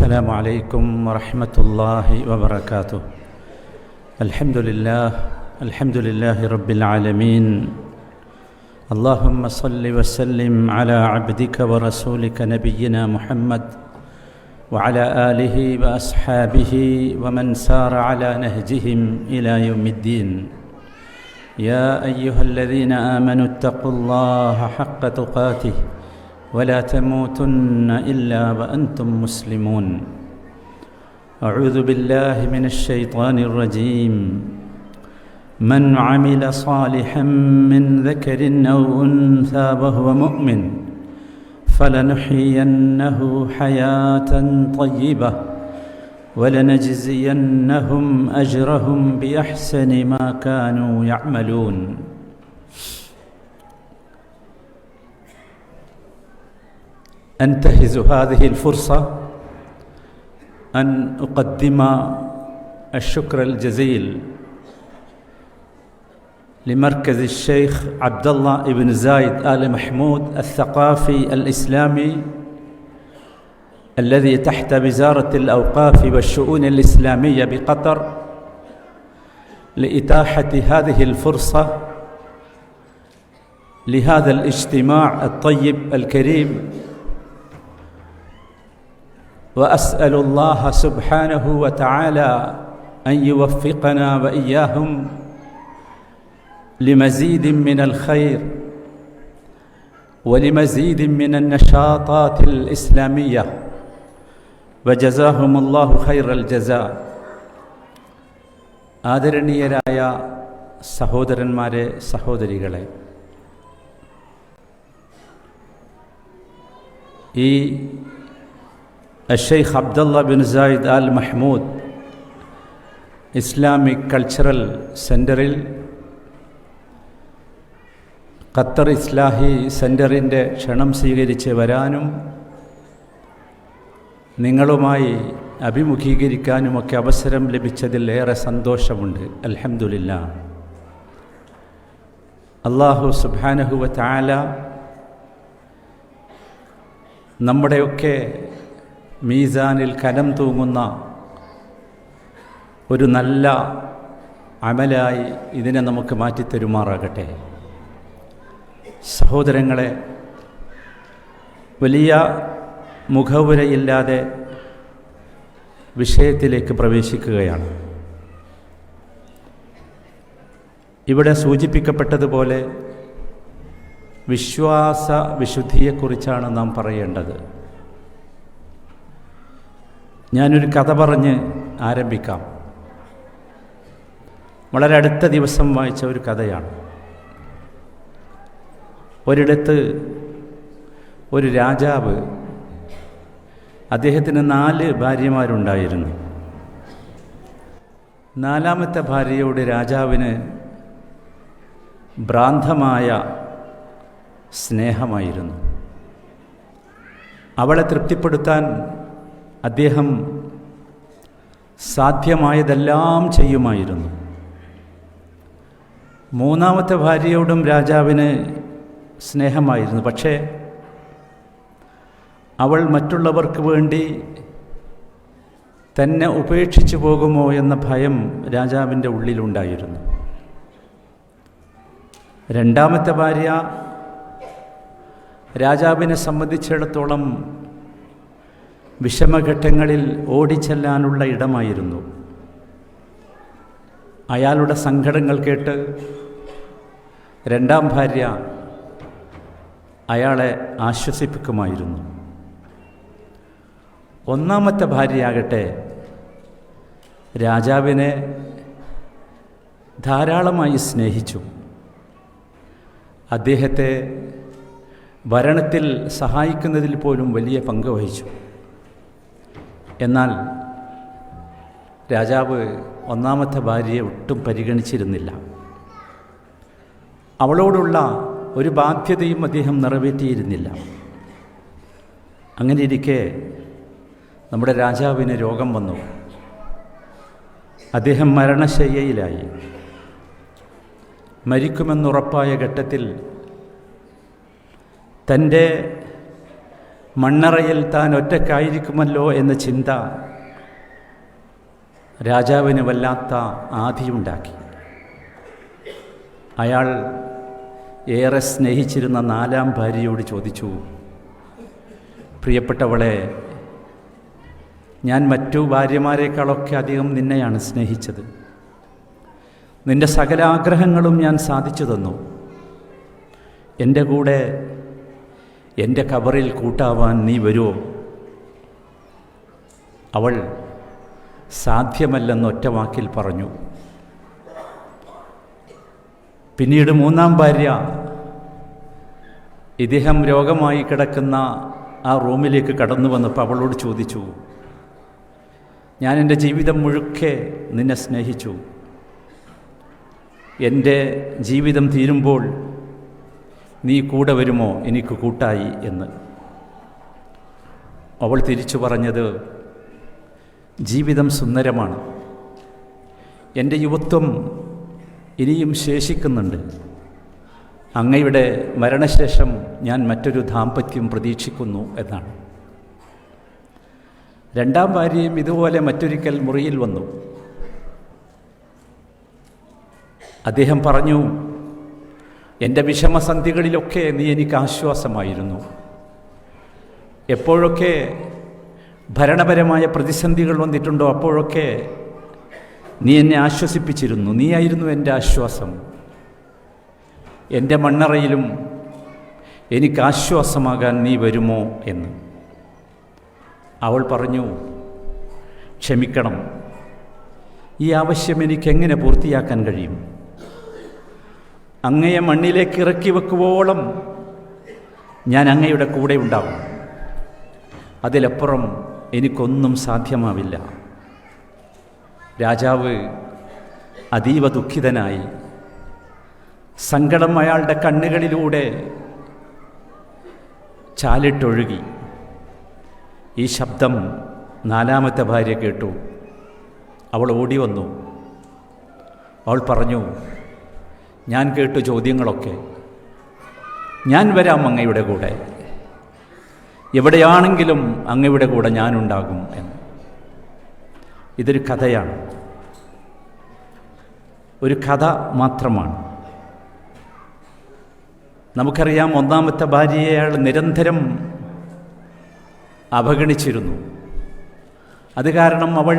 السلام عليكم ورحمة الله وبركاته. الحمد لله رب العالمين. اللهم صل وسلم على عبدك ورسولك نبينا محمد وعلى آله وأصحابه ومن سار على نهجهم إلى يوم الدين. يا أيها الذين آمنوا اتقوا الله حق تقاته ولا تموتن إلا وأنتم مسلمون. أعوذ بالله من الشيطان الرجيم. من عمل صالحا من ذكر أو أنثى وهو مؤمن فلنحيينه حياة طيبة ولنجزينهم أجرهم بأحسن ما كانوا يعملون. أنتهز هذه الفرصة أن أقدم الشكر الجزيل لمركز الشيخ عبد الله بن زايد آل محمود الثقافي الإسلامي الذي تحت وزارة الأوقاف والشؤون الإسلامية بقطر لإتاحة هذه الفرصة لهذا الاجتماع الطيب الكريم. وأسأل الله سبحانه وتعالى أن يوفقنا وإياهم لمزيد من الخير ولمزيد من النشاطات الإسلامية وجزاهم الله خير الجزاء. ആദരണീയരായ സഹോദരന്മാരെ, സഹോദരികളെ, ഈ Sheikh Abdullah bin Zayed Al Mahmoud Islamic cultural സെൻറ്ററിൽ ഖത്തർ ഇസ്ലാഹി സെൻറ്ററിൻ്റെ ക്ഷണം സ്വീകരിച്ച് വരാനും നിങ്ങളുമായി അഭിമുഖീകരിക്കാനുമൊക്കെ അവസരം ലഭിച്ചതിൽ ഏറെ സന്തോഷമുണ്ട്. അൽഹംദുലില്ലാ. അല്ലാഹു സുബ്ഹാനഹു വ തആല നമ്മുടെയൊക്കെ മീസാനിൽ കനം തൂങ്ങുന്ന ഒരു നല്ല അമലായി ഇതിനെ നമുക്ക് മാറ്റിത്തരുമാറാകട്ടെ. സഹോദരങ്ങളെ, വലിയ മുഖവുരയില്ലാതെ വിഷയത്തിലേക്ക് പ്രവേശിക്കുകയാണ്. ഇവിടെ സൂചിപ്പിക്കപ്പെട്ടതുപോലെ വിശ്വാസ വിശുദ്ധിയെക്കുറിച്ചാണ് നാം പറയേണ്ടത്. ഞാനൊരു കഥ പറഞ്ഞ് ആരംഭിക്കാം. വളരെ അടുത്ത ദിവസം വായിച്ച ഒരു കഥയാണ്. ഒരിടത്ത് ഒരു രാജാവ്, അദ്ദേഹത്തിന് 4 ഭാര്യമാരുണ്ടായിരുന്നു. 4ാമത്തെ ഭാര്യയോട് രാജാവിന് ഭ്രാന്തമായ സ്നേഹമായിരുന്നു. അവളെ തൃപ്തിപ്പെടുത്താൻ അദ്ദേഹം സാധ്യമായതെല്ലാം ചെയ്യുമായിരുന്നു. 3ാമത്തെ ഭാര്യയോടും രാജാവിന് സ്നേഹമായിരുന്നു. പക്ഷേ അവൾ മറ്റുള്ളവർക്ക് വേണ്ടി തന്നെ ഉപേക്ഷിച്ചു പോകുമോ എന്ന ഭയം രാജാവിൻ്റെ ഉള്ളിലുണ്ടായിരുന്നു. 2ാമത്തെ ഭാര്യ രാജാവിനെ സംബന്ധിച്ചിടത്തോളം വിഷമഘട്ടങ്ങളിൽ ഓടിച്ചെല്ലാനുള്ള ഇടമായിരുന്നു. അയാളുടെ സങ്കടങ്ങൾ കേട്ട് 2ാം ഭാര്യ അയാളെ ആശ്വസിപ്പിക്കുമായിരുന്നു. 1ാമത്തെ ഭാര്യയാകട്ടെ രാജാവിനെ ധാരാളമായി സ്നേഹിച്ചു. അദ്ദേഹത്തെ ഭരണത്തിൽ സഹായിക്കുന്നതിൽ പോലും വലിയ പങ്ക് വഹിച്ചു. എന്നാൽ രാജാവ് 1ാമത്തെ ഭാര്യയെ ഒട്ടും പരിഗണിച്ചിരുന്നില്ല. അവളോടുള്ള ഒരു ബാധ്യതയും അദ്ദേഹം നിറവേറ്റിയിരുന്നില്ല. അങ്ങനെ ഇരിക്കെ നമ്മുടെ രാജാവിന് രോഗം വന്നു. അദ്ദേഹം മരണശയ്യയിലായി. മരിക്കുമെന്നുറപ്പായ ഘട്ടത്തിൽ തൻ്റെ മണ്ണറയിൽ താൻ ഒറ്റക്കായിരിക്കുമല്ലോ എന്ന ചിന്ത രാജാവിന് വല്ലാത്ത ആധിയുണ്ടാക്കി. അയാൾ ഏറെ സ്നേഹിച്ചിരുന്ന 4ാം ഭാര്യയോട് ചോദിച്ചു, പ്രിയപ്പെട്ടവളെ, ഞാൻ മറ്റു ഭാര്യമാരെക്കാളൊക്കെ അധികം നിന്നെയാണ് സ്നേഹിച്ചത്. നിൻ്റെ സകല ആഗ്രഹങ്ങളും ഞാൻ സാധിച്ചു തന്നു. എൻ്റെ കൂടെ എൻ്റെ ഖബറിൽ കൂട്ടാവാൻ നീ വരുമോ? അവൾ സാധ്യമല്ലെന്ന് ഒറ്റ വാക്കിൽ പറഞ്ഞു. പിന്നീട് 3ാം ഭാര്യ ഇദ്ദേഹം രോഗമായി കിടക്കുന്ന ആ റൂമിലേക്ക് കടന്നു വന്നപ്പോൾ അവളോട് ചോദിച്ചു, ഞാൻ എൻ്റെ ജീവിതം മുഴുക്കെ നിന്നെ സ്നേഹിച്ചു. എൻ്റെ ജീവിതം തീരുമ്പോൾ നീ കൂടെ വരുമോ എനിക്ക് കൂട്ടായി എന്ന്. അവൾ തിരിച്ചു പറഞ്ഞത്, ജീവിതം സുന്ദരമാണ്. എൻ്റെ യുവത്വം ഇനിയും ശേഷിക്കുന്നുണ്ട്. അങ്ങയുടെ മരണശേഷം ഞാൻ മറ്റൊരു ദാമ്പത്യം പ്രതീക്ഷിക്കുന്നു എന്നാണ്. 2ാം ഭാര്യയും ഇതുപോലെ മറ്റൊരിക്കൽ മുറിയിൽ വന്നു. അദ്ദേഹം പറഞ്ഞു, എൻ്റെ വിഷമസന്ധികളിലൊക്കെ നീ എനിക്ക് ആശ്വാസമായിരുന്നു. എപ്പോഴൊക്കെ ഭരണപരമായ പ്രതിസന്ധികൾ വന്നിട്ടുണ്ടോ അപ്പോഴൊക്കെ നീ എന്നെ ആശ്വസിപ്പിച്ചിരുന്നു. നീയായിരുന്നു എൻ്റെ ആശ്വാസം. എൻ്റെ മണ്ണറയിലും എനിക്ക് ആശ്വാസമാകാൻ നീ വരുമോ എന്ന്. അവൾ പറഞ്ഞു, ക്ഷമിക്കണം, ഈ ആവശ്യം എനിക്കെങ്ങനെ പൂർത്തിയാക്കാൻ കഴിയും? അങ്ങയെ മണ്ണിലേക്ക് ഇറക്കി വെക്കുവോളം ഞാൻ അങ്ങയുടെ കൂടെ ഉണ്ടാവും. അതിലപ്പുറം എനിക്കൊന്നും സാധ്യമാവില്ല. രാജാവ് അതീവ ദുഃഖിതനായി. സങ്കടം അയാളുടെ കണ്ണുകളിലൂടെ ചാലിട്ടൊഴുകി. ഈ ശബ്ദം 4ാമത്തെ ഭാര്യ കേട്ടു. അവൾ ഓടി വന്നു. അവൾ പറഞ്ഞു, ഞാൻ കേട്ടു ചോദ്യങ്ങളൊക്കെ. ഞാൻ വരാം അങ്ങയുടെ കൂടെ. എവിടെയാണെങ്കിലും അങ്ങയുടെ കൂടെ ഞാനുണ്ടാകും എന്ന്. ഇതൊരു കഥയാണ്, ഒരു കഥ മാത്രമാണ്. നമുക്കറിയാം, 1ാമത്തെ ഭാര്യയെ അയാൾ നിരന്തരം അവഗണിച്ചിരുന്നു. അത് കാരണം അവൾ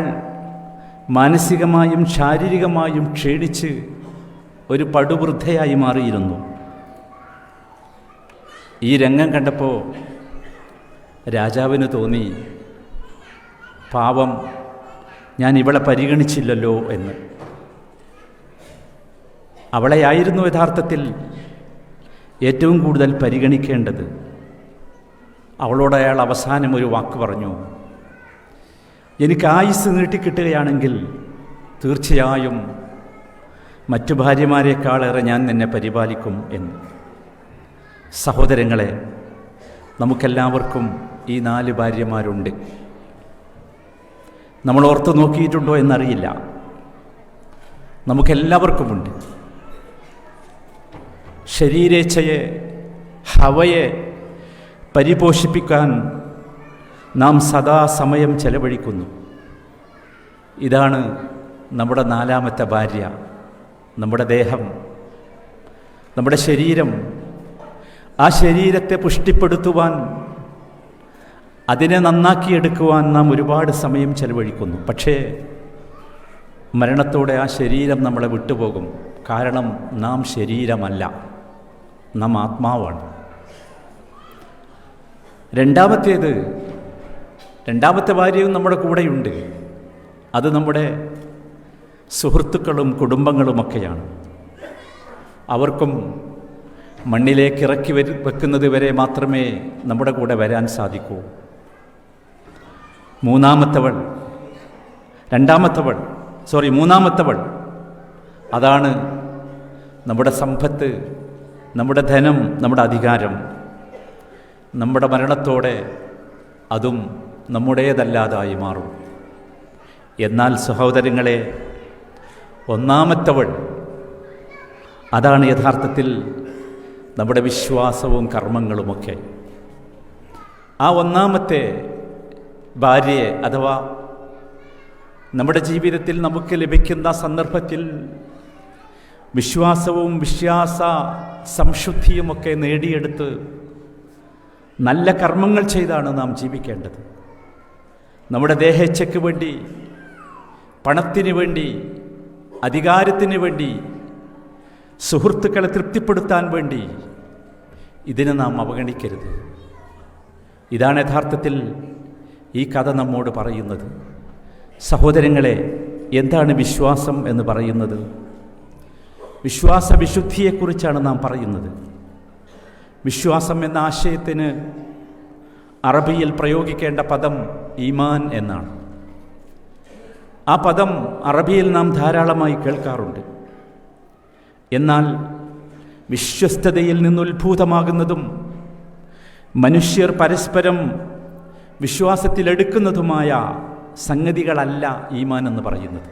മാനസികമായും ശാരീരികമായും ക്ഷീണിച്ച് ഒരു പടുവൃദ്ധയായി മാറിയിരുന്നു. ഈ രംഗം കണ്ടപ്പോൾ രാജാവിന് തോന്നി, പാവം, ഞാൻ ഇവളെ പരിഗണിച്ചില്ലല്ലോ എന്ന്. അവളെയായിരുന്നു യഥാർത്ഥത്തിൽ ഏറ്റവും കൂടുതൽ പരിഗണിക്കേണ്ടത്. അവളോട് അയാൾ അവസാനം ഒരു വാക്ക് പറഞ്ഞു, എനിക്ക് ആയുസ് നീട്ടിക്കിട്ടുകയാണെങ്കിൽ തീർച്ചയായും മറ്റു ഭാര്യമാരെക്കാളേറെ ഞാൻ നിന്നെ പരിപാലിക്കും എന്ന്. സഹോദരങ്ങളെ, നമുക്കെല്ലാവർക്കും ഈ 4 ഭാര്യമാരുണ്ട്. നമ്മൾ ഓർത്ത് നോക്കിയിട്ടുണ്ടോ എന്നറിയില്ല. നമുക്കെല്ലാവർക്കുമുണ്ട്. ശരീരേച്ഛയെ, ഹവയെ പരിപോഷിപ്പിക്കാൻ നാം സദാസമയം ചെലവഴിക്കുന്നു. ഇതാണ് നമ്മുടെ 4ാമത്തെ ഭാര്യ. നമ്മുടെ ദേഹം, നമ്മുടെ ശരീരം. ആ ശരീരത്തെ പുഷ്ടിപ്പെടുത്തുവാൻ, അതിനെ നന്നാക്കിയെടുക്കുവാൻ നാം ഒരുപാട് സമയം ചെലവഴിക്കുന്നു. പക്ഷേ മരണത്തോടെ ആ ശരീരം നമ്മളെ വിട്ടുപോകും. കാരണം നാം ശരീരമല്ല, നാം ആത്മാവാണ്. രണ്ടാമത്തെ ഭാര്യയും നമ്മുടെ കൂടെയുണ്ട്. അത് നമ്മുടെ സുഹൃത്തുക്കളും കുടുംബങ്ങളുമൊക്കെയാണ്. അവർക്കും മണ്ണിലേക്ക് ഇറക്കി വെക്കുന്നത് വരെ മാത്രമേ നമ്മുടെ കൂടെ വരാൻ സാധിക്കൂ. മൂന്നാമത്തവൾ അതാണ് നമ്മുടെ സമ്പത്ത്, നമ്മുടെ ധനം, നമ്മുടെ അധികാരം. നമ്മുടെ മരണത്തോടെ അതും നമ്മുടേതല്ലാതായി മാറും. എന്നാൽ സഹോദരങ്ങളെ, 1ാമത്തവൾ അതാണ് യഥാർത്ഥത്തിൽ നമ്മുടെ വിശ്വാസവും കർമ്മങ്ങളുമൊക്കെ. ആ ഒന്നാമത്തെ ഭാര്യയെ അഥവാ നമ്മുടെ ജീവിതത്തിൽ നമുക്ക് ലഭിക്കുന്ന സന്ദർഭത്തിൽ വിശ്വാസവും വിശ്വാസ സംശുദ്ധിയുമൊക്കെ നേടിയെടുത്ത് നല്ല കർമ്മങ്ങൾ ചെയ്താണ് നാം ജീവിക്കേണ്ടത്. നമ്മുടെ ദേഹേച്ഛയ്ക്ക് വേണ്ടി, പണത്തിന് വേണ്ടി, അധികാരത്തിന് വേണ്ടി, സുഹൃത്തുക്കളെ തൃപ്തിപ്പെടുത്താൻ വേണ്ടി ഇതിനെ നാം അവഗണിക്കരുത്. ഇതാണ് യഥാർത്ഥത്തിൽ ഈ കഥ നമ്മോട് പറയുന്നത്. സഹോദരങ്ങളെ, എന്താണ് വിശ്വാസം എന്ന് പറയുന്നത്? വിശ്വാസ വിശുദ്ധിയെക്കുറിച്ചാണ് നാം പറയുന്നത്. വിശ്വാസം എന്ന ആശയത്തിന് അറബിയിൽ പ്രയോഗിക്കേണ്ട പദം ഈമാൻ എന്നാണ്. ആ പദം അറബിയിൽ നാം ധാരാളമായി കേൾക്കാറുണ്ട്. എന്നാൽ വിശ്വസ്തതയിൽ നിന്നുത്ഭൂതമാകുന്നതും മനുഷ്യർ പരസ്പരം വിശ്വാസത്തിലെടുക്കുന്നതുമായ സംഗതികളല്ല ഈമാൻ എന്ന് പറയുന്നത്.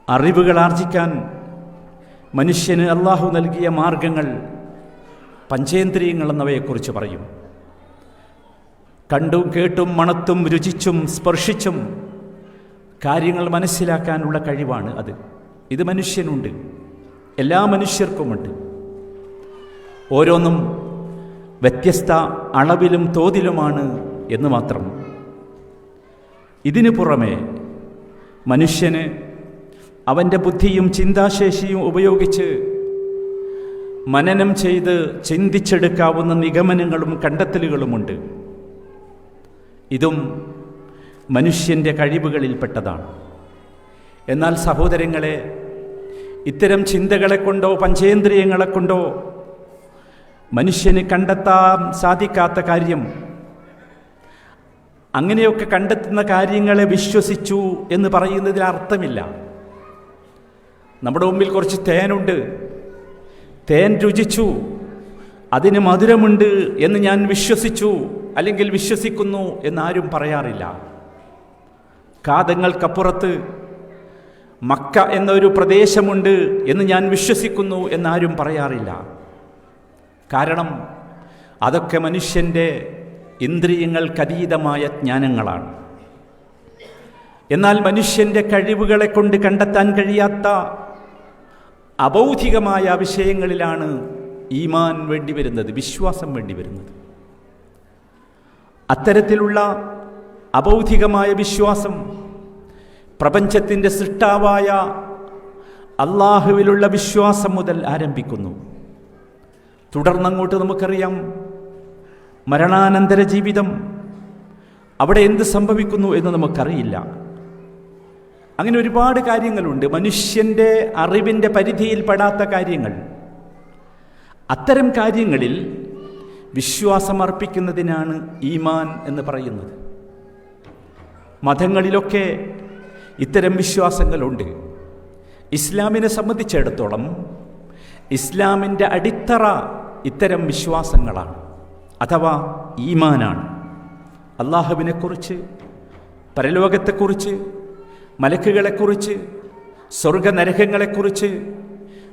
അറിവുകൾ ആർജിക്കാൻ മനുഷ്യന് അള്ളാഹു നൽകിയ മാർഗങ്ങൾ, പഞ്ചേന്ദ്രിയങ്ങൾ എന്നവയെക്കുറിച്ച് പറയും. കണ്ടും കേട്ടും മണത്തും രുചിച്ചും സ്പർശിച്ചും കാര്യങ്ങൾ മനസ്സിലാക്കാനുള്ള കഴിവാണ് അത്. ഇത് മനുഷ്യനുണ്ട്, എല്ലാ മനുഷ്യർക്കുമുണ്ട്. ഓരോന്നും വ്യത്യസ്ത അളവിലും തോതിലുമാണ് എന്ന് മാത്രം. ഇതിനു പുറമെ മനുഷ്യന് അവൻ്റെ ബുദ്ധിയും ചിന്താശേഷിയും ഉപയോഗിച്ച് മനനം ചെയ്ത് ചിന്തിച്ചെടുക്കാവുന്ന നിഗമനങ്ങളും കണ്ടെത്തലുകളുമുണ്ട്. ഇതും മനുഷ്യൻ്റെ കഴിവുകളിൽപ്പെട്ടതാണ്. എന്നാൽ സഹോദരങ്ങളെ, ഇത്തരം ചിന്തകളെ കൊണ്ടോ പഞ്ചേന്ദ്രിയങ്ങളെ കൊണ്ടോ മനുഷ്യന് കണ്ടെത്താൻ സാധിക്കാത്ത കാര്യം, അങ്ങനെയൊക്കെ കണ്ടെത്തുന്ന കാര്യങ്ങളെ വിശ്വസിച്ചു എന്ന് പറയുന്നതിൽ അർത്ഥമില്ല. നമ്മുടെ മുമ്പിൽ കുറച്ച് തേനുണ്ട്, തേൻ രുചിച്ചു, അതിന് മധുരമുണ്ട് എന്ന് ഞാൻ വിശ്വസിച്ചു അല്ലെങ്കിൽ വിശ്വസിക്കുന്നു എന്നാരും പറയാറില്ല. കാതങ്ങൾക്കപ്പുറത്ത് മക്ക എന്നൊരു പ്രദേശമുണ്ട് എന്ന് ഞാൻ വിശ്വസിക്കുന്നു എന്നാരും പറയാറില്ല. കാരണം അതൊക്കെ മനുഷ്യൻ്റെ ഇന്ദ്രിയങ്ങൾക്കതീതമായ ജ്ഞാനങ്ങളാണ്. എന്നാൽ മനുഷ്യൻ്റെ കഴിവുകളെ കൊണ്ട് കണ്ടെത്താൻ കഴിയാത്ത അബൗദ്ധികമായ വിഷയങ്ങളിലാണ് ഈമാൻ വേണ്ടി വരുന്നത്, വിശ്വാസം വേണ്ടി വരുന്നത്. അത്തരത്തിലുള്ള അബൗദ്ധികമായ വിശ്വാസം പ്രപഞ്ചത്തിൻ്റെ സൃഷ്ടാവായ അള്ളാഹുവിലുള്ള വിശ്വാസം മുതൽ ആരംഭിക്കുന്നു. തുടർന്നങ്ങോട്ട് നമുക്കറിയാം മരണാനന്തര ജീവിതം, അവിടെ എന്ത് സംഭവിക്കുന്നു എന്ന് നമുക്കറിയില്ല. അങ്ങനെ ഒരുപാട് കാര്യങ്ങളുണ്ട്, മനുഷ്യൻ്റെ അറിവിൻ്റെ പരിധിയിൽപ്പെടാത്ത കാര്യങ്ങൾ. അത്തരം കാര്യങ്ങളിൽ വിശ്വാസമർപ്പിക്കുന്നതിനാണ് ഈമാൻ എന്ന് പറയുന്നത്. മതങ്ങളിലൊക്കെ ഇത്തരം വിശ്വാസങ്ങളുണ്ട്. ഇസ്ലാമിനെ സംബന്ധിച്ചിടത്തോളം ഇസ്ലാമിൻ്റെ അടിത്തറ ഇത്തരം വിശ്വാസങ്ങളാണ്, അഥവാ ഈമാനാണ്. അള്ളാഹുവിനെക്കുറിച്ച്, പരലോകത്തെക്കുറിച്ച്, മലക്കുകളെക്കുറിച്ച്, സ്വർഗനരകങ്ങളെക്കുറിച്ച്,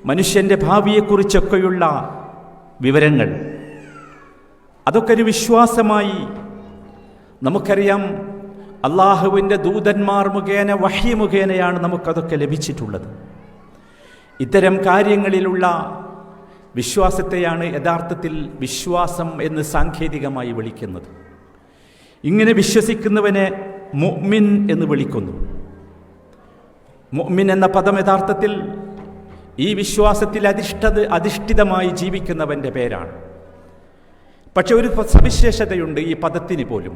മനുഷ്യൻ്റെ ഭാവിയെക്കുറിച്ചൊക്കെയുള്ള വിവരങ്ങൾ, അതൊക്കെ ഒരു വിശ്വാസമായി നമുക്കറിയാം. അള്ളാഹുവിൻ്റെ ദൂതന്മാർ മുഖേന, വഹ്യ് മുഖേനയാണ് നമുക്കതൊക്കെ ലഭിച്ചിട്ടുള്ളത്. ഇത്തരം കാര്യങ്ങളിലുള്ള വിശ്വാസത്തെയാണ് യഥാർത്ഥത്തിൽ വിശ്വാസം എന്ന് സാങ്കേതികമായി വിളിക്കുന്നത്. ഇങ്ങനെ വിശ്വസിക്കുന്നവനെ മുഅ്മിൻ എന്ന് വിളിക്കുന്നു. മുഅ്മിൻ എന്ന പദം യഥാർത്ഥത്തിൽ ഈ വിശ്വാസത്തിൽ അധിഷ്ഠിതമായി ജീവിക്കുന്നവൻ്റെ പേരാണ്. പക്ഷെ ഒരു സവിശേഷതയുണ്ട് ഈ പദത്തിന് പോലും.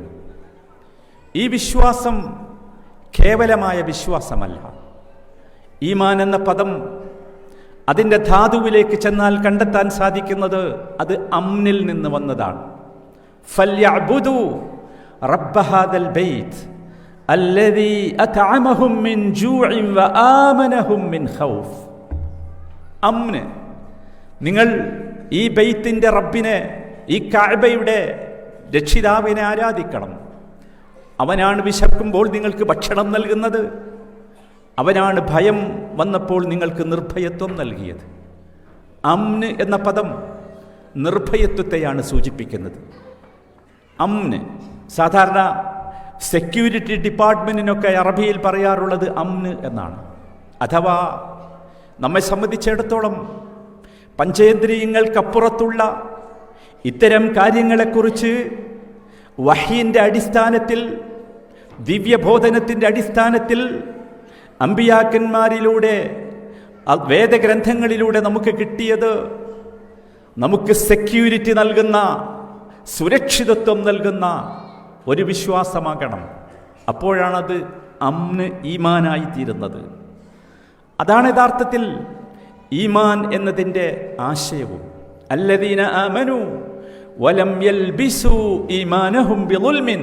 ഈ വിശ്വാസം കേവലമായ വിശ്വാസമല്ല. ഈമാൻ എന്ന പദം അതിൻ്റെ ധാതുവിലേക്ക് ചെന്നാൽ കണ്ടെത്താൻ സാധിക്കുന്നത് അത് അംനിൽ നിന്ന് വന്നതാണ്. ഫല്യഅ്ബുദു റബ്ബ ഹാദൽ ബൈത്ത് അല്ലദീ അത്അമഹും മിൻ ജൂഇൻ വആമനഹും മിൻ ഖൗഫ്. അംന്, നിങ്ങൾ ഈ ബൈത്തിൻ്റെ റബ്ബിനെ, ഈ കഅബയുടെ രക്ഷിതാവിനെ ആരാധിക്കണം. അവനാണ് വിശക്കുമ്പോൾ നിങ്ങൾക്ക് ഭക്ഷണം നൽകുന്നത്, അവനാണ് ഭയം വന്നപ്പോൾ നിങ്ങൾക്ക് നിർഭയത്വം നൽകിയത്. അംന് എന്ന പദം നിർഭയത്വത്തെയാണ് സൂചിപ്പിക്കുന്നത്. അംന് സാധാരണ സെക്യൂരിറ്റി ഡിപ്പാർട്ട്മെൻറ്റിനൊക്കെ അറബിയിൽ പറയാറുള്ളത് അംന് എന്നാണ്. അഥവാ നമ്മെ സംബന്ധിച്ചിടത്തോളം പഞ്ചേന്ദ്രിയങ്ങൾക്കപ്പുറത്തുള്ള ഇത്തരം കാര്യങ്ങളെക്കുറിച്ച് വഹീൻ്റെ അടിസ്ഥാനത്തിൽ, ദിവ്യബോധനത്തിൻ്റെ അടിസ്ഥാനത്തിൽ, അമ്പിയാക്കന്മാരിലൂടെ, വേദഗ്രന്ഥങ്ങളിലൂടെ നമുക്ക് കിട്ടിയത് നമുക്ക് സെക്യൂരിറ്റി നൽകുന്ന, സുരക്ഷിതത്വം നൽകുന്ന ഒരു വിശ്വാസമാകണം. അപ്പോഴാണത് അംന് ഈമാനായിത്തീരുന്നത്. അതാണ് യഥാർത്ഥത്തിൽ ഈമാൻ എന്നതിൻ്റെ ആശയവും. അല്ലദീന ആമനു വലം യൽബിസു ഈമാനഹും ബിളുൽമിൻ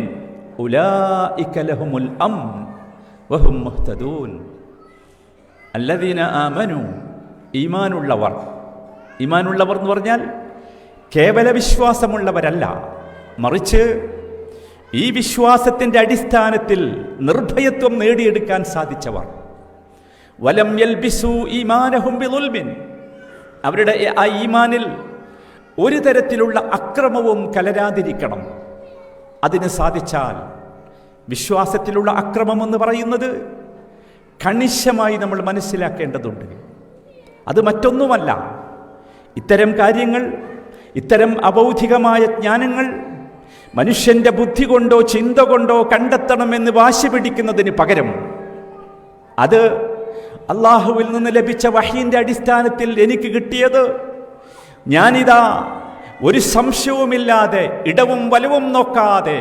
ഉലൈക ലഹുമുൽ അംൻ വഹും മുഹ്തദൂൻ. അല്ലദീന ആമനു, ഈമാനുള്ളവർ. ഈമാനുള്ളവർ എന്ന് പറഞ്ഞാൽ കേവല വിശ്വാസമുള്ളവരല്ല, മറിച്ച് ഈ വിശ്വാസത്തിൻ്റെ അടിസ്ഥാനത്തിൽ നിർഭയത്വം നേടിയെടുക്കാൻ സാധിച്ചവർ. വലം യൽബിസു ഈമാനഹും ബിളുൽമിൻ, അവരുടെ ആ ഈമാനിൽ ഒരു തരത്തിലുള്ള അക്രമവും കലരാതിരിക്കണം. അതിന് സാധിച്ചാൽ, വിശ്വാസത്തിലുള്ള അക്രമം എന്ന് പറയുന്നത് കണിശമായി നമ്മൾ മനസ്സിലാക്കേണ്ടതുണ്ട്. അത് മറ്റൊന്നുമല്ല, ഇത്തരം കാര്യങ്ങൾ, ഇത്തരം അബൗദ്ധികമായ ജ്ഞാനങ്ങൾ മനുഷ്യൻ്റെ ബുദ്ധി കൊണ്ടോ ചിന്ത കൊണ്ടോ കണ്ടെത്തണമെന്ന് വാശി പിടിക്കുന്നതിന് പകരം അത് അള്ളാഹുവിൽ നിന്ന് ലഭിച്ച വഹീൻ്റെ അടിസ്ഥാനത്തിൽ എനിക്ക് കിട്ടിയത് ഞാനിതാ ഒരു സംശയവുമില്ലാതെ, ഇടവും വലവും നോക്കാതെ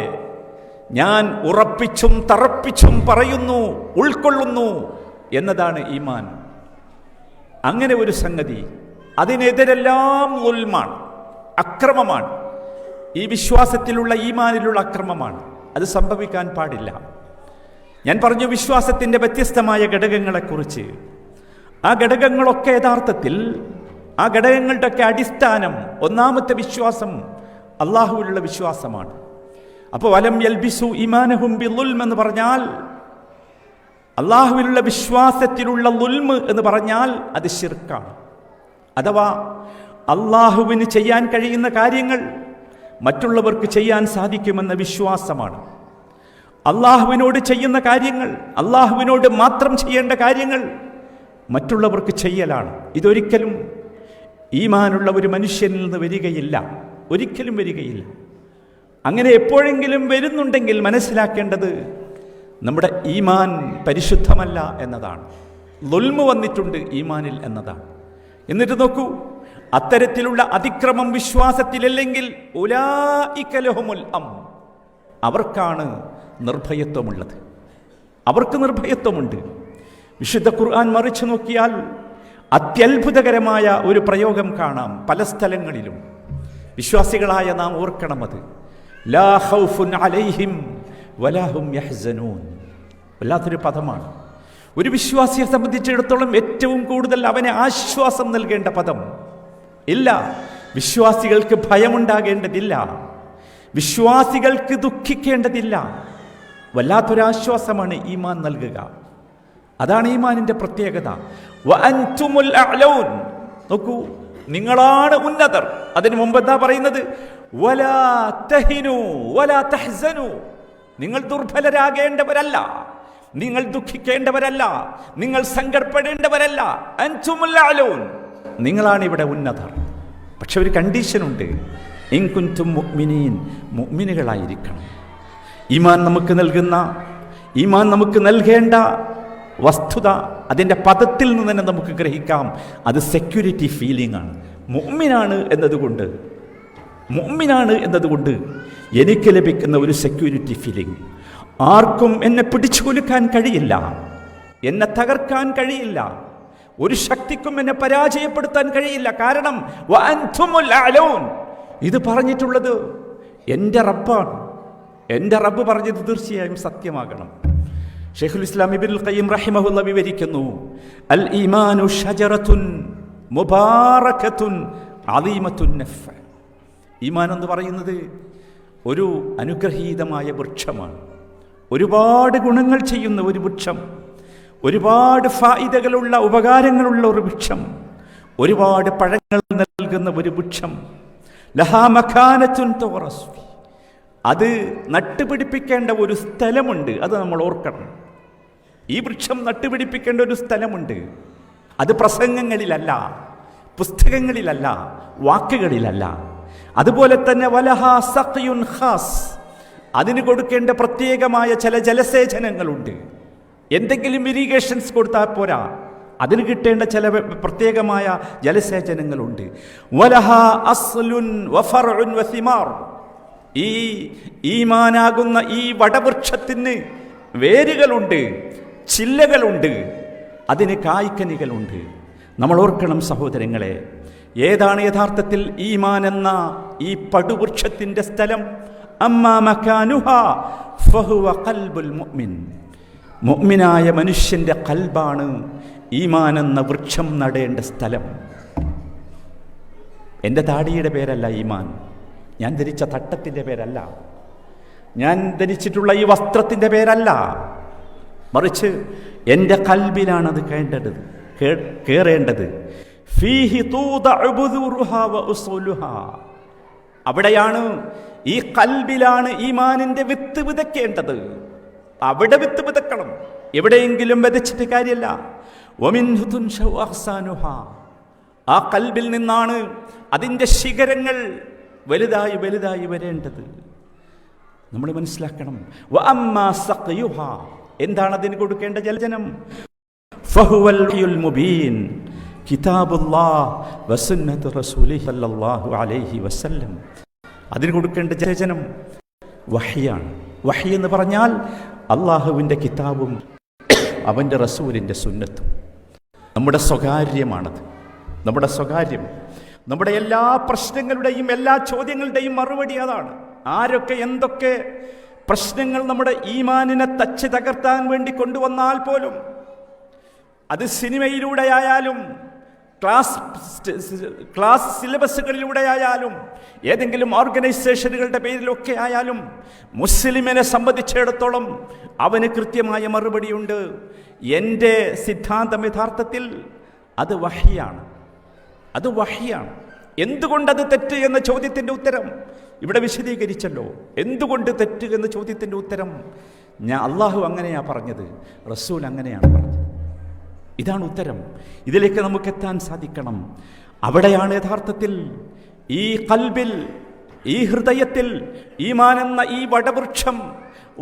ഞാൻ ഉറപ്പിച്ചും തറപ്പിച്ചും പറയുന്നു, ഉൾക്കൊള്ളുന്നു എന്നതാണ് ഈമാൻ. അങ്ങനെ ഒരു സംഗതി, അതിനെതിരെല്ലാം ഉൽമാണ്, അക്രമമാണ്. ഈ വിശ്വാസത്തിലുള്ള, ഈമാനിലുള്ള അക്രമമാണ്. അത് സംഭവിക്കാൻ പാടില്ല. ഞാൻ പറഞ്ഞു വിശ്വാസത്തിൻ്റെ വ്യത്യസ്തമായ ഘടകങ്ങളെക്കുറിച്ച്. ആ ഘടകങ്ങളൊക്കെ യഥാർത്ഥത്തിൽ, ആ ഘടകങ്ങളുടെയൊക്കെ അടിസ്ഥാനം, ഒന്നാമത്തെ വിശ്വാസം അള്ളാഹുവിലുള്ള വിശ്വാസമാണ്. അപ്പോൾ വലം യൽബിസു ഈമാനഹും ബിളുൽം എന്ന് പറഞ്ഞാൽ, അള്ളാഹുവിലുള്ള വിശ്വാസത്തിലുള്ള ളുൽമ് എന്ന് പറഞ്ഞാൽ അത് ശിർക്കാണ്. അഥവാ അള്ളാഹുവിന് ചെയ്യാൻ കഴിയുന്ന കാര്യങ്ങൾ മറ്റുള്ളവർക്ക് ചെയ്യാൻ സാധിക്കുമെന്ന വിശ്വാസമാണ്. അള്ളാഹുവിനോട് ചെയ്യുന്ന കാര്യങ്ങൾ, അള്ളാഹുവിനോട് മാത്രം ചെയ്യേണ്ട കാര്യങ്ങൾ മറ്റുള്ളവർക്ക് ചെയ്യലാണ്. ഇതൊരിക്കലും ഈമാനുള്ള ഒരു മനുഷ്യനിൽ നിന്ന് വരികയില്ല, ഒരിക്കലും വരികയില്ല. അങ്ങനെ എപ്പോഴെങ്കിലും വരുന്നുണ്ടെങ്കിൽ മനസ്സിലാക്കേണ്ടത് നമ്മുടെ ഈമാൻ പരിശുദ്ധമല്ല എന്നതാണ്. ളുൽമ് വന്നിട്ടുണ്ട് ഈമാനിൽ എന്നതാണ്. എന്നിട്ട് നോക്കൂ, അത്തരത്തിലുള്ള അതിക്രമം വിശ്വാസത്തിലല്ലെങ്കിൽ ഉലൈക ലഹുമുൽ അംൻ, അവർക്കാണ് നിർഭയത്വമുള്ളത്. അവർക്ക് നിർഭയത്വമുണ്ട്. വിശുദ്ധ ഖുർആൻ മറിച്ചു നോക്കിയാൽ അത്യത്ഭുതകരമായ ഒരു പ്രയോഗം കാണാം പല സ്ഥലങ്ങളിലും. വിശ്വാസികളായ നാം ഓർക്കണം, അത് ലാ ഖൗഫുൻ അലൈഹിം വലാ ഹും യഹ്സനൂൻ. വല്ലാത്തൊരു പദമാണ്. ഒരു വിശ്വാസിയെ സംബന്ധിച്ചിടത്തോളം ഏറ്റവും കൂടുതൽ അവനെ ആശ്വാസം നൽകേണ്ട പദം. ഇല്ല, വിശ്വാസികൾക്ക് ഭയമുണ്ടാകേണ്ടതില്ല, വിശ്വാസികൾക്ക് ദുഃഖിക്കേണ്ടതില്ല. വല്ലാത്തൊരാശ്വാസമാണ് ഈമാൻ നൽകുക. അതാണ് ഈമാനിൻ്റെ പ്രത്യേകത. വഅൻതുമുൽ അഅ്ലൗൻ, നോക്കൂ, നിങ്ങളാണ് ഉന്നതർ. അതിനു മുമ്പ് എന്താ പറയുന്നത്? വലാ തഹിനു വലാ തഹ്സനു, നിങ്ങൾ ദുർബലരാകേണ്ടവരല്ല, നിങ്ങൾ ദുഃഖിക്കേണ്ടവരല്ല, നിങ്ങൾ സങ്കടപ്പെടേണ്ടവരല്ല. അൻതുമുൽ അഅ്ലൗൻ, നിങ്ങളാണ് ഇവിടെ ഉന്നതർ. പക്ഷെ ഒരു കണ്ടീഷനുണ്ട്, ഇൻ കുൻതും മുഅ്മിനീൻ, മുഅ്മിനുകളായിരിക്കണം. ഈമാൻ നമുക്ക് നൽകുന്ന, ഈമാൻ നമുക്ക് നൽകേണ്ട വസ്തുത, അതിൻ്റെ പദത്തിൽ നിന്ന് തന്നെ നമുക്ക് ഗ്രഹിക്കാം. അത് സെക്യൂരിറ്റി ഫീലിംഗ് ആണ്. മുഅ്മിനാണ് എന്നതുകൊണ്ട്, മുഅ്മിനാണ് എന്നതുകൊണ്ട് എനിക്ക് ലഭിക്കുന്ന ഒരു സെക്യൂരിറ്റി ഫീലിംഗ്. ആർക്കും എന്നെ പിടിച്ചു കുലുക്കാൻ കഴിയില്ല, എന്നെ തകർക്കാൻ കഴിയില്ല, ഒരു ശക്തിക്കും എന്നെ പരാജയപ്പെടുത്താൻ കഴിയില്ല. കാരണം വഅൻതുമുൽ അഅ്ലൗൻ, ഇത് പറഞ്ഞിട്ടുള്ളത് എൻ്റെ റബ്ബാണ്. എൻ്റെ റബ്ബ് പറഞ്ഞത് തീർച്ചയായും സത്യമാകണം. ഷെയ്ഖുൽ ഇസ്ലാം ഇബ്നുൽ ഖയ്യിം റഹിമഹുല്ലാഹ് വിവരിക്കുന്നു, അൽ ഈമാനു ഷജറത്തുൻ മുബാറകത്തുൻ അളീമത്തുൻ നഫ്. ഈമാൻ എന്ന് പറയുന്നത് ഒരു അനുഗ്രഹീതമായ വൃക്ഷമാണ്, ഒരുപാട് ഗുണങ്ങൾ ചെയ്യുന്ന ഒരു വൃക്ഷം, ഒരുപാട് ഫായിദകളുള്ള, ഉപകാരങ്ങളുള്ള ഒരു വൃക്ഷം, ഒരുപാട് പഴങ്ങൾ നൽകുന്ന ഒരു വൃക്ഷം. ലഹാ മഖാനത്തുൻ തുറസ്, അത് നട്ടുപിടിപ്പിക്കേണ്ട ഒരു സ്ഥലമുണ്ട്. അത് നമ്മൾ ഓർക്കണം. ഈ വൃക്ഷം നട്ടുപിടിപ്പിക്കേണ്ട ഒരു സ്ഥലമുണ്ട്. അത് പ്രസംഗങ്ങളിലല്ല, പുസ്തകങ്ങളിലല്ല, വാക്കുകളിലല്ല. അതുപോലെ തന്നെ വലഹാ സഖ്യുൻ ഖാസ്, അതിന് കൊടുക്കേണ്ട പ്രത്യേകമായ ചില ജലസേചനങ്ങളുണ്ട്. എന്തെങ്കിലും ഇറിഗേഷൻസ് കൊടുത്താൽ പോരാ, അതിന് കിട്ടേണ്ട ചില പ്രത്യേകമായ ജലസേചനങ്ങളുണ്ട്. വലഹാ അസ്ലുൻ വഫർഉൻ വസിമാർ, ഈ ഈമാനാകുന്ന ഈ വടവൃക്ഷത്തിന് വേരുകളുണ്ട്, ചില്ലകളുണ്ട്, അതിന് കായ്ക്കനികളുണ്ട്. നമ്മൾ ഓർക്കണം സഹോദരങ്ങളെ, ഏതാണ് യഥാർത്ഥത്തിൽ ഈമാൻ എന്ന ഈ പടുവൃക്ഷത്തിൻ്റെ സ്ഥലം? അമ്മാ മകാനുഹാ ഫഹുവ ഖൽബുൽ മുഅ്മിൻ, മുഅ്മിനായ മനുഷ്യൻ്റെ ഖൽബാണ് ഈമാൻ എന്ന വൃക്ഷം നടേണ്ട സ്ഥലം. എൻ്റെ താടിയുടെ പേരല്ല ഈമാൻ, ഞാൻ ധരിച്ച തട്ടത്തിൻ്റെ പേരല്ല, ഞാൻ ധരിച്ചിട്ടുള്ള ഈ വസ്ത്രത്തിൻ്റെ പേരല്ല, മറിച്ച് എൻ്റെ ഖൽബിലാണത് കേറേണ്ടത്. ഫീഹി തൂദഉ ബുദൂറുഹാ വഉസൂലുഹാ, അവിടെയാണ്, ഈ ഖൽബിലാണ് ഈമാനിൻ്റെ വിത്ത് വിതയ്ക്കേണ്ടത്. അവിടെ വിത്ത് വിതക്കണം, എവിടെയെങ്കിലും വിതച്ചിട്ട് കാര്യമല്ല. വമിൻഹു തുൻശഉ അഗ്സാനുഹാ, ആ ഖൽബിൽ നിന്നാണ് അതിൻ്റെ ശിഖരങ്ങൾ വലുതായി വലുതായി വരേണ്ടത്. നമ്മൾ മനസ്സിലാക്കണം. വഅമ്മാ സഖ്യുഹാ, എന്താണ് അതിന് കൊടുക്കേണ്ട ജലജനം? ഫഹുവൽ മുബീൻ കിതാബുല്ലാഹ് വസുന്നത്തു റസൂലിഹി സ്വല്ലല്ലാഹു അലൈഹി വസല്ലം, അതിന് കൊടുക്കേണ്ട ജലജനം വഹ്യാണ്. വഹ്യ് എന്ന് പറഞ്ഞാൽ അള്ളാഹുവിൻ്റെ കിതാബും അവൻ്റെ റസൂലിൻ്റെ സുന്നത്തും. നമ്മുടെ സ്വകാര്യമാണത്, നമ്മുടെ സ്വകാര്യം. നമ്മുടെ എല്ലാ പ്രശ്നങ്ങളുടെയും എല്ലാ ചോദ്യങ്ങളുടെയും മറുപടി അതാണ്. ആരൊക്കെ എന്തൊക്കെ പ്രശ്നങ്ങൾ നമ്മുടെ ഈമാനിനെ തച്ച് തകർത്താൻ വേണ്ടി കൊണ്ടുവന്നാൽ പോലും, അത് സിനിമയിലൂടെ ആയാലും ക്ലാസ് സിലബസുകളിലൂടെ ആയാലും ഏതെങ്കിലും ഓർഗനൈസേഷനുകളുടെ പേരിലൊക്കെ ആയാലും, മുസ്ലിമിനെ സംബന്ധിച്ചിടത്തോളം അവന് കൃത്യമായ മറുപടിയുണ്ട്. എൻ്റെ സിദ്ധാന്തം യഥാർത്ഥത്തിൽ അത് വഹ്യാണ്, അത് വഹ്യാണ്. എന്തുകൊണ്ടത് തെറ്റ് എന്ന ചോദ്യത്തിൻ്റെ ഉത്തരം ഇവിടെ വിശദീകരിച്ചല്ലോ. എന്തുകൊണ്ട് തെറ്റ് എന്ന ചോദ്യത്തിൻ്റെ ഉത്തരം അള്ളാഹു അങ്ങനെയാണ് പറഞ്ഞത്, റസൂൽ അങ്ങനെയാണ് പറഞ്ഞത്. ഇതാണ് ഉത്തരം. ഇതിലേക്ക് നമുക്ക് എത്താൻ സാധിക്കണം. അവിടെയാണ് യഥാർത്ഥത്തിൽ ഈ ഖൽബിൽ, ഈ ഹൃദയത്തിൽ ഈമാൻ എന്ന ഈ വടവൃക്ഷം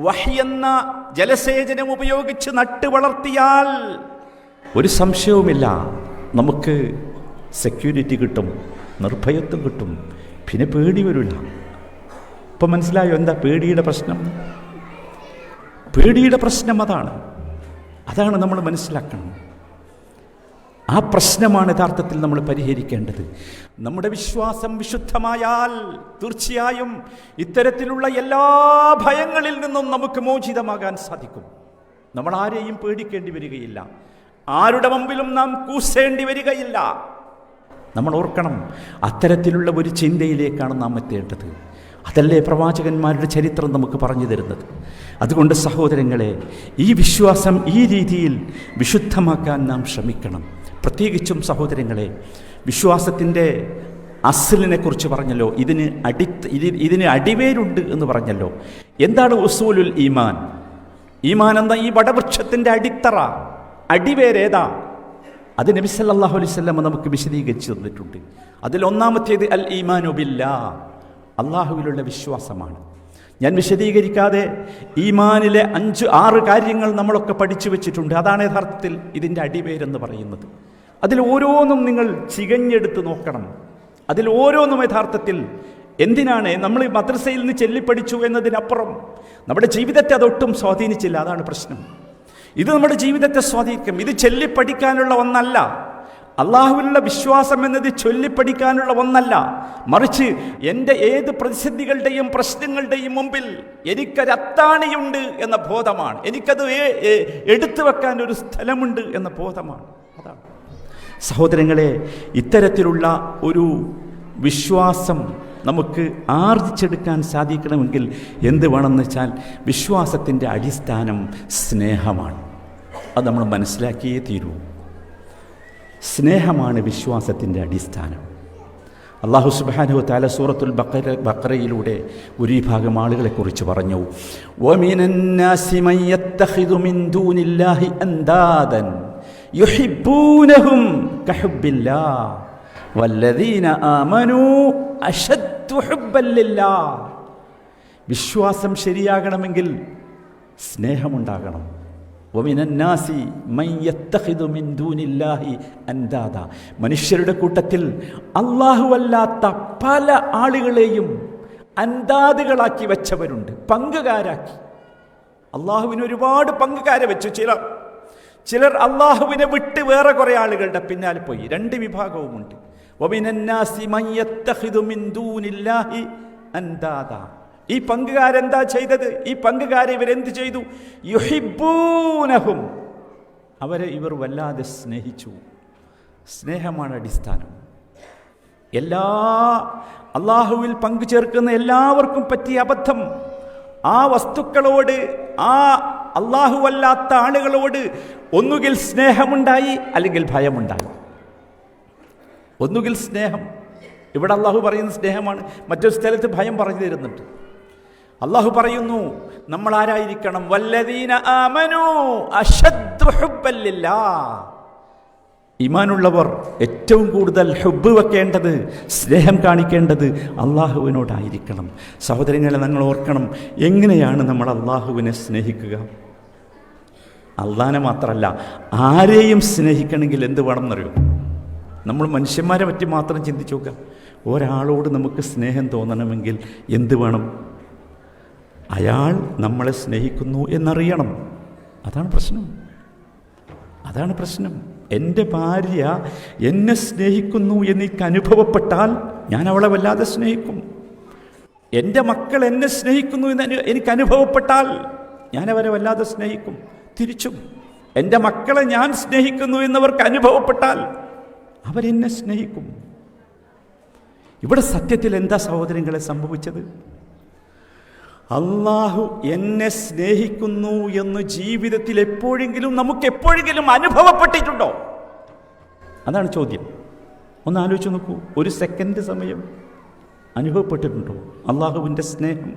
വഹ്യ് എന്ന ജലസേചനം ഉപയോഗിച്ച് നട്ടു വളർത്തിയാൽ ഒരു സംശയവുമില്ല, നമുക്ക് സെക്യൂരിറ്റി കിട്ടും, നിർഭയത്വം കിട്ടും, പിന്നെ പേടി വരില്ല. ഇപ്പം മനസ്സിലായോ എന്താ പേടിയുടെ പ്രശ്നം? പേടിയുടെ പ്രശ്നം അതാണ് നമ്മൾ മനസ്സിലാക്കണം. ആ പ്രശ്നമാണ് യഥാർത്ഥത്തിൽ നമ്മൾ പരിഹരിക്കേണ്ടത്. നമ്മുടെ വിശ്വാസം വിശുദ്ധമായാൽ തീർച്ചയായും ഇത്തരത്തിലുള്ള എല്ലാ ഭയങ്ങളിൽ നിന്നും നമുക്ക് മോചിതമാകാൻ സാധിക്കും. നമ്മൾ ആരെയും പേടിക്കേണ്ടി വരികയില്ല, ആരുടെ മുമ്പിലും നാം കൂസേണ്ടി വരികയില്ല. നമ്മൾ ഓർക്കണം, അത്തരത്തിലുള്ള ഒരു ചിന്തയിലേക്കാണ് നാം എത്തേണ്ടത്. അതല്ലേ പ്രവാചകന്മാരുടെ ചരിത്രം നമുക്ക് പറഞ്ഞു തരുന്നത്. അതുകൊണ്ട് സഹോദരങ്ങളെ, ഈ വിശ്വാസം ഈ രീതിയിൽ വിശുദ്ധമാക്കാൻ നാം ശ്രമിക്കണം. പ്രത്യേകിച്ചും സഹോദരങ്ങളെ, വിശ്വാസത്തിൻ്റെ അസ്ലിനെ കുറിച്ച് പറഞ്ഞല്ലോ, ഇതിന് അടിവേരുണ്ട് എന്ന് പറഞ്ഞല്ലോ. എന്താണ് ഉസൂലുൽ ഈമാൻ? ഈമാൻ എന്ന ഈ വടവൃക്ഷത്തിൻ്റെ അടിത്തറ, അടിവേരേതാ? അത് നബി സല്ലല്ലാഹു അലൈഹി വസല്ലം നമുക്ക് വിശദീകരിച്ചു തന്നിട്ടുണ്ട്. അതിൽ ഒന്നാമത്തേത് അൽ ഈമാനു ബില്ലാഹ്, അള്ളാഹുവിലുള്ള വിശ്വാസമാണ്. ഞാൻ വിശദീകരിക്കാതെ ഈമാനിലെ 5-6 കാര്യങ്ങൾ നമ്മളൊക്കെ പഠിച്ചു വെച്ചിട്ടുണ്ട്. അതാണ് യഥാർത്ഥത്തിൽ ഇതിൻ്റെ അടിവേരെന്ന് പറയുന്നത്. അതിൽ ഓരോന്നും നിങ്ങൾ ചികഞ്ഞെടുത്ത് നോക്കണം. അതിൽ ഓരോന്നും യഥാർത്ഥത്തിൽ എന്തിനാണ് നമ്മൾ മദ്രസയിൽ നിന്ന് ചൊല്ലിപ്പഠിച്ചു എന്നതിനപ്പുറം നമ്മുടെ ജീവിതത്തെ അതൊട്ടും സ്വാധീനിച്ചില്ല. അതാണ് പ്രശ്നം. ഇത് നമ്മുടെ ജീവിതത്തെ സ്വാധീനിക്കും. ഇത് ചൊല്ലിപ്പഠിക്കാനുള്ള ഒന്നല്ല. അള്ളാഹുവിലുള്ള വിശ്വാസം എന്നത് ചൊല്ലിപ്പഠിക്കാനുള്ള ഒന്നല്ല, മറിച്ച് എൻ്റെ ഏത് പ്രതിസന്ധികളുടെയും പ്രശ്നങ്ങളുടെയും മുമ്പിൽ എനിക്കൊരത്താണിയുണ്ട് എന്ന ബോധമാണ്. എനിക്കത് എടുത്തു വെക്കാൻ ഒരു സ്ഥലമുണ്ട് എന്ന ബോധമാണ്. അതാണ് സഹോദരങ്ങളെ, ഇത്തരത്തിലുള്ള ഒരു വിശ്വാസം നമുക്ക് ആർജിച്ചെടുക്കാൻ സാധിക്കണമെങ്കിൽ എന്ത് വേണമെന്ന് വെച്ചാൽ വിശ്വാസത്തിൻ്റെ അടിസ്ഥാനം സ്നേഹമാണ്. അത് നമ്മൾ മനസ്സിലാക്കിയേ തീരൂ. സ്നേഹമാണ് വിശ്വാസത്തിൻ്റെ അടിസ്ഥാനം. അല്ലാഹു സുബ്ഹാനഹു വ തആല സൂറത്തുൽ ബഖറയിലൂടെ ഒരു വിഭാഗം ആളുകളെക്കുറിച്ച് പറഞ്ഞു, വമിനൻ നാസി മൻ യത്തഖിദു മിൻ ദൂനില്ലാഹി അൻദാദൻ യുഹിബ്ബൂനഹും കഹുബ്ബില്ലാഹ് വല്ലദീന ആമനൂ അശദ്ദു ഹുബ്ബൻ ലില്ലാഹ്. വിശ്വാസം ശരിയാകണമെങ്കിൽ സ്നേഹമുണ്ടാകണം. വമിനന്നാസി മൻ യത്തഖിദു മിൻ ദൂനില്ലാഹി അൻദാദ. മനുഷ്യരുടെ കൂട്ടത്തിൽ അല്ലാഹുവല്ലാത്ത പല ആളുകളെയും അൻദാദുകളാക്കി വെച്ചവരുണ്ട്, പങ്കുകാരാക്കി. അള്ളാഹുവിന് ഒരുപാട് പങ്കുകാരെ വെച്ചു. ചിലർ അള്ളാഹുവിനെ വിട്ട് വേറെ കുറെ ആളുകളുടെ പിന്നാലെ പോയി. രണ്ട് വിഭാഗവുമുണ്ട്. വമിനന്നാസി മൻ യത്തഖിദു മിൻ ദൂനില്ലാഹി അൻദാദ. ഈ പങ്കുകാരെന്താ ചെയ്തത്? ഈ പങ്കുകാരെ ഇവരെന്ത് ചെയ്തു? യുഹിബ്ബൂനഹും, അവരെ ഇവർ വല്ലാതെ സ്നേഹിച്ചു. സ്നേഹമാണ് അടിസ്ഥാനം. എല്ലാ അള്ളാഹുവിൽ പങ്കു ചേർക്കുന്ന എല്ലാവർക്കും പറ്റിയ അബദ്ധം, ആ വസ്തുക്കളോട്, ആ അള്ളാഹുവല്ലാത്ത ആളുകളോട് ഒന്നുകിൽ സ്നേഹമുണ്ടായി അല്ലെങ്കിൽ ഭയമുണ്ടായി. ഒന്നുകിൽ സ്നേഹം, ഇവിടെ അള്ളാഹു പറയുന്ന സ്നേഹമാണ്, മറ്റൊരു സ്ഥലത്ത് ഭയം പറഞ്ഞു തരുന്നുണ്ട്. അള്ളാഹു പറയുന്നു നമ്മൾ ആരായിരിക്കണം? വല്ലദീന ആമനൂ അശദ്ദു ഹുബ്ബൻ ലില്ലാഹ്. ഈമാനുള്ളവർ ഏറ്റവും കൂടുതൽ ഹുബ്ബ് വെക്കേണ്ടത്, സ്നേഹം കാണിക്കേണ്ടത് അള്ളാഹുവിനോടായിരിക്കണം. സഹോദരങ്ങളെ, നിങ്ങൾ ഓർക്കണം, എങ്ങനെയാണ് നമ്മൾ അള്ളാഹുവിനെ സ്നേഹിക്കുക? അള്ളാഹിനെ മാത്രമല്ല, ആരെയും സ്നേഹിക്കണമെങ്കിൽ എന്ത് വേണമെന്നറിയോ? നമ്മൾ മനുഷ്യന്മാരെ പറ്റി മാത്രം ചിന്തിച്ചു നോക്കുക. ഒരാളോട് നമുക്ക് സ്നേഹം തോന്നണമെങ്കിൽ എന്ത് വേണം? അയാൾ നമ്മളെ സ്നേഹിക്കുന്നു എന്നറിയണം. അതാണ് പ്രശ്നം. എൻ്റെ ഭാര്യ എന്നെ സ്നേഹിക്കുന്നു എന്നെനിക്ക് അനുഭവപ്പെട്ടാൽ ഞാൻ അവളെ വല്ലാതെ സ്നേഹിക്കും. എൻ്റെ മക്കൾ എന്നെ സ്നേഹിക്കുന്നു എന്ന് എനിക്ക് അനുഭവപ്പെട്ടാൽ ഞാൻ അവരെ വല്ലാതെ സ്നേഹിക്കും. തിരിച്ചും എൻ്റെ മക്കളെ ഞാൻ സ്നേഹിക്കുന്നു എന്നവർക്ക് അനുഭവപ്പെട്ടാൽ അവരെന്നെ സ്നേഹിക്കും. ഇവിടെ സത്യത്തിൽ എന്താ സഹോദരങ്ങളെ സംഭവിച്ചത്? അള്ളാഹു എന്നെ സ്നേഹിക്കുന്നു എന്ന് ജീവിതത്തിൽ നമുക്ക് എപ്പോഴെങ്കിലും അനുഭവപ്പെട്ടിട്ടുണ്ടോ? അതാണ് ചോദ്യം. ഒന്ന് ആലോചിച്ച് നോക്കൂ. ഒരു സെക്കൻഡ് സമയം അനുഭവപ്പെട്ടിട്ടുണ്ടോ അള്ളാഹുവിൻ്റെ സ്നേഹം?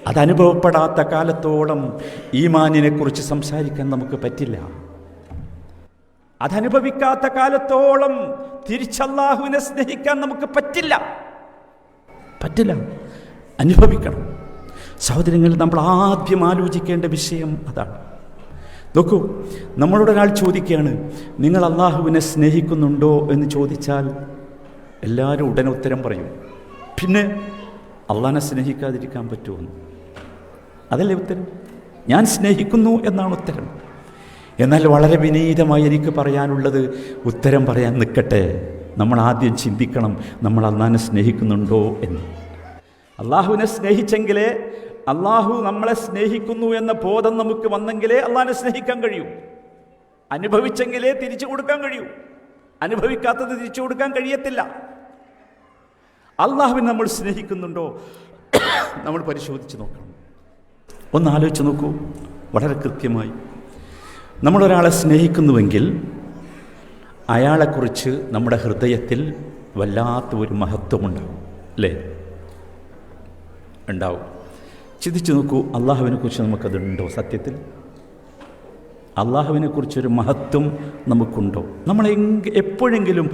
അതനുഭവപ്പെടാത്ത കാലത്തോളം ഈമാനിനെ കുറിച്ച് സംസാരിക്കാൻ നമുക്ക് പറ്റില്ല. അതനുഭവിക്കാത്ത കാലത്തോളം തിരിച്ചല്ലാഹുവിനെ സ്നേഹിക്കാൻ നമുക്ക് പറ്റില്ല. അനുഭവിക്കണം. സഹോദരങ്ങൾ, നമ്മൾ ആദ്യം ആലോചിക്കേണ്ട വിഷയം അതാണ്. നോക്കൂ, നമ്മളോട് ഒരാൾ ചോദിക്കുകയാണ്, നിങ്ങൾ അള്ളാഹുവിനെ സ്നേഹിക്കുന്നുണ്ടോ എന്ന് ചോദിച്ചാൽ എല്ലാവരും ഉടനെ ഉത്തരം പറയും. പിന്നെ അള്ളാഹിനെ സ്നേഹിക്കാതിരിക്കാൻ പറ്റുമെന്ന്? അതല്ലേ ഉത്തരം? ഞാൻ സ്നേഹിക്കുന്നു എന്നാണ് ഉത്തരം. എന്നാൽ വളരെ വിനീതമായി എനിക്ക് പറയാനുള്ളത്, ഉത്തരം പറയാൻ നിൽക്കട്ടെ, നമ്മൾ ആദ്യം ചിന്തിക്കണം, നമ്മൾ അള്ളാഹിനെ സ്നേഹിക്കുന്നുണ്ടോ എന്ന്. അള്ളാഹുവിനെ സ്നേഹിച്ചെങ്കിലേ, അള്ളാഹു നമ്മളെ സ്നേഹിക്കുന്നു എന്ന ബോധം നമുക്ക് വന്നെങ്കിലേ അള്ളാഹിനെ സ്നേഹിക്കാൻ കഴിയൂ. അനുഭവിച്ചെങ്കിലേ തിരിച്ചു കൊടുക്കാൻ കഴിയൂ. അനുഭവിക്കാത്തത് തിരിച്ചു കൊടുക്കാൻ കഴിയത്തില്ല. അള്ളാഹുവിനെ നമ്മൾ സ്നേഹിക്കുന്നുണ്ടോ നമ്മൾ പരിശോധിച്ച് നോക്കണം. ഒന്ന് ആലോചിച്ച് നോക്കൂ, വളരെ കൃത്യമായി. നമ്മളൊരാളെ സ്നേഹിക്കുന്നുവെങ്കിൽ അയാളെക്കുറിച്ച് നമ്മുടെ ഹൃദയത്തിൽ വല്ലാത്ത ഒരു മഹത്വമുണ്ടാവും, അല്ലേ? ഉണ്ടാവും. ചിന്തിച്ചു നോക്കൂ, അള്ളാഹുവിനെക്കുറിച്ച് നമുക്കതുണ്ടോ? സത്യത്തിൽ അള്ളാഹുവിനെക്കുറിച്ചൊരു മഹത്വം നമുക്കുണ്ടോ? നമ്മൾ എപ്പോഴെങ്കിലും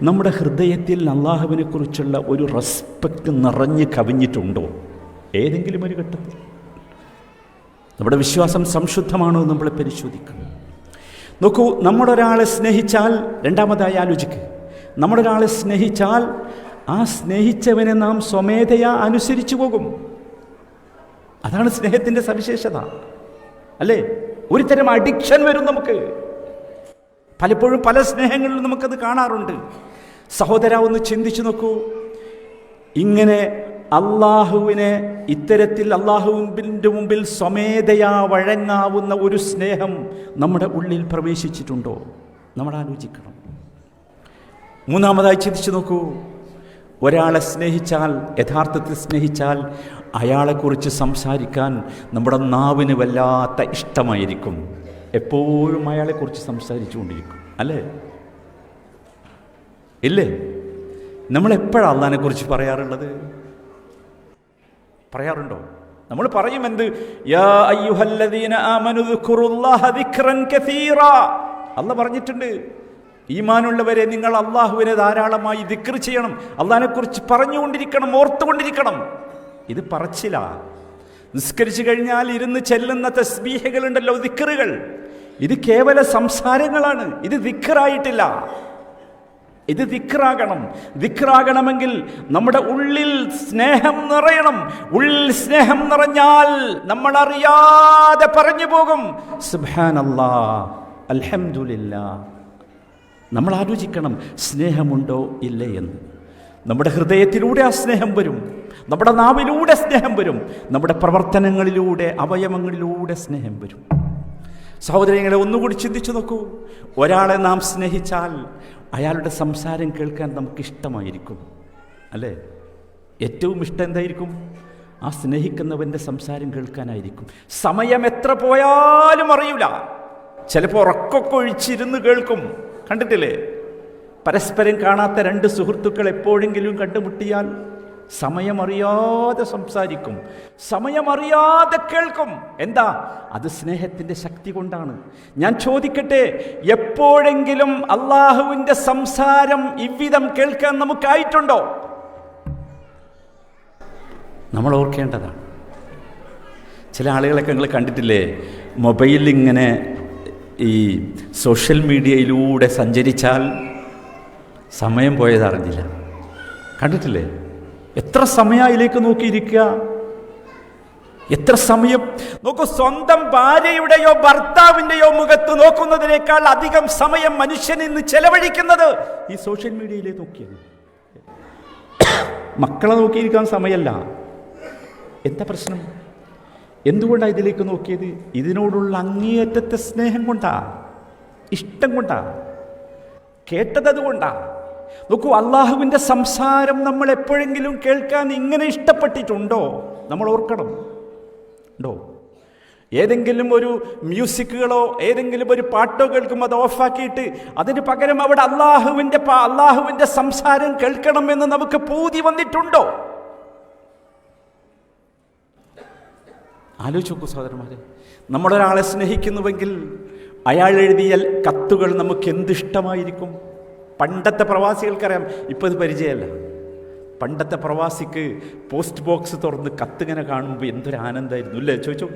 നമ്മുടെ ഹൃദയത്തിൽ അള്ളാഹുവിനെക്കുറിച്ചുള്ള ഒരു റെസ്പെക്റ്റ് നിറഞ്ഞ് കവിഞ്ഞിട്ടുണ്ടോ? ഏതെങ്കിലും ഒരു ഘട്ടത്തിൽ നമ്മുടെ വിശ്വാസം സംശുദ്ധമാണോ നമ്മൾ പരിശോധിക്കണം. നോക്കൂ, നമ്മളൊരാളെ സ്നേഹിച്ചാൽ, രണ്ടാമതായി ആലോചിക്കുക, നമ്മളൊരാളെ സ്നേഹിച്ചാൽ ആ സ്നേഹിച്ചവനെ നാം സ്വമേധയാ അനുസരിച്ചു പോകും. അതാണ് സ്നേഹത്തിൻ്റെ സവിശേഷത, അല്ലേ? ഒരു തരം അഡിക്ഷൻ വരും നമുക്ക്. പലപ്പോഴും പല സ്നേഹങ്ങളിലും നമുക്കത് കാണാറുണ്ട്. സഹോദര, ഒന്ന് ചിന്തിച്ചു നോക്കൂ. ഇങ്ങനെ അള്ളാഹുവിനെ ഇത്തരത്തിൽ അള്ളാഹുവിൻ്റെ മുമ്പിൽ സ്വമേധയാ വഴങ്ങാവുന്ന ഒരു സ്നേഹം നമ്മുടെ ഉള്ളിൽ പ്രവേശിച്ചിട്ടുണ്ടോ? നമ്മൾ ആലോചിക്കണം. മൂന്നാമതായി ചിന്തിച്ചു നോക്കൂ, ഒരാളെ സ്നേഹിച്ചാൽ, യഥാർത്ഥത്തിൽ സ്നേഹിച്ചാൽ അയാളെക്കുറിച്ച് സംസാരിക്കാൻ നമ്മുടെ നാവിന് വല്ലാത്ത ഇഷ്ടമായിരിക്കും. എപ്പോഴും അയാളെക്കുറിച്ച് സംസാരിച്ചു കൊണ്ടിരിക്കും, അല്ലേ? ഇല്ലേ? നമ്മളെപ്പോഴാണ് അള്ളാഹിനെ കുറിച്ച് പറയാറുള്ളത്? പറയാറുണ്ടോ? നമ്മൾ പറയും എന്ത്? യാ അയ്യുഹല്ലദീന ആമനു ദുക്റുല്ലാഹ ദിക്റൻ കസീറാ. അള്ളാഹ് പറഞ്ഞിട്ടുണ്ട്, ഈമാനുള്ളവരെ നിങ്ങൾ അള്ളാഹുവിനെ ധാരാളമായി ദിക്ർ ചെയ്യണം, അള്ളാഹിനെ കുറിച്ച് പറഞ്ഞുകൊണ്ടിരിക്കണം, ഓർത്തുകൊണ്ടിരിക്കണം. ഇത് പറച്ചില. നിസ്കരിച്ചു കഴിഞ്ഞാൽ ഇരുന്ന് ചെല്ലുന്ന തസ്ബീഹുകളുണ്ടല്ലോ, ദിക്റുകൾ, ഇത് കേവല സംസാരങ്ങളാണ്. ഇത് ദിക്റായിട്ടില്ല. ഇത് ദിക്റാകണം. ദിക്റാകണമെങ്കിൽ നമ്മുടെ ഉള്ളിൽ സ്നേഹം നിറയണം. ഉള്ളിൽ സ്നേഹം നിറഞ്ഞാൽ നമ്മൾ അറിയാതെ പറഞ്ഞു പോകും സുബ്ഹാനല്ലാഹ്, അൽഹംദുലില്ലാഹ്. നമ്മൾ ആലോചിക്കണം സ്നേഹമുണ്ടോ ഇല്ലേ എന്ന്. നമ്മുടെ ഹൃദയത്തിലൂടെ ആ സ്നേഹം വരും, നമ്മുടെ നാവിലൂടെ സ്നേഹം വരും, നമ്മുടെ പ്രവർത്തനങ്ങളിലൂടെ, അവയവങ്ങളിലൂടെ സ്നേഹം വരും. സഹോദരങ്ങളെ, ഒന്നുകൂടി ചിന്തിച്ചു നോക്കൂ. ഒരാളെ നാം സ്നേഹിച്ചാൽ അയാളുടെ സംസാരം കേൾക്കാൻ നമുക്കിഷ്ടമായിരിക്കും, അല്ലേ? ഏറ്റവും ഇഷ്ടം എന്തായിരിക്കും? ആ സ്നേഹിക്കുന്നവൻ്റെ സംസാരം കേൾക്കാനായിരിക്കും. സമയം എത്ര പോയാലും അറിയില്ല. ചിലപ്പോൾ ഉറക്കൊക്കെ ഒഴിച്ചിരുന്ന് കേൾക്കും. കണ്ടിട്ടില്ലേ? പരസ്പരം കാണാത്ത രണ്ട് സുഹൃത്തുക്കൾ എപ്പോഴെങ്കിലും കണ്ടുമുട്ടിയാൽ സമയമറിയാതെ സംസാരിക്കും, സമയമറിയാതെ കേൾക്കും. എന്താ? അത് സ്നേഹത്തിൻ്റെ ശക്തി കൊണ്ടാണ്. ഞാൻ ചോദിക്കട്ടെ, എപ്പോഴെങ്കിലും അള്ളാഹുവിൻ്റെ സംസാരം ഇவ்விധം കേൾക്കാൻ നമുക്കായിട്ടുണ്ടോ? നമ്മൾ ഓർക്കേണ്ടതാണ്. ചില ആളുകളൊക്കെ നിങ്ങൾ കണ്ടിട്ടില്ലേ, മൊബൈലിൽ ഇങ്ങനെ ഈ സോഷ്യൽ മീഡിയയിലൂടെ സഞ്ചരിച്ചാൽ സമയം പോയതറിഞ്ഞില്ല. കണ്ടിട്ടില്ലേ? എത്ര സമയം അതിലേക്ക് നോക്കിയിരിക്കുക, എത്ര സമയം നോക്കൂ. സ്വന്തം ഭാര്യയുടെയോ ഭർത്താവിൻ്റെയോ മുഖത്ത് നോക്കുന്നതിനേക്കാൾ അധികം സമയം മനുഷ്യൻ ഇന്ന് ചെലവഴിക്കുന്നത് ഈ സോഷ്യൽ മീഡിയയിലേക്ക് നോക്കിയാണ്. മക്കളെ നോക്കിയിരിക്കാൻ സമയമല്ല. എന്താ പ്രശ്നം? എന്തുകൊണ്ടാണ് ഇതിലേക്ക് നോക്കിയത്? ഇതിനോടുള്ള അങ്ങേയറ്റത്തെ സ്നേഹം കൊണ്ടാ, ഇഷ്ടം കൊണ്ടാ, കേട്ടതുകൊണ്ടാ. നോക്കൂ, അള്ളാഹുവിൻ്റെ സംസാരം നമ്മൾ എപ്പോഴെങ്കിലും കേൾക്കാൻ ഇങ്ങനെ ഇഷ്ടപ്പെട്ടിട്ടുണ്ടോ? നമ്മൾ ഓർക്കണം. ഉണ്ടോ? ഏതെങ്കിലും ഒരു മ്യൂസിക്കുകളോ ഏതെങ്കിലും ഒരു പാട്ടോ കേൾക്കുമ്പോൾ അത് ഓഫാക്കിയിട്ട് അതിന് പകരം അവിടെ അള്ളാഹുവിൻ്റെ സംസാരം കേൾക്കണമെന്ന് നമുക്ക് പൂതി വന്നിട്ടുണ്ടോ? ആലോചിച്ച് നോക്കൂ സഹോദരന്മാരെ. നമ്മളൊരാളെ സ്നേഹിക്കുന്നുവെങ്കിൽ അയാൾ എഴുതിയ കത്തുകൾ നമുക്ക് എന്തിഷ്ടമായിരിക്കും. പണ്ടത്തെ പ്രവാസികൾക്കറിയാം, ഇപ്പോൾ ഇത് പരിചയമല്ല. പണ്ടത്തെ പ്രവാസിക്ക് പോസ്റ്റ് ബോക്സ് തുറന്ന് കത്തിങ്ങനെ കാണുമ്പോൾ എന്തൊരു ആനന്ദമായിരുന്നു, ഇല്ലേ? ചോദിച്ചു.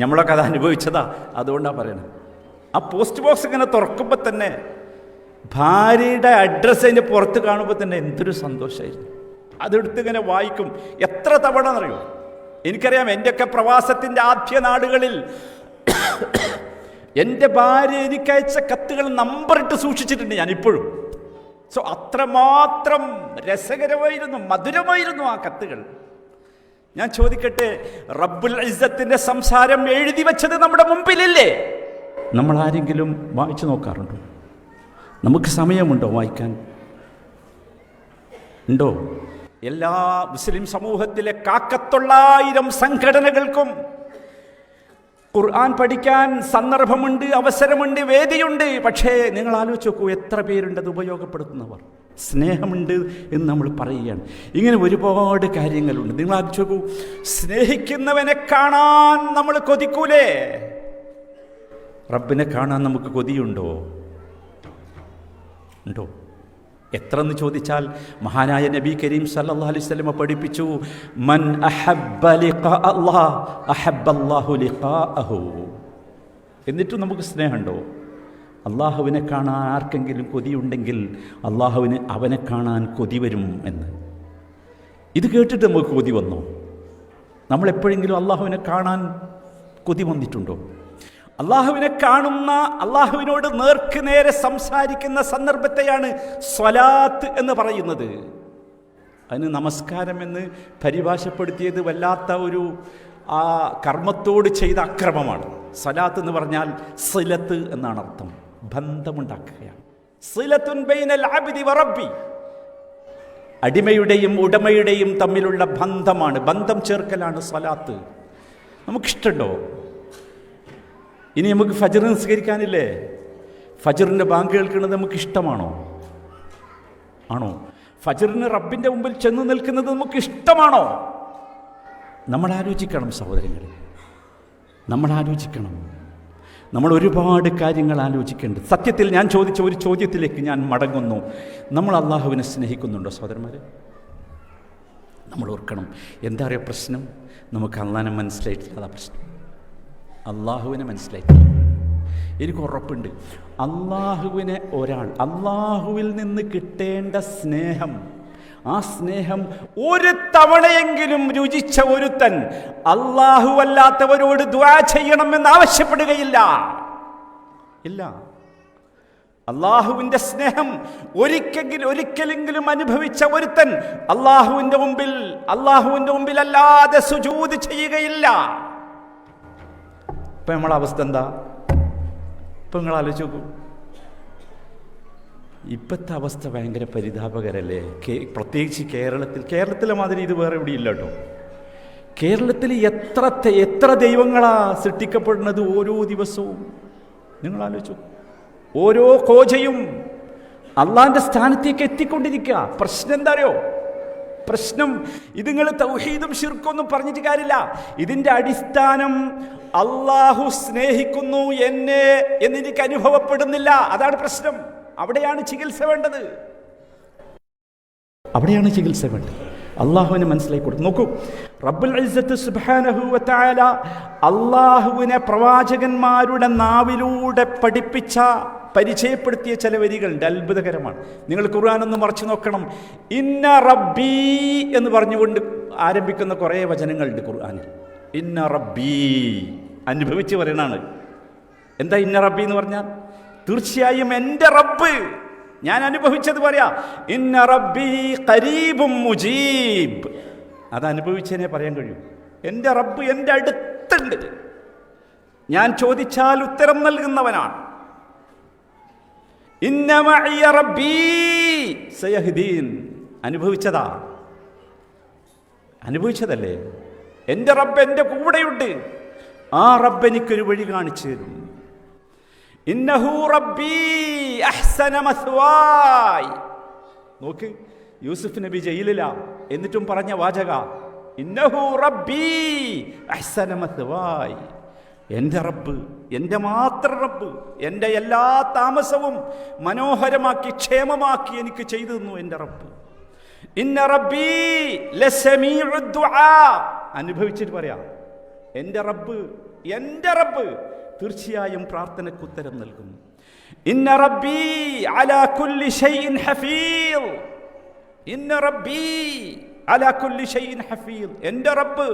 നമ്മളൊക്കെ അത് അനുഭവിച്ചതാ, അതുകൊണ്ടാണ് പറയണത്. ആ പോസ്റ്റ് ബോക്സ് ഇങ്ങനെ തുറക്കുമ്പോൾ തന്നെ ഭാര്യയുടെ അഡ്രസ്സ് അതിൻ്റെ പുറത്ത് കാണുമ്പോൾ തന്നെ എന്തൊരു സന്തോഷമായിരുന്നു. അതെടുത്ത് ഇങ്ങനെ വായിക്കും. എത്ര തവണ എന്നറിയോ? എനിക്കറിയാം, എൻ്റെയൊക്കെ പ്രവാസത്തിൻ്റെ ആദ്യ നാടുകളിൽ എൻ്റെ ഭാര്യ എനിക്കയച്ച കത്തുകൾ നമ്പറിട്ട് സൂക്ഷിച്ചിട്ടുണ്ട് ഞാൻ ഇപ്പോഴും. സോ അത്രമാത്രം രസകരമായിരുന്നു, മധുരമായിരുന്നു ആ കത്തുകൾ. ഞാൻ ചോദിക്കട്ടെ, റബ്ബുൽ ഇസ്സത്തിൻ്റെ സംസാരം എഴുതി വെച്ചത് നമ്മുടെ മുമ്പിലില്ലേ? നമ്മൾ ആരെങ്കിലും വായിച്ചു നോക്കാറുണ്ടോ? നമുക്ക് സമയമുണ്ടോ വായിക്കാൻ? ഉണ്ടോ? എല്ലാ മുസ്ലിം സമൂഹത്തിലെ 1,900 സംഘടനകൾക്കും ഖുർആൻ പഠിക്കാൻ സന്ദർഭമുണ്ട്, അവസരമുണ്ട്, വേദിയുണ്ട്. പക്ഷേ നിങ്ങൾ ആലോചിച്ച് നോക്കൂ, എത്ര പേരുണ്ട് അത് ഉപയോഗപ്പെടുത്തുന്നവർ? സ്നേഹമുണ്ട് എന്ന് നമ്മൾ പറയുകയാണ്. ഇങ്ങനെ ഒരുപാട് കാര്യങ്ങളുണ്ട്. നിങ്ങൾ ആലോചിച്ച് നോക്കൂ, സ്നേഹിക്കുന്നവനെ കാണാൻ നമ്മൾ കൊതിക്കൂലേ? റബ്ബിനെ കാണാൻ നമുക്ക് കൊതിയുണ്ടോ? ഉണ്ടോ? എത്ര എന്ന് ചോദിച്ചാൽ മഹാനായ നബി കരീം സല്ലല്ലാഹു അലൈഹി വസല്ലം പഠിപ്പിച്ചു, മൻ അഹബ്ബ ലിഖാ അല്ലാഹ് അഹബ്ബല്ലാഹു ലിഖാഅഹു. എന്നിട്ടും നമുക്ക് സ്നേഹമുണ്ടോ? അള്ളാഹുവിനെ കാണാൻ ആർക്കെങ്കിലും കൊതിയുണ്ടെങ്കിൽ അള്ളാഹുവിന് അവനെ കാണാൻ കൊതി വരും എന്ന്. ഇത് കേട്ടിട്ട് നമുക്ക് കൊതി വന്നോ? നമ്മളെപ്പോഴെങ്കിലും അള്ളാഹുവിനെ കാണാൻ കൊതി വന്നിട്ടുണ്ടോ? അള്ളാഹുവിനെ കാണുന്ന, അള്ളാഹുവിനോട് നേർക്ക് നേരെ സംസാരിക്കുന്ന സന്ദർഭത്തെയാണ് സ്വലാത്ത് എന്ന് പറയുന്നത്. അതിന് നമസ്കാരം എന്ന് പരിഭാഷപ്പെടുത്തിയത് വല്ലാത്ത ഒരു ആ കർമ്മത്തോട് ചെയ്ത അക്രമമാണ്. സ്വലാത്ത് എന്ന് പറഞ്ഞാൽ സിലത്ത് എന്നാണ് അർത്ഥം, ബന്ധമുണ്ടാക്കുകയാണ്. സിലത്തുൻ ബൈനൽ അബ്ദി വറബ്ബി, അടിമയുടെയും ഉടമയുടെയും തമ്മിലുള്ള ബന്ധമാണ്, ബന്ധം ചേർക്കലാണ് സ്വലാത്ത്. നമുക്കിഷ്ടമുണ്ടോ? ഇനി നമുക്ക് ഫജ്ർ നിസ്കരിക്കാനില്ലേ? ഫജ്റിൻ്റെ ബാങ്ക് കേൾക്കുന്നത് നമുക്ക് ഇഷ്ടമാണോ? ആണോ? ഫജ്റിന് റബ്ബിൻ്റെ മുമ്പിൽ ചെന്ന് നിൽക്കുന്നത് നമുക്ക് ഇഷ്ടമാണോ? നമ്മൾ ആലോചിക്കണം സഹോദരങ്ങളെ, നമ്മൾ ആലോചിക്കണം. നമ്മൾ ഒരുപാട് കാര്യങ്ങൾ ആലോചിക്കേണ്ടത്. സത്യത്തിൽ ഞാൻ ചോദിച്ച ഒരു ചോദ്യത്തിലേക്ക് ഞാൻ മടങ്ങുന്നു. നമ്മൾ അള്ളാഹുവിനെ സ്നേഹിക്കുന്നുണ്ടോ സഹോദരന്മാരെ? നമ്മൾ ഓർക്കണം. എന്താ പറയുക പ്രശ്നം? നമുക്ക് അള്ളാഹിനെ മനസ്സിലായിട്ടില്ല. അതാ പ്രശ്നം. അള്ളാഹുവിനെ മനസ്സിലായിട്ടില്ല. എനിക്ക് ഉറപ്പുണ്ട്, അള്ളാഹുവിനെ അള്ളാഹുവിൽ നിന്ന് കിട്ടേണ്ട സ്നേഹം, ആ സ്നേഹം ഒരു തവണയെങ്കിലും രുചിച്ച ഒരുത്തൻ അള്ളാഹു അല്ലാത്തവരോട് ദുആ ചെയ്യണമെന്ന് ആവശ്യപ്പെടുകയില്ല. ഇല്ല. അള്ളാഹുവിൻ്റെ സ്നേഹം ഒരിക്കലെങ്കിലും അനുഭവിച്ച ഒരുത്തൻ അള്ളാഹുവിൻ്റെ മുമ്പിൽ അല്ലാതെ സുജൂദ് ചെയ്യുകയില്ല. ഇപ്പൊ നമ്മളെ അവസ്ഥ എന്താ? ഇപ്പൊ നിങ്ങൾ ആലോചിച്ച് നോക്കൂ. ഇപ്പോഴത്തെ അവസ്ഥ ഭയങ്കര പരിതാപകരല്ലേ? പ്രത്യേകിച്ച് കേരളത്തിലെ മാതിരി ഇത് വേറെ എവിടെ ഇല്ല കേട്ടോ. കേരളത്തിൽ എത്ര ദൈവങ്ങളാ സൃഷ്ടിക്കപ്പെടുന്നത് ഓരോ ദിവസവും. നിങ്ങൾ ആലോചിച്ചു, ഓരോ കോജയും അള്ളാന്റെ സ്ഥാനത്തേക്ക് എത്തിക്കൊണ്ടിരിക്കുക. പ്രശ്നം എന്താ അറിയോ? പ്രശ്നം ഇത് നിങ്ങൾ തൗഹീദും ശിർക്കൊന്നും പറഞ്ഞിട്ട് കാര്യമില്ല. ഇതിൻ്റെ അടിസ്ഥാനം അള്ളാഹു സ്നേഹിക്കുന്നു എന്നെ എന്നെനിക്ക് അനുഭവപ്പെടുന്നില്ല. അതാണ് പ്രശ്നം. അവിടെയാണ് ചികിത്സ വേണ്ടത്. അള്ളാഹുവിനെ മനസ്സിലാക്കി കൊടുക്കും. നോക്കൂ, റബ്ബുൽ ഇസ്സത്ത് സുബ്ഹാനഹു വ തആല അള്ളാഹുവിനെ പ്രവാചകന്മാരുടെ നാവിലൂടെ പരിചയപ്പെടുത്തിയ ചില വരികളുണ്ട്. അത്ഭുതകരമാണ്. നിങ്ങൾ ഖുർആൻ ഒന്ന് മറിച്ച് നോക്കണം. ഇന്ന റബ്ബി എന്ന് പറഞ്ഞുകൊണ്ട് ആരംഭിക്കുന്ന കുറേ വചനങ്ങളുണ്ട് ഖുർആനിൽ. ഇന്ന റബ്ബി അനുഭവിച്ച് പറയണാണ്. എന്താ ഇന്ന റബ്ബി എന്ന് പറഞ്ഞാൽ? തീർച്ചയായും എൻ്റെ റബ്ബ്, ഞാൻ അനുഭവിച്ചത് പറയാ. ഇന്ന റബ്ബി ഖരീബും മുജീബ്. അത് അനുഭവിച്ചതിനെ പറയാൻ കഴിയും. എൻ്റെ റബ്ബ് എൻ്റെ അടുത്തുണ്ട്, ഞാൻ ചോദിച്ചാൽ ഉത്തരം നൽകുന്നവനാണ്. ഇന്ന മഇയ റബ്ബി സയഹ്ദീൻ. അനുഭവിച്ചതല്ലേ? എൻ്റെ റബ്ബ് എൻ്റെ കൂടെയുണ്ട്, ആ റബ്ബ് എനിക്കൊരു വഴി കാണിച്ചു തരും. ഇന്നഹു റബ്ബി അഹ്സന മസ്വായ്. നോക്ക്, യൂസുഫ് നബി ജയിലിലാ, എന്നിട്ടും പറഞ്ഞ വാചക ഇന്നഹു റബ്ബി അഹ്സന മസ്വായ്. എൻ്റെ റബ്ബ്, എൻ്റെ മാത്രം റബ്ബ്, എൻ്റെ എല്ലാ താമസവും മനോഹരമാക്കി ക്ഷേമമാക്കി എനിക്ക് ചെയ്തു തന്നു എൻ്റെ റബ്ബ്. ഇന്ന റബ്ബി ലസമീഉ ദുആ. അനുഭവിച്ചിട്ട് പറയാം, എൻ്റെ റബ്ബ് തീർച്ചയായും പ്രാർത്ഥനയ്ക്ക് ഉത്തരം നൽകും. ഇന്ന റബ്ബി അലാ കുല്ലി ഷൈഇൻ ഹഫീദ്. ഇന്ന റബ്ബി അലാ കുല്ലി ഷൈഇൻ ഹഫീദ്. എൻ്റെ റബ്ബ്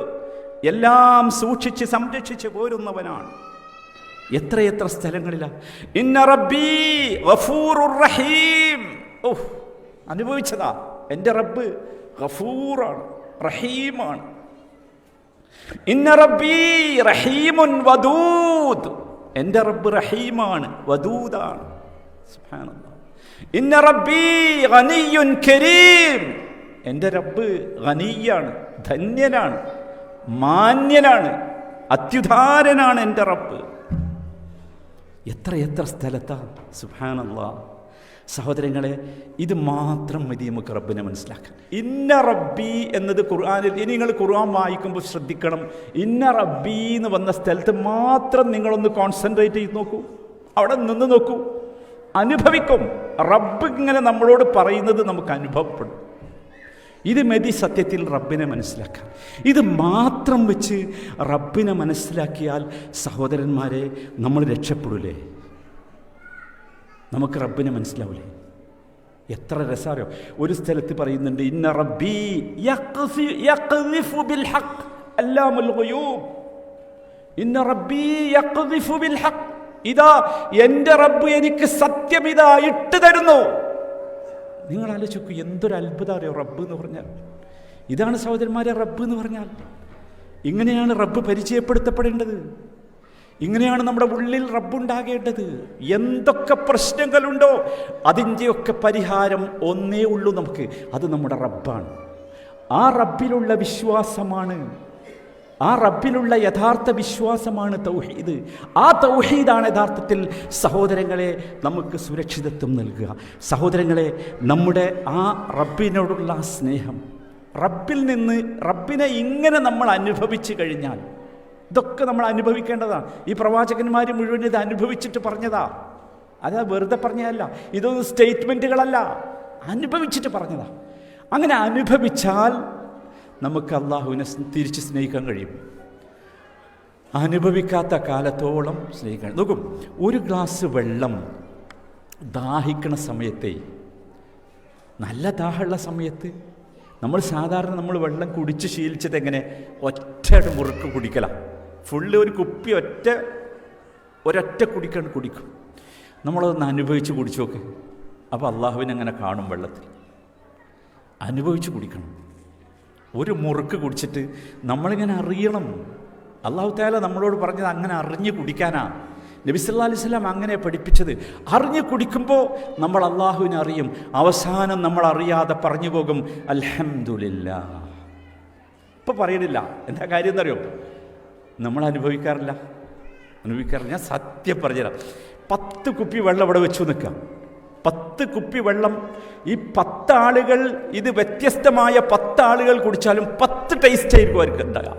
എല്ലാം സൂക്ഷിച്ച് സംരക്ഷിച്ച് പോരുന്നവനാണ്. എത്ര സ്ഥലങ്ങളിലാണ് ഇന്ന റബ്ബി ഗഫൂറുർ റഹീം. അനുഭവിച്ചതാ. എൻ്റെ റബ്ബ് ഗഫൂറാണ്, റഹീമാണ്. ഇന്ന റബ്ബി റഹീമുൻ വദൂദ്. എൻ്റെ റബ്ബ് റഹീമാണ്, വദൂദാണ്. സുബ്ഹാനല്ലാഹ്. ഇന്ന റബ്ബി ഗനിയ്യുൻ കരീം. എൻ്റെ റബ്ബ് ഗനിയാണ്, ധന്യനാണ്, മാന്യനാണ്, അത്യുദാരനാണ് എൻ്റെ റബ്ബ്. എത്ര സ്ഥലത്താണ്. സുബ്ഹാനല്ലാഹ്. സഹോദരങ്ങളെ, ഇത് മാത്രം മതി നമുക്ക് റബ്ബിനെ മനസ്സിലാക്കാൻ. ഇന്ന റബ്ബി എന്നത് ഖുർആനിൽ, ഇനി നിങ്ങൾ ഖുർആൻ വായിക്കുമ്പോൾ ശ്രദ്ധിക്കണം, ഇന്ന റബ്ബി എന്ന് വന്ന സ്ഥലത്ത് മാത്രം നിങ്ങളൊന്ന് കോൺസെൻട്രേറ്റ് ചെയ്ത് നോക്കൂ, അവിടെ നിന്ന് നോക്കൂ, അനുഭവിക്കും. റബ്ബ് ഇങ്ങനെ നമ്മളോട് പറയുന്നത് നമുക്ക് അനുഭവപ്പെടും. ഇത് മതി സത്യത്തിൽ റബ്ബിനെ മനസ്സിലാക്കാൻ. ഇത് മാത്രം വെച്ച് റബ്ബിനെ മനസ്സിലാക്കിയാൽ സഹോദരന്മാരെ നമ്മൾ രക്ഷപ്പെടൂലേ? നമുക്ക് റബ്ബിനെ മനസ്സിലാവൂലേ? എത്ര രസാരോ. ഒരു സ്ഥലത്ത് പറയുന്നുണ്ട്, ഇന്ന റബ്ബി യഖ്ദിഫു ബിൽ ഹഖ് അല്ലാമുൽ ഗുയൂബ്. ഇന്ന റബ്ബി യഖ്ദിഫു ബിൽ ഹഖ്. ഇതാ എൻ്റെ റബ്ബ് എനിക്ക് സത്യം ഇതാ ഇട്ട് തരുന്നു. നിങ്ങൾ ആലോചിക്കൂ, എന്തൊരു അത്ഭുതം അറിയോ റബ്ബ് എന്ന് പറഞ്ഞാൽ. ഇതാണ് സഹോദരന്മാരെ റബ്ബ് എന്ന് പറഞ്ഞാൽ. ഇങ്ങനെയാണ് റബ്ബ് പരിചയപ്പെടുത്തപ്പെടേണ്ടത്. ഇങ്ങനെയാണ് നമ്മുടെ ഉള്ളിൽ റബ്ബുണ്ടാകേണ്ടത്. എന്തൊക്കെ പ്രശ്നങ്ങളുണ്ടോ അതിൻ്റെയൊക്കെ പരിഹാരം ഒന്നേ ഉള്ളൂ നമുക്ക്, അത് നമ്മുടെ റബ്ബാണ്. ആ റബ്ബിലുള്ള വിശ്വാസമാണ് ആ റബ്ബിലുള്ള യഥാർത്ഥ വിശ്വാസമാണ് തൗഹീദ്. ആ തൗഹീദാണ് യഥാർത്ഥത്തിൽ സഹോദരങ്ങളെ നമുക്ക് സുരക്ഷിതത്വം നൽകുക. സഹോദരങ്ങളെ, നമ്മുടെ ആ റബ്ബിനോടുള്ള ആ സ്നേഹം, റബ്ബിനെ ഇങ്ങനെ നമ്മൾ അനുഭവിച്ചു കഴിഞ്ഞാൽ, ഇതൊക്കെ നമ്മൾ അനുഭവിക്കേണ്ടതാണ്. ഈ പ്രവാചകന്മാർ മുഴുവൻ ഇത് അനുഭവിച്ചിട്ട് പറഞ്ഞതാ. അതാ വെറുതെ പറഞ്ഞതല്ല, ഇതൊന്നും സ്റ്റേറ്റ്മെൻറ്റുകളല്ല, അനുഭവിച്ചിട്ട് പറഞ്ഞതാ. അങ്ങനെ അനുഭവിച്ചാൽ നമുക്ക് അള്ളാഹുവിനെ തിരിച്ച് സ്നേഹിക്കാൻ കഴിയും. അനുഭവിക്കാത്ത കാലത്തോളം സ്നേഹിക്കാൻ നോക്കും. ഒരു ഗ്ലാസ് വെള്ളം ദാഹിക്കണ സമയത്തെ, നല്ല ദാഹമുള്ള സമയത്ത് നമ്മൾ വെള്ളം കുടിച്ച് ശീലിച്ചത് എങ്ങനെ? ഒറ്റയുടെ മുറുക്ക് കുടിക്കലാണ്. ഫുള്ള് ഒരു കുപ്പി ഒരൊറ്റ കുടിക്കും. നമ്മളതൊന്ന് അനുഭവിച്ച് കുടിച്ചു നോക്ക്. അപ്പോൾ അള്ളാഹുവിനെ അങ്ങനെ കാണും. വെള്ളത്തിൽ അനുഭവിച്ച് കുടിക്കണം. ഒരു മുറുക്ക് കുടിച്ചിട്ട് നമ്മളിങ്ങനെ അറിയണം. അള്ളാഹു തആല നമ്മളോട് പറഞ്ഞത് അങ്ങനെ അറിഞ്ഞ് കുടിക്കാനാ. നബി സല്ലല്ലാഹു അലൈഹി വസല്ലം അങ്ങനെ പഠിപ്പിച്ചത്. അറിഞ്ഞ് കുടിക്കുമ്പോൾ നമ്മൾ അള്ളാഹുവിനെ അറിയും. അവസാനം നമ്മൾ അറിയാതെ പറഞ്ഞു പോകും അൽഹംദുലില്ലാഹ്. ഇപ്പോൾ പറയണില്ല. എന്താ കാര്യം എന്നറിയോ? നമ്മൾ അനുഭവിക്കാറില്ല. ഞാൻ സത്യം പറഞ്ഞുതരാം. 10 കുപ്പി വെള്ളം ഇവിടെ വെച്ചു നിൽക്കാം. 10 കുപ്പി വെള്ളം, ഈ 10 ആളുകൾ, ഇത് വ്യത്യസ്തമായ 10 ആളുകൾ കുടിച്ചാലും 10 ടേസ്റ്റ് ആയിരിക്കും അവർക്ക് ഉണ്ടാകുക.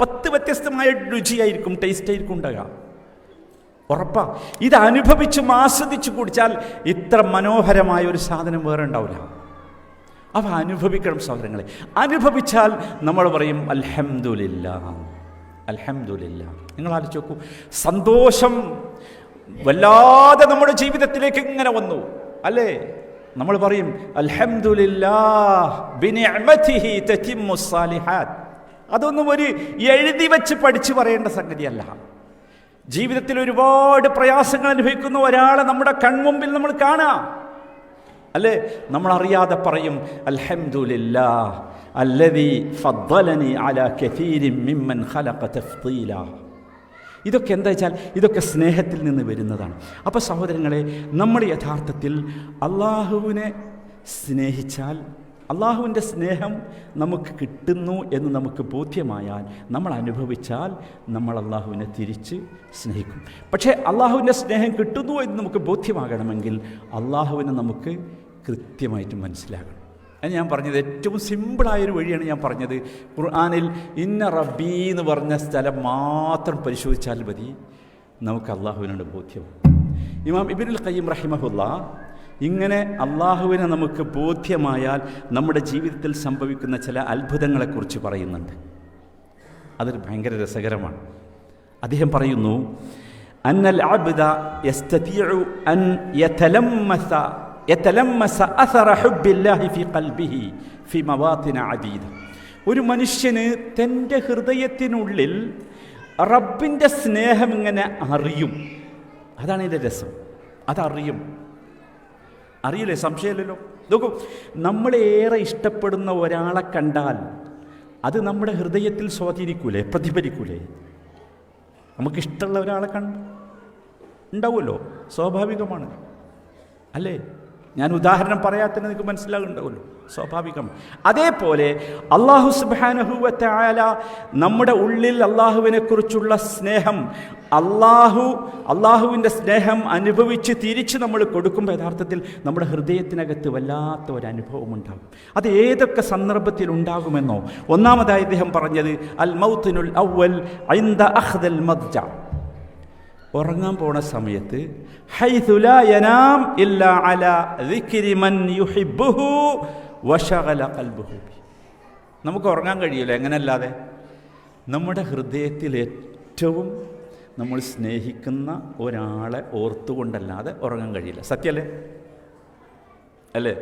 10 വ്യത്യസ്തമായ രുചിയായിരിക്കും, ടേസ്റ്റ് ആയിരിക്കും ഉണ്ടാകുക. ഉറപ്പാ. ഇത് അനുഭവിച്ചും ആസ്വദിച്ച് കുടിച്ചാൽ ഇത്ര മനോഹരമായ ഒരു സാധനം വേറെ ഉണ്ടാവില്ല. അപ്പോൾ അനുഭവിക്കണം സഹോദരങ്ങളെ. അനുഭവിച്ചാൽ നമ്മൾ പറയും അൽഹംദുലില്ലാഹ്, അൽഹംദുലില്ലാഹ്. നിങ്ങൾ ആലോചിച്ച് നോക്കൂ, സന്തോഷം വല്ലാതെ നമ്മുടെ ജീവിതത്തിലേക്ക് ഇങ്ങനെ വന്നു അല്ലേ? നമ്മൾ പറയും അൽഹംദുലില്ലാഹ് ബിനിഅമതിഹി തതിമ്മുസ് സാലിഹാത്ത്. അതൊന്നും ഒരു എഴുതി വെച്ച് പഠിച്ച് പറയേണ്ട സംഗതിയല്ല. ജീവിതത്തിൽ ഒരുപാട് പ്രയാസങ്ങൾ അനുഭവിക്കുന്ന ഒരാളെ നമ്മുടെ കൺമുമ്പിൽ നമ്മൾ കാണാം അല്ലേ? നമ്മൾ അറിയാതെ പറയും അൽഹംദുലില്ലാഹ് അല്ലദീ ഫദ്ദലനി അലാ കസീരിൻ മിമ്മൻ ഖലഖ തഫ്ദീലാ. ഇതൊക്കെ എന്താ വെച്ചാൽ ഇതൊക്കെ സ്നേഹത്തിൽ നിന്ന് വരുന്നതാണ്. അപ്പോൾ സഹോദരങ്ങളെ, നമ്മൾ യഥാർത്ഥത്തിൽ അള്ളാഹുവിനെ സ്നേഹിച്ചാൽ, അള്ളാഹുവിൻ്റെ സ്നേഹം നമുക്ക് കിട്ടുന്നു എന്ന് നമുക്ക് ബോധ്യമായാൽ, നമ്മൾ അനുഭവിച്ചാൽ, നമ്മൾ അള്ളാഹുവിനെ തിരിച്ച് സ്നേഹിക്കും. പക്ഷേ അള്ളാഹുവിൻ്റെ സ്നേഹം കിട്ടുന്നു എന്ന് നമുക്ക് ബോധ്യമാകണമെങ്കിൽ അള്ളാഹുവിനെ നമുക്ക് കൃത്യമായിട്ട് മനസ്സിലാകണം. അത് ഞാൻ പറഞ്ഞത് ഏറ്റവും സിമ്പിളായൊരു വഴിയാണ് ഞാൻ പറഞ്ഞത്. ഖുർആനിൽ ഇന്ന റബ്ബി എന്ന് പറഞ്ഞ സ്ഥലം മാത്രം പരിശോധിച്ചാൽ മതി, നമുക്ക് അള്ളാഹുവിനോട് ബോധ്യം. ഇമാം ഇബ്നുൽ ഖയ്യിം റഹിമഹുല്ലാ ഇങ്ങനെ അള്ളാഹുവിനെ നമുക്ക് ബോധ്യമായാൽ നമ്മുടെ ജീവിതത്തിൽ സംഭവിക്കുന്ന ചില അത്ഭുതങ്ങളെക്കുറിച്ച് പറയുന്നുണ്ട്. അതൊരു ഭയങ്കര രസകരമാണ്. അദ്ദേഹം പറയുന്നു, അന്നൽ അബ്ദ യസ്തതിഉ അൻ യതലമ്മസ അഥറ ഹുബ്ബില്ലാഹി ഫി ഖൽബിഹി ഫി മവാത്തിന അദീദ. ഒരു മനുഷ്യന് തൻ്റെ ഹൃദയത്തിനുള്ളിൽ റബ്ബിൻ്റെ സ്നേഹം ഇങ്ങനെ അറിയും. അതാണ് ഇതിൻ്റെ രസം. അതറിയും. അറിയില്ലേ? സംശയമില്ലല്ലോ. നോക്കൂ, നമ്മളേറെ ഇഷ്ടപ്പെടുന്ന ഒരാളെ കണ്ടാൽ അത് നമ്മുടെ ഹൃദയത്തിൽ സ്വാധീനിക്കൂലേ, പ്രതിഫലിക്കൂലേ? നമുക്കിഷ്ടമുള്ള ഒരാളെ ഉണ്ടാവുമല്ലോ, സ്വാഭാവികമാണ് അല്ലേ? ഞാൻ ഉദാഹരണം പറയാത്തന്നെ നിങ്ങൾക്ക് മനസ്സിലാകുന്നുണ്ടാവുമല്ലോ, സ്വാഭാവികം. അതേപോലെ അല്ലാഹു സുബ്ഹാനഹു വ തആല നമ്മുടെ ഉള്ളിൽ അള്ളാഹുവിനെക്കുറിച്ചുള്ള സ്നേഹം, അള്ളാഹുവിൻ്റെ സ്നേഹം അനുഭവിച്ച് തിരിച്ച് നമ്മൾ കൊടുക്കുമ്പോൾ യഥാർത്ഥത്തിൽ നമ്മുടെ ഹൃദയത്തിനകത്ത് വല്ലാത്ത ഒരനുഭവം ഉണ്ടാകും. അത് ഏതൊക്കെ സന്ദർഭത്തിൽ ഉണ്ടാകുമെന്നോ, ഒന്നാമതായി അദ്ദേഹം പറഞ്ഞത് അൽ മൗത്തിനുൽ അവ്വൽ ഇൻദ അഖ്ദൽ മദ്ജ. ഉറങ്ങാൻ പോണ സമയത്ത് ഹൈഥു ലാ യനാം ഇല്ലാ അലാ ദിക്രി മൻ യുഹിബ്ബുഹു വശഗല ഖൽബുഹു. നമുക്ക് ഉറങ്ങാൻ കഴിയില്ല എങ്ങനെയല്ലാതെ? നമ്മുടെ ഹൃദയത്തിൽ ഏറ്റവും നമ്മൾ സ്നേഹിക്കുന്ന ഒരാളെ ഓർത്തുകൊണ്ടല്ലാതെ ഉറങ്ങാൻ കഴിയില്ല. സത്യമല്ലേ? അല്ലേ?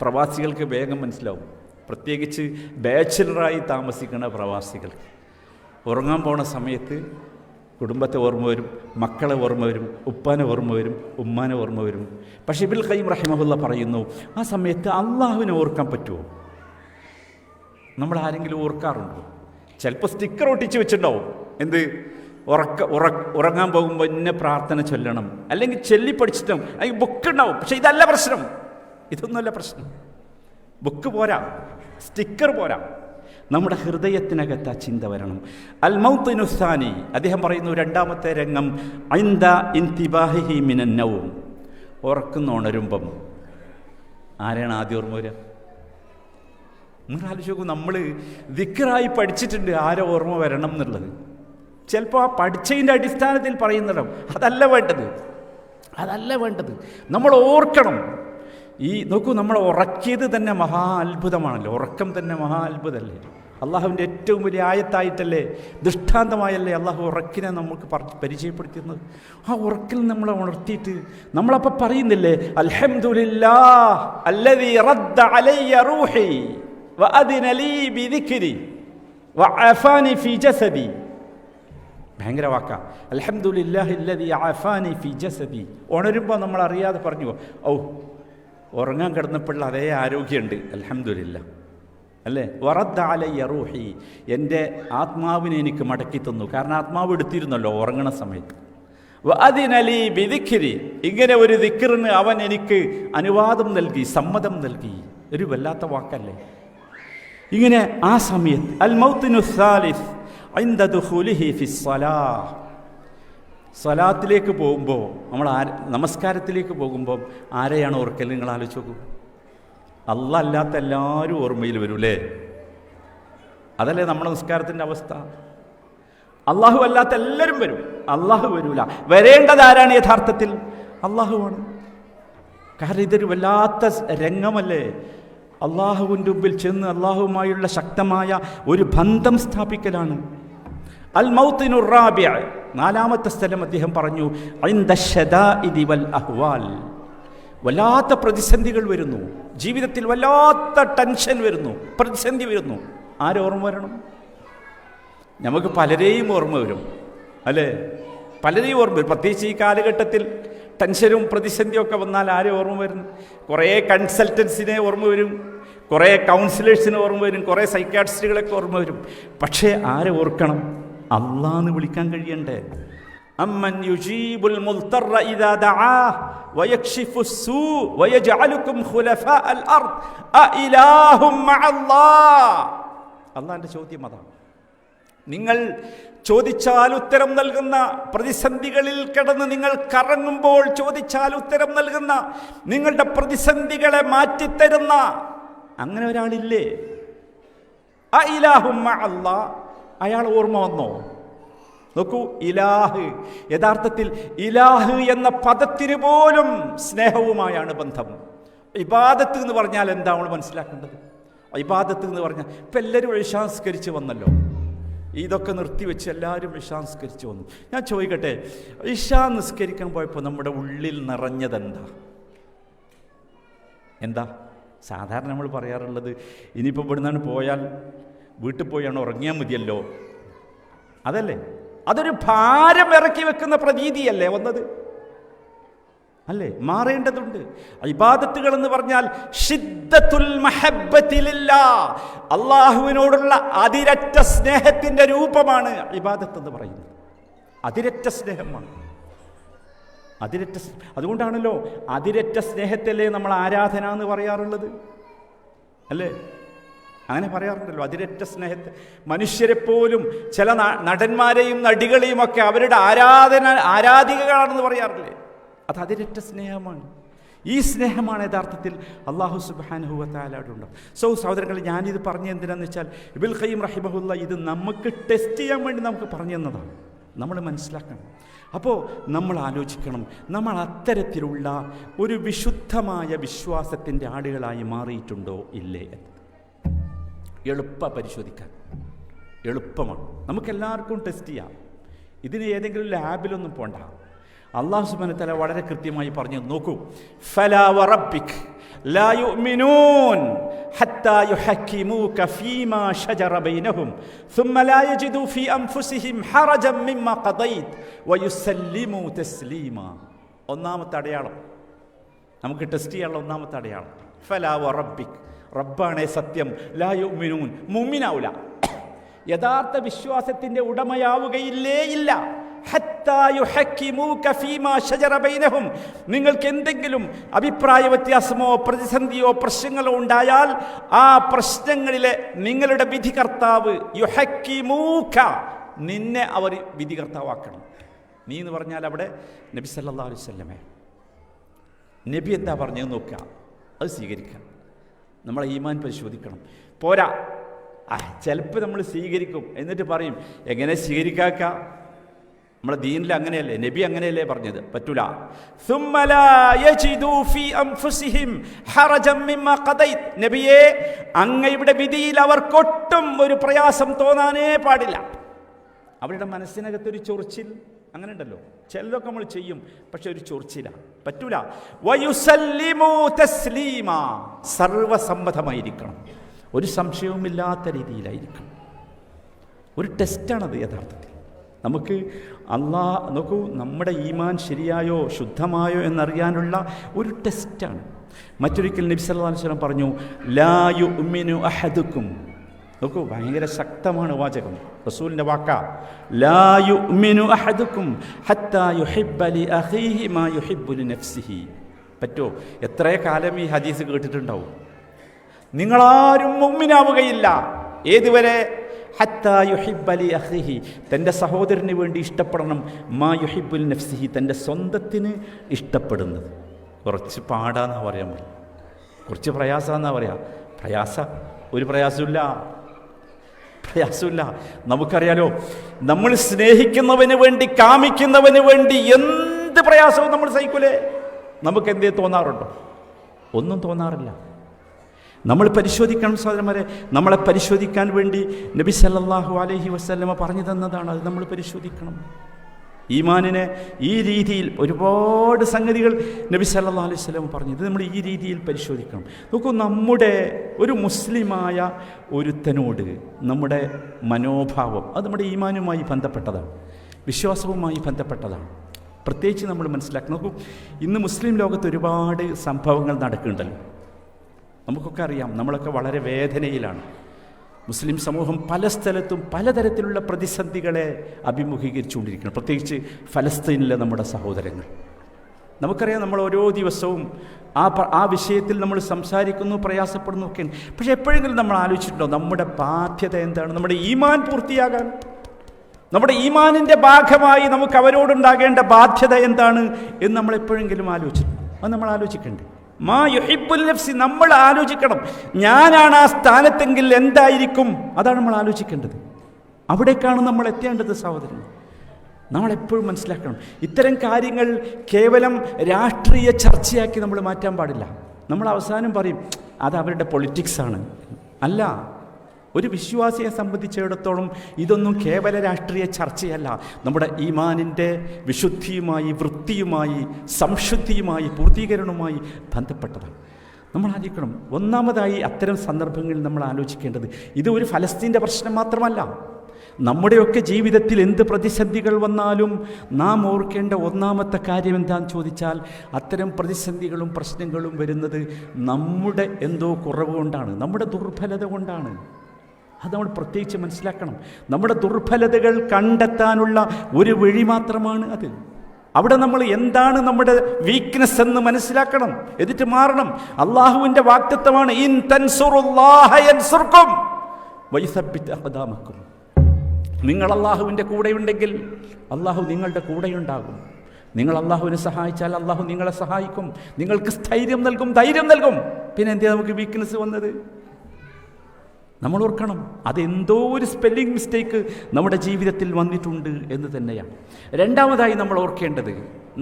പ്രവാസികൾക്ക് വേഗം മനസ്സിലാവും, പ്രത്യേകിച്ച് ബാച്ചിലറായി താമസിക്കുന്ന പ്രവാസികൾ. ഉറങ്ങാൻ പോണ സമയത്ത് കുടുംബത്തെ ഓർമ്മ വരും, മക്കളെ ഓർമ്മ വരും, ഉപ്പാനെ ഓർമ്മ വരും, ഉമ്മാനെ ഓർമ്മ വരും. പക്ഷേ ഇബ്നുൽ ഖയ്യിം റഹിമഹുല്ലാ പറയുന്നു, ആ സമയത്ത് അള്ളാഹുവിനെ ഓർക്കാൻ പറ്റുമോ? നമ്മൾ ആരെങ്കിലും ഓർക്കാറുണ്ടോ? ചിലപ്പോൾ സ്റ്റിക്കർ ഒട്ടിച്ച് വെച്ചിട്ടുണ്ടാവും. എന്ത്? ഉറങ്ങാൻ പോകുമ്പോൾ ഇന്ന പ്രാർത്ഥന ചൊല്ലണം, അല്ലെങ്കിൽ ചൊല്ലി പഠിച്ചിട്ടും അല്ലെങ്കിൽ ബുക്ക് ഉണ്ടാവും. പക്ഷെ ഇതല്ല പ്രശ്നം, ഇതൊന്നുമല്ല പ്രശ്നം. ബുക്ക് പോരാ, സ്റ്റിക്കർ പോരാ. നമ്മുടെ ഹൃദയത്തിനകത്ത് ആ ചിന്ത വരണം. അൽ മൗത്തിനു സാനി, അദ്ദേഹം പറയുന്നു, രണ്ടാമത്തെ രംഗം ഐന്ദ ഇൻതിബാഹിഹി മിനൻ നൗം, ഉറക്കുന്നുണരുമ്പം ആരെയാണ് ആദ്യം ഓർമ്മ വരിക? നിങ്ങൾ ആലോചിച്ച് നോക്കൂ, നമ്മൾ ദിക്റായി പഠിച്ചിട്ടുണ്ട് ആരോ ഓർമ്മ വരണം എന്നുള്ളത്. ചിലപ്പോൾ ആ പഠിച്ചതിൻ്റെ അടിസ്ഥാനത്തിൽ പറയുന്നിടം അതല്ല വേണ്ടത്. നമ്മൾ ഓർക്കണം. ഈ നോക്കൂ, നമ്മൾ ഉറക്കിയത് തന്നെ മഹാ അത്ഭുതമാണല്ലോ. ഉറക്കം തന്നെ മഹാ അത്ഭുതമല്ലേ? അള്ളാഹുവിൻ്റെ ഏറ്റവും വലിയ ആയത്തായിട്ടല്ലേ, ദൃഷ്ടാന്തമായല്ലേ അള്ളാഹു ഉറക്കിനെ നമുക്ക് പരിചയപ്പെടുത്തുന്നത്. ആ ഉറക്കിൽ നമ്മളെ ഉണർത്തിയിട്ട് നമ്മളപ്പോൾ പറയുന്നില്ലേ, അൽഹംദുലില്ലാഹ് അല്ലദീ റദ്ദ അലയ്യ റൂഹി വഅദിന ലീ ബിദിക്രി വഅഫാനി ഫീ ജസദി. ഭയങ്കര വാക്കാ, അൽഹംദുലില്ലാഹി അല്ലദീ അഫാനി ഫീ ജസദി. ഉണരുമ്പോൾ നമ്മൾ അറിയാതെ പറഞ്ഞു, ഓ ഉറങ്ങാൻ കിടന്നപ്പോഴുള്ള അതേ ആരോഗ്യമുണ്ട്, അൽഹംദുലില്ലാഹ് അല്ലേ. വറദ്ദ അലയ്യ റൂഹി, എൻ്റെ ആത്മാവിനെ എനിക്ക് മടക്കി തന്നു. കാരണം ആത്മാവ് എടുത്തിരുന്നല്ലോ ഉറങ്ങണ സമയത്ത്. വഅദിന ലീ ബിദിക്രി, ഇങ്ങനെ ഒരു ദിക്റിന് അവൻ എനിക്ക് അനുവാദം നൽകി, സമ്മതം നൽകി. ഒരു വല്ലാത്ത വാക്കല്ലേ? ഇങ്ങനെ ആ സമയത്ത് അൽ മൗത്തിനു സാലിസ് ഐന്ദ ദുഖൂലിഹി ഫിസ്സലാഹ്, സ്വലാത്തിലേക്ക് പോകുമ്പോൾ, നമ്മൾ നമസ്കാരത്തിലേക്ക് പോകുമ്പോൾ ആരെയാണ് ഓർക്കൽ? നിങ്ങൾ ആലോചിച്ച് നോക്കൂ. അല്ലാഹ് അല്ലാത്ത എല്ലാവരും ഓർമ്മയിൽ വരൂലേ? അതല്ലേ നമ്മുടെ നിസ്കാരത്തിൻ്റെ അവസ്ഥ? അള്ളാഹു അല്ലാത്ത എല്ലാവരും വരും, അള്ളാഹു വരൂല. വരേണ്ടത് ആരാണ് യഥാർത്ഥത്തിൽ? അള്ളാഹുവാണ്. കാരണം ഇതൊരു വല്ലാത്ത രംഗമല്ലേ? അള്ളാഹുവിൻ്റെ മുമ്പിൽ ചെന്ന് അള്ളാഹുവുമായുള്ള ശക്തമായ ഒരു ബന്ധം സ്ഥാപിക്കലാണ്. അൽ മൗത്തിനു റാബിഅ, നാലാമത്തെ സ്ഥലം അദ്ദേഹം പറഞ്ഞു, ഇൻദ ശദാഇദി വൽ അഹ്വാൽ, വല്ലാത്ത പ്രതിസന്ധികൾ വരുന്നു ജീവിതത്തിൽ, വല്ലാത്ത ടെൻഷൻ വരുന്നു, പ്രതിസന്ധി വരുന്നു. ആരോർമ്മ വരണം? നമുക്ക് പലരെയും ഓർമ്മ വരും അല്ലേ? പലരെയും ഓർമ്മ വരും. പ്രത്യേകിച്ച് ഈ കാലഘട്ടത്തിൽ ടെൻഷനും പ്രതിസന്ധിയും ഒക്കെ വന്നാൽ ആരെ ഓർമ്മ വരുന്നു? കുറേ കൺസൾട്ടൻസിനെ ഓർമ്മ വരും, കുറേ കൗൺസിലേഴ്സിനെ ഓർമ്മ വരും, കുറേ സൈക്കാട്രിസ്റ്റുകളൊക്കെ ഓർമ്മ വരും. പക്ഷേ ആരെ ഓർക്കണം? അള്ളാന്ന് വിളിക്കാൻ കഴിയണ്ടേ? അമ്മൻ യുജീബുൽ മുൽത്തറ ഇദാ ദആഹ് വയക്ഷിഫു സൂ വയജഅലുകും ഖുലഫാഅൽ അർദ് അഇലാഹും മഅല്ലാഹ്. അള്ളാന്റെ ചോദ്യം അതാണ്. നിങ്ങൾ ചോദിച്ചാൽ ഉത്തരം നൽകുന്ന, പ്രതിസന്ധികളിൽ കിടന്ന് നിങ്ങൾ കറങ്ങുമ്പോൾ ചോദിച്ചാൽ ഉത്തരം നൽകുന്ന, നിങ്ങളുടെ പ്രതിസന്ധികളെ മാറ്റിത്തരുന്ന അങ്ങനെ ഒരാളില്ലേ? അഇലാഹും മഅല്ലാഹ്, അയാൾ ഓർമ്മ വന്നോ? നോക്കൂ, ഇലാഹ്, യഥാർത്ഥത്തിൽ ഇലാഹ് എന്ന പദത്തിന് പോലും സ്നേഹവുമായാണ് ബന്ധം. ഇബാദത്ത് എന്ന് പറഞ്ഞാൽ എന്താ നമ്മൾ മനസ്സിലാക്കേണ്ടത്? ഇബാദത്ത് എന്ന് പറഞ്ഞാൽ ഇപ്പം എല്ലാവരും ഇശാസ്കരിച്ച് വന്നല്ലോ, ഇതൊക്കെ നിർത്തിവെച്ച് എല്ലാവരും ഇശാസ്കരിച്ച് വന്നു. ഞാൻ ചോദിക്കട്ടെ, ഇശാ നിസ്കരിക്കാൻ പോയപ്പോൾ നമ്മുടെ ഉള്ളിൽ നിറഞ്ഞതെന്താ? എന്താ സാധാരണ നമ്മൾ പറയാറുള്ളത്? ഇനിയിപ്പോൾ ഇവിടുന്നാണ് പോയാൽ വീട്ടിൽ പോയാണ് ഉറങ്ങിയാൽ മതിയല്ലോ, അതല്ലേ? അതൊരു ഭാരം ഇറക്കി വെക്കുന്ന പ്രതീതിയല്ലേ വന്നത്? അല്ലേ? മാറേണ്ടതുണ്ട്. ഇബാദത്തുകൾ എന്ന് പറഞ്ഞാൽ ഷിദ്ദത്തുൽ മഹബ്ബത്തി ലില്ലാഹ്, അല്ലാഹുവിനോടുള്ള അതിരറ്റ സ്നേഹത്തിന്റെ രൂപമാണ് ഇബാദത്ത് എന്ന് പറയുന്നത്. അതിരറ്റ സ്നേഹമാണ്. അതുകൊണ്ടാണല്ലോ അതിരറ്റ സ്നേഹത്തല്ലേ നമ്മൾ ആരാധന എന്ന് പറയാറുള്ളത്, അല്ലേ? അങ്ങനെ പറയാറുണ്ടല്ലോ, അതിരറ്റ സ്നേഹത്തെ. മനുഷ്യരെപ്പോലും ചില നടന്മാരെയും നടികളെയും ഒക്കെ അവരുടെ ആരാധികകളാണെന്ന് പറയാറില്ലേ? അത് അതിരറ്റ സ്നേഹമാണ്. ഈ സ്നേഹമാണ് യഥാർത്ഥത്തിൽ അല്ലാഹു സുബ്ഹാനഹു വ തആലയോടുണ്ട്. സഹോദരങ്ങളെ, ഞാനിത് പറഞ്ഞ എന്തിനാന്ന് വെച്ചാൽ ഇബ്നുൽ ഖയ്യിം റഹിമഹുല്ലാ ഇത് നമുക്ക് ടെസ്റ്റ് ചെയ്യാൻ വേണ്ടി നമുക്ക് പറഞ്ഞു തന്നതാണ്. നമ്മൾ മനസ്സിലാക്കണം. അപ്പോൾ നമ്മൾ ആലോചിക്കണം, നമ്മൾ അത്തരത്തിലുള്ള ഒരു വിശുദ്ധമായ വിശ്വാസത്തിൻ്റെ ആളുകളായി മാറിയിട്ടുണ്ടോ ഇല്ലേ? പരിശോധിക്കാൻ എളുപ്പമാണ്, നമുക്കെല്ലാവർക്കും ടെസ്റ്റ് ചെയ്യാം. ഇതിന് ഏതെങ്കിലും ലാബിലൊന്നും പോണ്ട. അല്ലാഹു സുബ്ഹാനഹു വ തആല വളരെ കൃത്യമായി പറഞ്ഞു. നോക്കൂ, ഫലാ വറബ്ബിക് ലാ യുഅ്മിനൂൻ ഹത്താ യുഹക്കിമൂക ഫീമാ ശജറ ബൈനഹും ثم لا يجدوا في أنفسهم حرجا مما قضيت ويسلموا تسليما. ഒന്നാമത്തെ അടയാളം, നമുക്ക് ടെസ്റ്റ് ചെയ്യാനുള്ള ഒന്നാമത്തെ അടയാളം ഫലാ വറബ്ബിക്, റബ്ബാണേ സത്യം, ലാ യുഅ്മിനൂൻ, മുഅ്മിനാവില്ല, യഥാർത്ഥ വിശ്വാസത്തിൻ്റെ ഉടമയാവുകയില്ലേ ഇല്ല, ഹത്ത ഹത്താ യുഹക്കിമൂക ഫീമാ ശജറ ബൈനഹും. നിങ്ങൾക്ക് എന്തെങ്കിലും അഭിപ്രായ വ്യത്യാസമോ പ്രതിസന്ധിയോ പ്രശ്നങ്ങളോ ഉണ്ടായാൽ ആ പ്രശ്നങ്ങളിലെ നിങ്ങളുടെ വിധികർത്താവ് യുഹക്കിമൂക, നിന്നെ അവർ വിധികർത്താവാക്കണം. നീ എന്ന് പറഞ്ഞാൽ അവിടെ നബി സല്ലല്ലാഹു അലൈഹി വസല്ലമേ. നബി എന്താ പറഞ്ഞത് നോക്കുക, അത് സ്വീകരിക്കാം. നമ്മളെ ഈമാൻ പരിശോധിക്കണം. പോരാ, ചിലപ്പോൾ നമ്മൾ സ്വീകരിക്കും, എന്നിട്ട് പറയും എങ്ങനെ സ്വീകരിക്കാക്ക, നമ്മളെ ദീനിൽ അങ്ങനെയല്ലേ, നബി അങ്ങനെയല്ലേ പറഞ്ഞത്, പറ്റൂല. നബിയെ, അങ്ങയുടെ വിധിയിൽ അവർക്കൊട്ടും ഒരു പ്രയാസം തോന്നാനേ പാടില്ല. അവരുടെ മനസ്സിനകത്തൊരു ചൊറിച്ചിൽ അങ്ങനെ ഉണ്ടല്ലോ, ചിലതൊക്കെ നമ്മൾ ചെയ്യും, പക്ഷെ ഒരു ചൊറിച്ചില, പറ്റൂല. വയുസല്ലിമു തസ്ലീമാ, സർവസമ്മതമായിരിക്കണം, ഒരു സംശയവുമില്ലാത്ത രീതിയിലായിരിക്കണം. ഒരു ടെസ്റ്റാണത് യഥാർത്ഥത്തിൽ. നമുക്ക് നോക്കൂ, നമ്മുടെ ഈമാൻ ശരിയായോ ശുദ്ധമായോ എന്നറിയാനുള്ള ഒരു ടെസ്റ്റാണ്. മറ്റൊരിക്കൽ നബി സല്ലല്ലാഹു അലൈഹി വസല്ലം പറഞ്ഞു, ലാ യുഅ്മിനു അഹദുക്കും. നോക്കൂ, ഭയങ്കര ശക്തമാണ് വാചകം, റസൂലിൻ്റെ വാക്കാ. ലാ യുഅ്മിനു അഹദുക്കും ഹത്താ യുഹിബ്ബ ലി അഖീഹി മാ യുഹിബ്ബു ലി നഫ്സിഹി. പറ്റോ? എത്ര കാലം ഈ ഹദീസ് കേട്ടിട്ടുണ്ടാവും. നിങ്ങളാരും മുഅ്മിനാവുകയില്ല ഏതുവരെ? ഹത്താ യുഹിബ്ബ ലി അഖീഹി, തൻ്റെ സഹോദരന് വേണ്ടി ഇഷ്ടപ്പെടണം, മാ യുഹിബ്ബു ലി നഫ്സിഹി, തൻ്റെ സ്വന്തത്തിന് ഇഷ്ടപ്പെടുന്നത്. കുറച്ച് പാടാന്നാ പറയാൻ പറ്റും, കുറച്ച് പ്രയാസമെന്നാ പറയാം. ഒരു പ്രയാസമില്ല. നമുക്കറിയാലോ, നമ്മൾ സ്നേഹിക്കുന്നവന് വേണ്ടി, കാമിക്കുന്നവന് വേണ്ടി എന്ത് പ്രയാസവും നമ്മൾ സഹിക്കൂലേ? നമുക്ക് എന്തേ തോന്നാറുണ്ടോ? ഒന്നും തോന്നാറില്ല. നമ്മൾ പരിശോധിക്കണം സഹോദരന്മാരെ. നമ്മളെ പരിശോധിക്കാൻ വേണ്ടി നബി സല്ലല്ലാഹു അലൈഹി വസല്ലമ പറഞ്ഞു തന്നതാണ്, അത് നമ്മൾ പരിശോധിക്കണം. ഈമാനിനെ ഈ രീതിയിൽ ഒരുപാട് സംഗതികൾ നബി സല്ലല്ലാഹു അലൈഹി വസല്ലം പറഞ്ഞു, ഇത് നമ്മൾ ഈ രീതിയിൽ പരിശോധിക്കണം. നോക്കൂ, നമ്മുടെ ഒരു മുസ്ലിമായ ഒരുത്തനോട് നമ്മുടെ മനോഭാവം അത് നമ്മുടെ ഈമാനുമായി ബന്ധപ്പെട്ടതാണ്, വിശ്വാസവുമായി ബന്ധപ്പെട്ടതാണ്. പ്രത്യേകിച്ച് നമ്മൾ മനസ്സിലാക്കണം. നോക്കൂ, ഇന്ന് മുസ്ലിം ലോകത്ത് ഒരുപാട് സംഭവങ്ങൾ നടക്കുന്നുണ്ടല്ലോ. നമുക്കൊക്കെ അറിയാം, നമ്മളൊക്കെ വളരെ വേദനയിലാണ്. മുസ്ലിം സമൂഹം പല സ്ഥലത്തും പലതരത്തിലുള്ള പ്രതിസന്ധികളെ അഭിമുഖീകരിച്ചുകൊണ്ടിരിക്കണം. പ്രത്യേകിച്ച് ഫലസ്തീനിലെ നമ്മുടെ സഹോദരങ്ങൾ. നമുക്കറിയാം, നമ്മൾ ഓരോ ദിവസവും ആ വിഷയത്തിൽ നമ്മൾ സംസാരിക്കുന്നു, പ്രയാസപ്പെടുന്നു ഒക്കെയാണ്. പക്ഷെ എപ്പോഴെങ്കിലും നമ്മൾ ആലോചിച്ചിട്ടുണ്ടോ നമ്മുടെ ബാധ്യത എന്താണ്? നമ്മുടെ ഈമാൻ പൂർത്തിയാകാൻ, നമ്മുടെ ഈമാനിൻ്റെ ഭാഗമായി നമുക്ക് അവരോടുണ്ടാകേണ്ട ബാധ്യത എന്താണ് എന്ന് നമ്മൾ എപ്പോഴെങ്കിലും ആലോചിച്ചിട്ടുണ്ടോ? അത് നമ്മൾ ആലോചിക്കണ്ടേ? മാ യുഹിബ്ബുൽ നഫ്സി, നമ്മൾ ആലോചിക്കണം. ഞാനാണ് ആ സ്ഥാനത്തെങ്കിൽ എന്തായിരിക്കും? അതാണ് നമ്മൾ ആലോചിക്കേണ്ടത്. അവിടേക്കാണ് നമ്മൾ എത്തേണ്ടത് സഹോദരൻ. നമ്മളെപ്പോഴും മനസ്സിലാക്കണം, ഇത്തരം കാര്യങ്ങൾ കേവലം രാഷ്ട്രീയ ചർച്ചയാക്കി നമ്മൾ മാറ്റാൻ പാടില്ല. നമ്മൾ അവസാനം പറയും അത് അവരുടെ പൊളിറ്റിക്സാണ്. അല്ല, ഒരു വിശ്വാസിയെ സംബന്ധിച്ചിടത്തോളം ഇതൊന്നും കേവല രാഷ്ട്രീയ ചർച്ചയല്ല, നമ്മുടെ ഈമാനിൻ്റെ വിശുദ്ധിയുമായി, വൃത്തിയുമായി, സംശുദ്ധിയുമായി, പൂർത്തീകരണവുമായി ബന്ധപ്പെട്ടതാണ്. നമ്മൾ ആലോചിക്കണം. ഒന്നാമതായി അത്തരം സന്ദർഭങ്ങളിൽ നമ്മൾ ആലോചിക്കേണ്ടത് ഇത് ഒരു ഫലസ്തീൻ്റെ പ്രശ്നം മാത്രമല്ല. നമ്മുടെയൊക്കെ ജീവിതത്തിൽ എന്ത് പ്രതിസന്ധികൾ വന്നാലും നാം ഓർക്കേണ്ട ഒന്നാമത്തെ കാര്യം എന്താണെന്ന് ചോദിച്ചാൽ, അത്തരം പ്രതിസന്ധികളും പ്രശ്നങ്ങളും വരുന്നത് നമ്മുടെ എന്തോ കുറവ് കൊണ്ടാണ്, നമ്മുടെ ദുർബലത കൊണ്ടാണ്. അത് നമ്മൾ പ്രത്യേകിച്ച് മനസ്സിലാക്കണം. നമ്മുടെ ദുർബലതകൾ കണ്ടെത്താനുള്ള ഒരു വഴി മാത്രമാണ് അത്. അവിടെ നമ്മൾ എന്താണ് നമ്മുടെ വീക്ക്നെസ് എന്ന് മനസ്സിലാക്കണം, എന്നിട്ട് മാറണം. അള്ളാഹുവിൻ്റെ വാഗ്ദത്തമാണ്, ഇൻ തൻസുറുല്ലാഹ യൻസുർക്കും വയുസബ്ബിത് അഖ്ദാമക്കും. നിങ്ങൾ അള്ളാഹുവിൻ്റെ കൂടെയുണ്ടെങ്കിൽ അള്ളാഹു നിങ്ങളുടെ കൂടെയുണ്ടാകും. നിങ്ങൾ അള്ളാഹുവിനെ സഹായിച്ചാൽ അള്ളാഹു നിങ്ങളെ സഹായിക്കും, നിങ്ങൾക്ക് സ്ഥൈര്യം നൽകും, ധൈര്യം നൽകും. പിന്നെ എന്തിനാ നമുക്ക് വീക്ക്നെസ് വന്നത്? നമ്മൾ ഓർക്കണം, അതെന്തോ ഒരു സ്പെല്ലിംഗ് മിസ്റ്റേക്ക് നമ്മുടെ ജീവിതത്തിൽ വന്നിട്ടുണ്ട് എന്ന് തന്നെയാണ്. രണ്ടാമതായി നമ്മൾ ഓർക്കേണ്ടത്,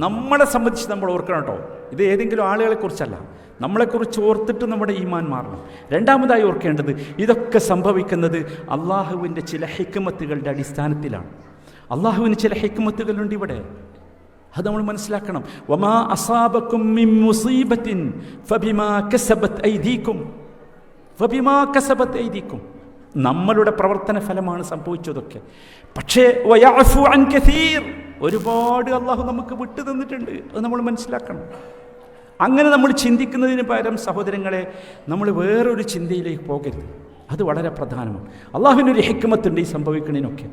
നമ്മളെ സംബന്ധിച്ച് നമ്മൾ ഓർക്കണം കേട്ടോ, ഇത് ഏതെങ്കിലും ആളുകളെക്കുറിച്ചല്ല, നമ്മളെക്കുറിച്ച് ഓർത്തിട്ട് നമ്മുടെ ഈമാൻ മാറണം. രണ്ടാമതായി ഓർക്കേണ്ടത്, ഇതൊക്കെ സംഭവിക്കുന്നത് അള്ളാഹുവിൻ്റെ ചില ഹിക്മത്തുകളുടെ അടിസ്ഥാനത്തിലാണ്. അള്ളാഹുവിന് ചില ഹിക്മത്തുകളുണ്ട് ഇവിടെ, അത് നമ്മൾ മനസ്സിലാക്കണം. വമാ അസാബക്കും മിൻ മുസീബത്തിൻ ഫബിമാ കസബത് ഐദീകും ഫബിമാ കസബത് ഐദീകും. നമ്മളുടെ പ്രവർത്തന ഫലമാണ് സംഭവിച്ചതൊക്കെ. പക്ഷേ വയഅഫു അൻ കസീർ, ഒരുപാട് അള്ളാഹു നമുക്ക് വിട്ടു തന്നിട്ടുണ്ട്, അത് നമ്മൾ മനസ്സിലാക്കണം. അങ്ങനെ നമ്മൾ ചിന്തിക്കുന്നതിന് പകരം സഹോദരങ്ങളെ, നമ്മൾ വേറൊരു ചിന്തയിലേക്ക് പോകരുത്. അത് വളരെ പ്രധാനമാണ്. അള്ളാഹുവിനൊരു ഹിക്മത്തുണ്ട് ഈ സംഭവിക്കുന്നതിനൊക്കെ.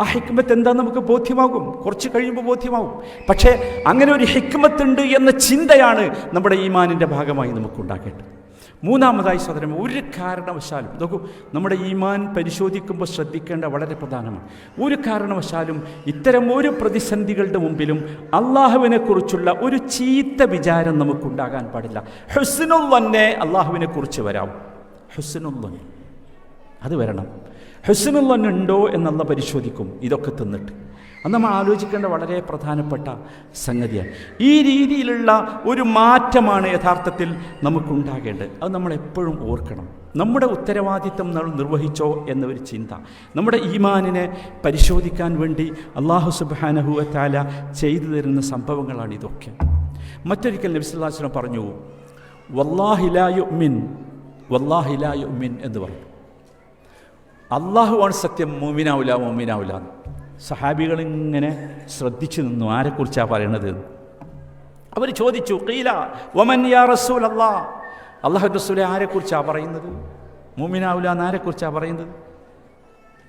ആ ഹിക്മത്ത് എന്താണെന്ന് നമുക്ക് ബോധ്യമാകും, കുറച്ച് കഴിയുമ്പോൾ ബോധ്യമാകും. പക്ഷേ അങ്ങനെ ഒരു ഹിക്മത്തുണ്ട് എന്ന ചിന്തയാണ് നമ്മുടെ ഈമാനിൻ്റെ ഭാഗമായി നമുക്കുണ്ടാക്കേണ്ടത്. മൂന്നാമതായി സഹോദരൻ, ഒരു കാരണവശാലും നോക്കൂ, നമ്മുടെ ഈമാൻ പരിശോധിക്കുമ്പോൾ ശ്രദ്ധിക്കേണ്ട വളരെ പ്രധാനമാണ്. ഒരു കാരണവശാലും ഇത്തരം ഒരു പ്രതിസന്ധികളുടെ മുമ്പിലും അള്ളാഹുവിനെക്കുറിച്ചുള്ള ഒരു ചീത്ത വിചാരം നമുക്കുണ്ടാകാൻ പാടില്ല. ഹുസ്നുൽ വന്നെ അള്ളാഹുവിനെ കുറിച്ച് വരാം. ഹുസ്നുൽ വൻ അത് വരണം. ഹുസ്നുൽ വൻ ഉണ്ടോ എന്നുള്ള പരിശോധിക്കും ഇതൊക്കെ തിന്നിട്ട്. അത് നമ്മൾ ആലോചിക്കേണ്ട വളരെ പ്രധാനപ്പെട്ട സംഗതിയാണ്. ഈ രീതിയിലുള്ള ഒരു മാറ്റമാണ് യഥാർത്ഥത്തിൽ നമുക്കുണ്ടാകേണ്ടത്. അത് നമ്മളെപ്പോഴും ഓർക്കണം. നമ്മുടെ ഉത്തരവാദിത്തം നമ്മൾ നിർവഹിച്ചോ എന്നൊരു ചിന്ത, നമ്മുടെ ഈമാനിനെ പരിശോധിക്കാൻ വേണ്ടി അല്ലാഹു സുബ്ഹാനഹു വ തആല ചെയ്തു തരുന്ന സംഭവങ്ങളാണ് ഇതൊക്കെ. മറ്റൊരിക്കൽ നബി സല്ലല്ലാഹു അലൈഹി വസല്ലം പറഞ്ഞു, വല്ലാഹി ലാ യുഅ്മിൻ, വല്ലാഹി ലാ യുഅ്മിൻ എന്ന് പറഞ്ഞു. അള്ളാഹുവാണ് സത്യം, മുഅ്മിനാവില്ല മുഅ്മിനാവില്ല. സഹാബികളിങ്ങനെ ശ്രദ്ധിച്ചു നിന്നു, ആരെക്കുറിച്ചാണ് പറയണത്. അവർ ചോദിച്ചു, ഖീല വമൻ യാ റസൂലല്ലാഹ്, അല്ലാഹു റസൂലെ ആരെക്കുറിച്ചാണ് പറയുന്നത്? മുഅ്മിനാവില്ല എന്നാരെക്കുറിച്ചാണ് പറയുന്നത്?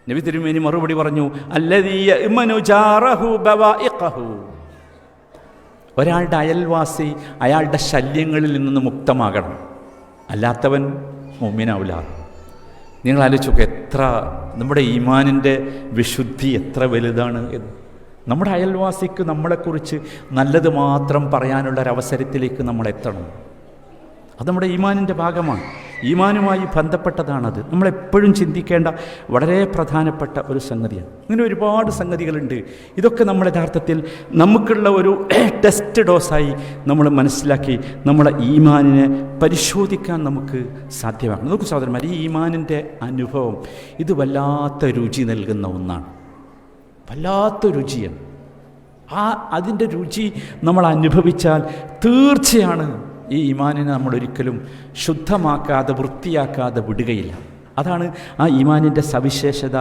നബി തിരുമേനി മറുപടി പറഞ്ഞു, അല്ലദീ യഅ്മനു ജാറഹു ബവാഇഖഹു, ഒരാളുടെ അയൽവാസി അയാളുടെ ശല്യങ്ങളിൽ നിന്ന് മുക്തമാകണം, അല്ലാത്തവൻ മുഅ്മിനാവില്ല. നിങ്ങൾ ആലോചിച്ച് നോക്കുക, എത്ര നമ്മുടെ ഈമാനിൻ്റെ വിശുദ്ധി എത്ര വലുതാണ് എന്ന്. നമ്മുടെ അയൽവാസിക്ക് നമ്മളെക്കുറിച്ച് നല്ലത് മാത്രം പറയാനുള്ളൊരവസരത്തിലേക്ക് നമ്മൾ എത്തണം. അത് നമ്മുടെ ഈമാനിൻ്റെ ഭാഗമാണ്, ഈമാനുമായി ബന്ധപ്പെട്ടതാണത്. നമ്മളെപ്പോഴും ചിന്തിക്കേണ്ട വളരെ പ്രധാനപ്പെട്ട ഒരു സംഗതിയാണ്. ഇങ്ങനെ ഒരുപാട് സംഗതികളുണ്ട്. ഇതൊക്കെ നമ്മൾ യഥാർത്ഥത്തിൽ നമുക്കുള്ള ഒരു ടെസ്റ്റ് ഡോസായി നമ്മൾ മനസ്സിലാക്കി നമ്മളെ ഈമാനിനെ പരിശോധിക്കാൻ നമുക്ക് സാധ്യമാക്കണം. നോക്കൂ സഹോദരന്മാർ, ഈ ഈമാനിൻ്റെ അനുഭവം ഇത് വല്ലാത്ത രുചി നൽകുന്ന ഒന്നാണ്, വല്ലാത്ത രുചിയാണ്. അതിൻ്റെ രുചി നമ്മൾ അനുഭവിച്ചാൽ തീർച്ചയാണ് ഈ ഈമാനിനെ നമ്മളൊരിക്കലും ശുദ്ധമാക്കാതെ വൃത്തിയാക്കാതെ വിടുകയില്ല. അതാണ് ആ ഈമാനിൻ്റെ സവിശേഷത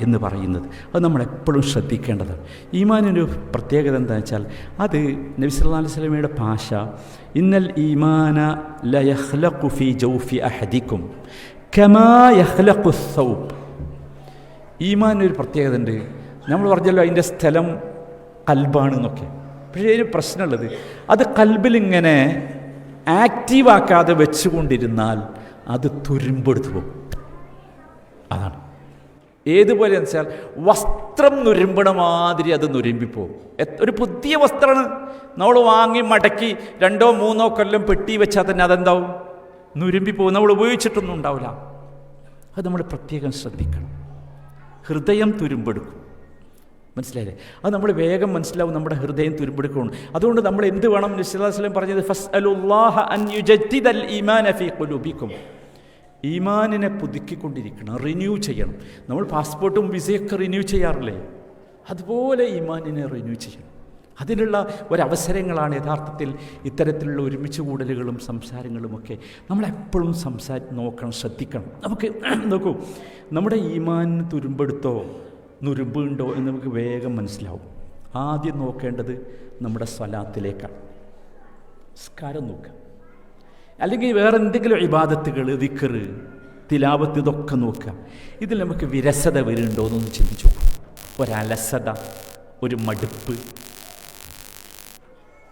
എന്ന് പറയുന്നത്. അത് നമ്മളെപ്പോഴും ശ്രദ്ധിക്കേണ്ടതാണ്. ഈമാനിൻ്റെ പ്രത്യേകത എന്താണെന്ന് വെച്ചാൽ, അത് നബി സല്ലല്ലാഹു അലൈഹി വസല്ലമയുടെ ഭാഷ, ഇന്നൽ ഈമാന ലയഖ്ലഖു ഫീ ജൗഫി അഹദിക്കും കമാ യഖ്ലഖു ثൗബ്. ഈമാനൊരു പ്രത്യേകത ഉണ്ട്. നമ്മൾ പറഞ്ഞല്ലോ അതിൻ്റെ സ്ഥലം കൽബാണെന്നൊക്കെ. പക്ഷേ ഒരു പ്രശ്നമുള്ളത്, അത് കൽബിലിങ്ങനെ ആക്റ്റീവാക്കാതെ വെച്ചുകൊണ്ടിരുന്നാൽ അത് തുരുമ്പെടുത്തു പോകും. അതാണ്. ഏതുപോലെയെന്ന് വെച്ചാൽ വസ്ത്രം നുരുമ്പണ മാതിരി അത് നുരുമ്പിപ്പോവും. ഒരു പുതിയ വസ്ത്രമാണ് നമ്മൾ വാങ്ങി മടക്കി 2-3 കൊല്ലം പെട്ടി വെച്ചാൽ തന്നെ അതെന്താവും? നുരുമ്പിപ്പോവും. നമ്മൾ ഉപയോഗിച്ചിട്ടൊന്നും ഉണ്ടാവില്ല. അത് നമ്മൾ പ്രത്യേകം ശ്രദ്ധിക്കണം. ഹൃദയം തുരുമ്പെടുക്കും, മനസ്സിലായില്ലേ? അത് നമ്മൾ വേഗം മനസ്സിലാവും, നമ്മുടെ ഹൃദയം തുരുമ്പെടുക്കണം. അതുകൊണ്ട് നമ്മൾ എന്ത് വേണം? നബി സല്ലല്ലാഹു അലൈഹി വസല്ലം പറഞ്ഞത്, ഫസ്അലുല്ലാഹ അൻ യുജദ്ദിദൽ ഈമാന ഫീ ഖുലൂബിക്കും. ഈമാനിനെ പുതുക്കിക്കൊണ്ടിരിക്കണം, റിന്യൂ ചെയ്യണം. നമ്മൾ പാസ്പോർട്ടും വിസയൊക്കെ റിന്യൂ ചെയ്യാറില്ലേ? അതുപോലെ ഈമാനിനെ റിന്യൂ ചെയ്യണം. അതിനുള്ള ഒരവസരങ്ങളാണ് യഥാർത്ഥത്തിൽ ഇത്തരത്തിലുള്ള ഒരുമിച്ച് കൂടലുകളും സംസാരങ്ങളുമൊക്കെ. നമ്മളെപ്പോഴും നോക്കണം, ശ്രദ്ധിക്കണം. നമുക്ക് നോക്കൂ, നമ്മുടെ ഈമാൻ തുരുമ്പെടുത്തോ നുരുമ്പുണ്ടോ എന്ന് നമുക്ക് വേഗം മനസ്സിലാവും. ആദ്യം നോക്കേണ്ടത് നമ്മുടെ സ്വലാത്തിലേക്കാണ്. സ്കാരം നോക്കുക, അല്ലെങ്കിൽ വേറെ എന്തെങ്കിലും ഇബാദത്തുകൾ, ദിക്ർ, തിലാവത്ത്, ഇതൊക്കെ നോക്കുക. ഇതിൽ നമുക്ക് വിരസത വരുന്നുണ്ടോ എന്നൊന്ന് ചിന്തിച്ചു. ഒരലസത, ഒരു മടുപ്പ്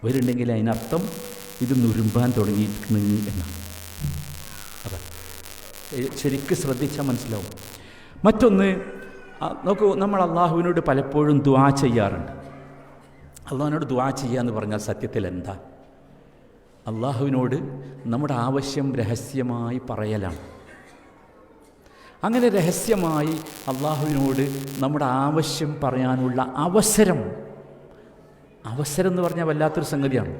വരുന്നുണ്ടെങ്കിൽ അതിനർത്ഥം ഇത് നുരുമ്പാൻ തുടങ്ങിയിരിക്കുന്നു എന്നാണ്. അതെ, ശരിക്കും ശ്രദ്ധിച്ചാൽ മനസ്സിലാവും. മറ്റൊന്ന് നോക്കൂ, നമ്മൾ അള്ളാഹുവിനോട് പലപ്പോഴും ദുആ ചെയ്യാറുണ്ട്. അള്ളാഹുവിനോട് ദുആ ചെയ്യുക എന്ന് പറഞ്ഞാൽ സത്യത്തിൽ എന്താ? അള്ളാഹുവിനോട് നമ്മുടെ ആവശ്യം രഹസ്യമായി പറയലാണ്. അങ്ങനെ രഹസ്യമായി അള്ളാഹുവിനോട് നമ്മുടെ ആവശ്യം പറയാനുള്ള അവസരം എന്ന് പറഞ്ഞാൽ വല്ലാത്തൊരു സംഗതിയാണ്.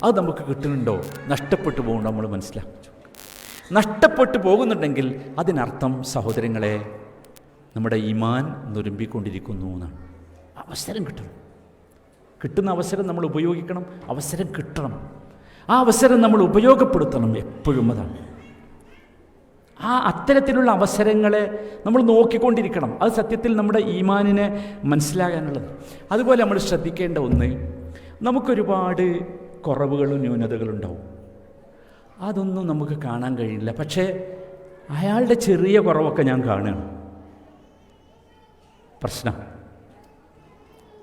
അത് നമുക്ക് കിട്ടുന്നുണ്ടോ? നഷ്ടപ്പെട്ടു പോകുന്നുണ്ടോ? നമ്മൾ മനസ്സിലാക്കി. നഷ്ടപ്പെട്ടു പോകുന്നുണ്ടെങ്കിൽ അതിനർത്ഥം സഹോദരങ്ങളെ, നമ്മുടെ ഈമാൻ നുരുമ്പിക്കൊണ്ടിരിക്കുന്നു എന്നാണ്. അവസരം കിട്ടണം. കിട്ടുന്ന അവസരം നമ്മൾ ഉപയോഗിക്കണം. അവസരം കിട്ടണം, ആ അവസരം നമ്മൾ ഉപയോഗപ്പെടുത്തണം എപ്പോഴും. അതാണ് അത്തരത്തിലുള്ള അവസരങ്ങളെ നമ്മൾ നോക്കിക്കൊണ്ടിരിക്കണം. അത് സത്യത്തിൽ നമ്മുടെ ഈമാനിനെ മനസ്സിലാകാനുള്ളത്. അതുപോലെ നമ്മൾ ശ്രദ്ധിക്കേണ്ട ഒന്ന്, നമുക്കൊരുപാട് കുറവുകളും ന്യൂനതകളും ഉണ്ടാവും. അതൊന്നും നമുക്ക് കാണാൻ കഴിയില്ല. പക്ഷേ അയാളുടെ ചെറിയ കുറവൊക്കെ ഞാൻ കാണുകയാണ്. പ്രശ്നം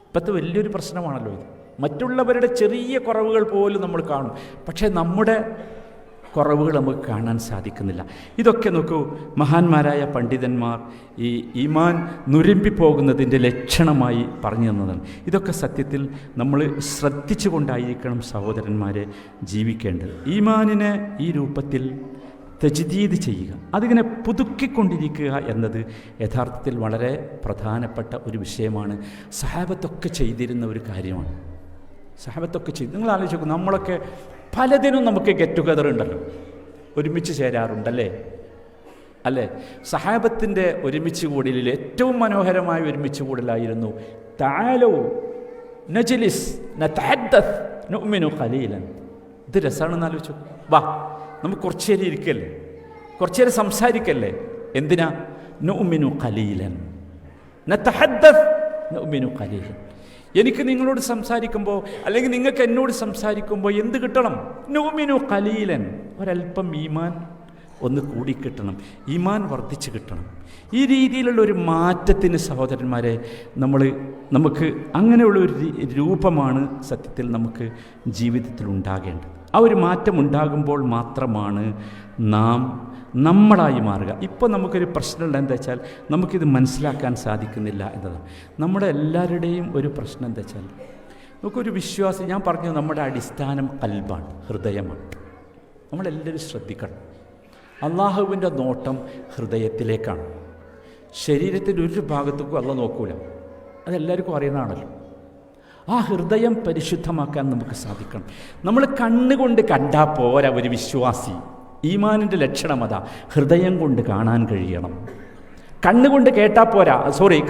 ഇപ്പോഴത്തെ വലിയൊരു പ്രശ്നമാണല്ലോ ഇത്. മറ്റുള്ളവരുടെ ചെറിയ കുറവുകൾ പോലും നമ്മൾ കാണും, പക്ഷേ നമ്മുടെ കുറവുകൾ നമുക്ക് കാണാൻ സാധിക്കുന്നില്ല. ഇതൊക്കെ നോക്കൂ, മഹാന്മാരായ പണ്ഡിതന്മാർ ഈ ഈമാൻ നുരുമ്പിപ്പോകുന്നതിൻ്റെ ലക്ഷണമായി പറഞ്ഞു തന്നതാണ്. ഇതൊക്കെ സത്യത്തിൽ നമ്മൾ ശ്രദ്ധിച്ചു കൊണ്ടായിരിക്കണം സഹോദരന്മാരെ ജീവിക്കേണ്ടത്. ഈമാനിനെ ഈ രൂപത്തിൽ തജ്ദീദ് ചെയ്യുക, അതിങ്ങനെ പുതുക്കിക്കൊണ്ടിരിക്കുക എന്നത് യഥാർത്ഥത്തിൽ വളരെ പ്രധാനപ്പെട്ട ഒരു വിഷയമാണ്. സഹാബത്തൊക്കെ ചെയ്തിരുന്ന ഒരു കാര്യമാണ്. സഹാബത്തൊക്കെ ചെയ്ത് നിങ്ങൾ ആലോചിച്ച് നോക്കും, നമ്മളൊക്കെ പലതിനും നമുക്ക് ഗെറ്റ് ടുഗദർ ഉണ്ടല്ലോ, ഒരുമിച്ച് ചേരാറുണ്ടല്ലേ അല്ലേ? സഹാബത്തിൻ്റെ ഒരുമിച്ച് കൂടലിൽ ഏറ്റവും മനോഹരമായ ഒരുമിച്ച് കൂടലായിരുന്നു തആലൂ നജ്ലിസ് നതഹദ്ദസ് നുഅ്മിനു ഖലീലൻ. ഇത് രസമാണെന്ന് ആലോചിച്ചു. വാ, നമുക്ക് കുറച്ച് നേരം ഇരിക്കല്ലേ, കുറച്ച് നേരം സംസാരിക്കല്ലേ. എന്തിനാ? നുഅ്മിനു ഖലീലൻ നതഹദ്ദസ് നുഅ്മിനു ഖലീലൻ. എനിക്ക് നിങ്ങളോട് സംസാരിക്കുമ്പോൾ അല്ലെങ്കിൽ നിങ്ങൾക്ക് എന്നോട് സംസാരിക്കുമ്പോൾ എന്ത് കിട്ടണം? നുഅ്മിനു ഖലീലൻ, ഒരല്പം ഈമാൻ ഒന്ന് കൂടിക്കിട്ടണം, ഈമാൻ വർദ്ധിച്ച് കിട്ടണം. ഈ രീതിയിലുള്ള ഒരു മാറ്റത്തിന് സഹോദരന്മാരെ നമുക്ക് അങ്ങനെയുള്ളൊരു രൂപമാണ് സത്യത്തിൽ നമുക്ക് ജീവിതത്തിൽ ഉണ്ടാകേണ്ടത്. ആ ഒരു മാറ്റം ഉണ്ടാകുമ്പോൾ മാത്രമാണ് നാം നമ്മളായി മാറുക. ഇപ്പോൾ നമുക്കൊരു പ്രശ്നമുള്ള എന്താ വെച്ചാൽ നമുക്കിത് മനസ്സിലാക്കാൻ സാധിക്കുന്നില്ല എന്നതാണ്. നമ്മുടെ എല്ലാവരുടെയും ഒരു പ്രശ്നം എന്താ വെച്ചാൽ, നമുക്കൊരു വിശ്വാസം, ഞാൻ പറഞ്ഞു, നമ്മുടെ അടിസ്ഥാനം ഖൽബാണ്, ഹൃദയമാണ്. നമ്മളെല്ലാവരും ശ്രദ്ധിക്കണം, അള്ളാഹുവിൻ്റെ നോട്ടം ഹൃദയത്തിലേക്കാണ്. ശരീരത്തിൻ്റെ ഒരു ഭാഗത്തേക്കും അള്ളാഹ് നോക്കൂല, അതെല്ലാവർക്കും അറിയുന്നതാണല്ലോ. ആ ഹൃദയം പരിശുദ്ധമാക്കാൻ നമുക്ക് സാധിക്കണം. നമ്മൾ കണ്ണുകൊണ്ട് കണ്ടാൽ പോരാ ഒരു വിശ്വാസി. ഈമാനിൻ്റെ ലക്ഷണം അതാ, ഹൃദയം കൊണ്ട് കാണാൻ കഴിയണം. കണ്ണുകൊണ്ട് കേട്ടാൽ പോരാ,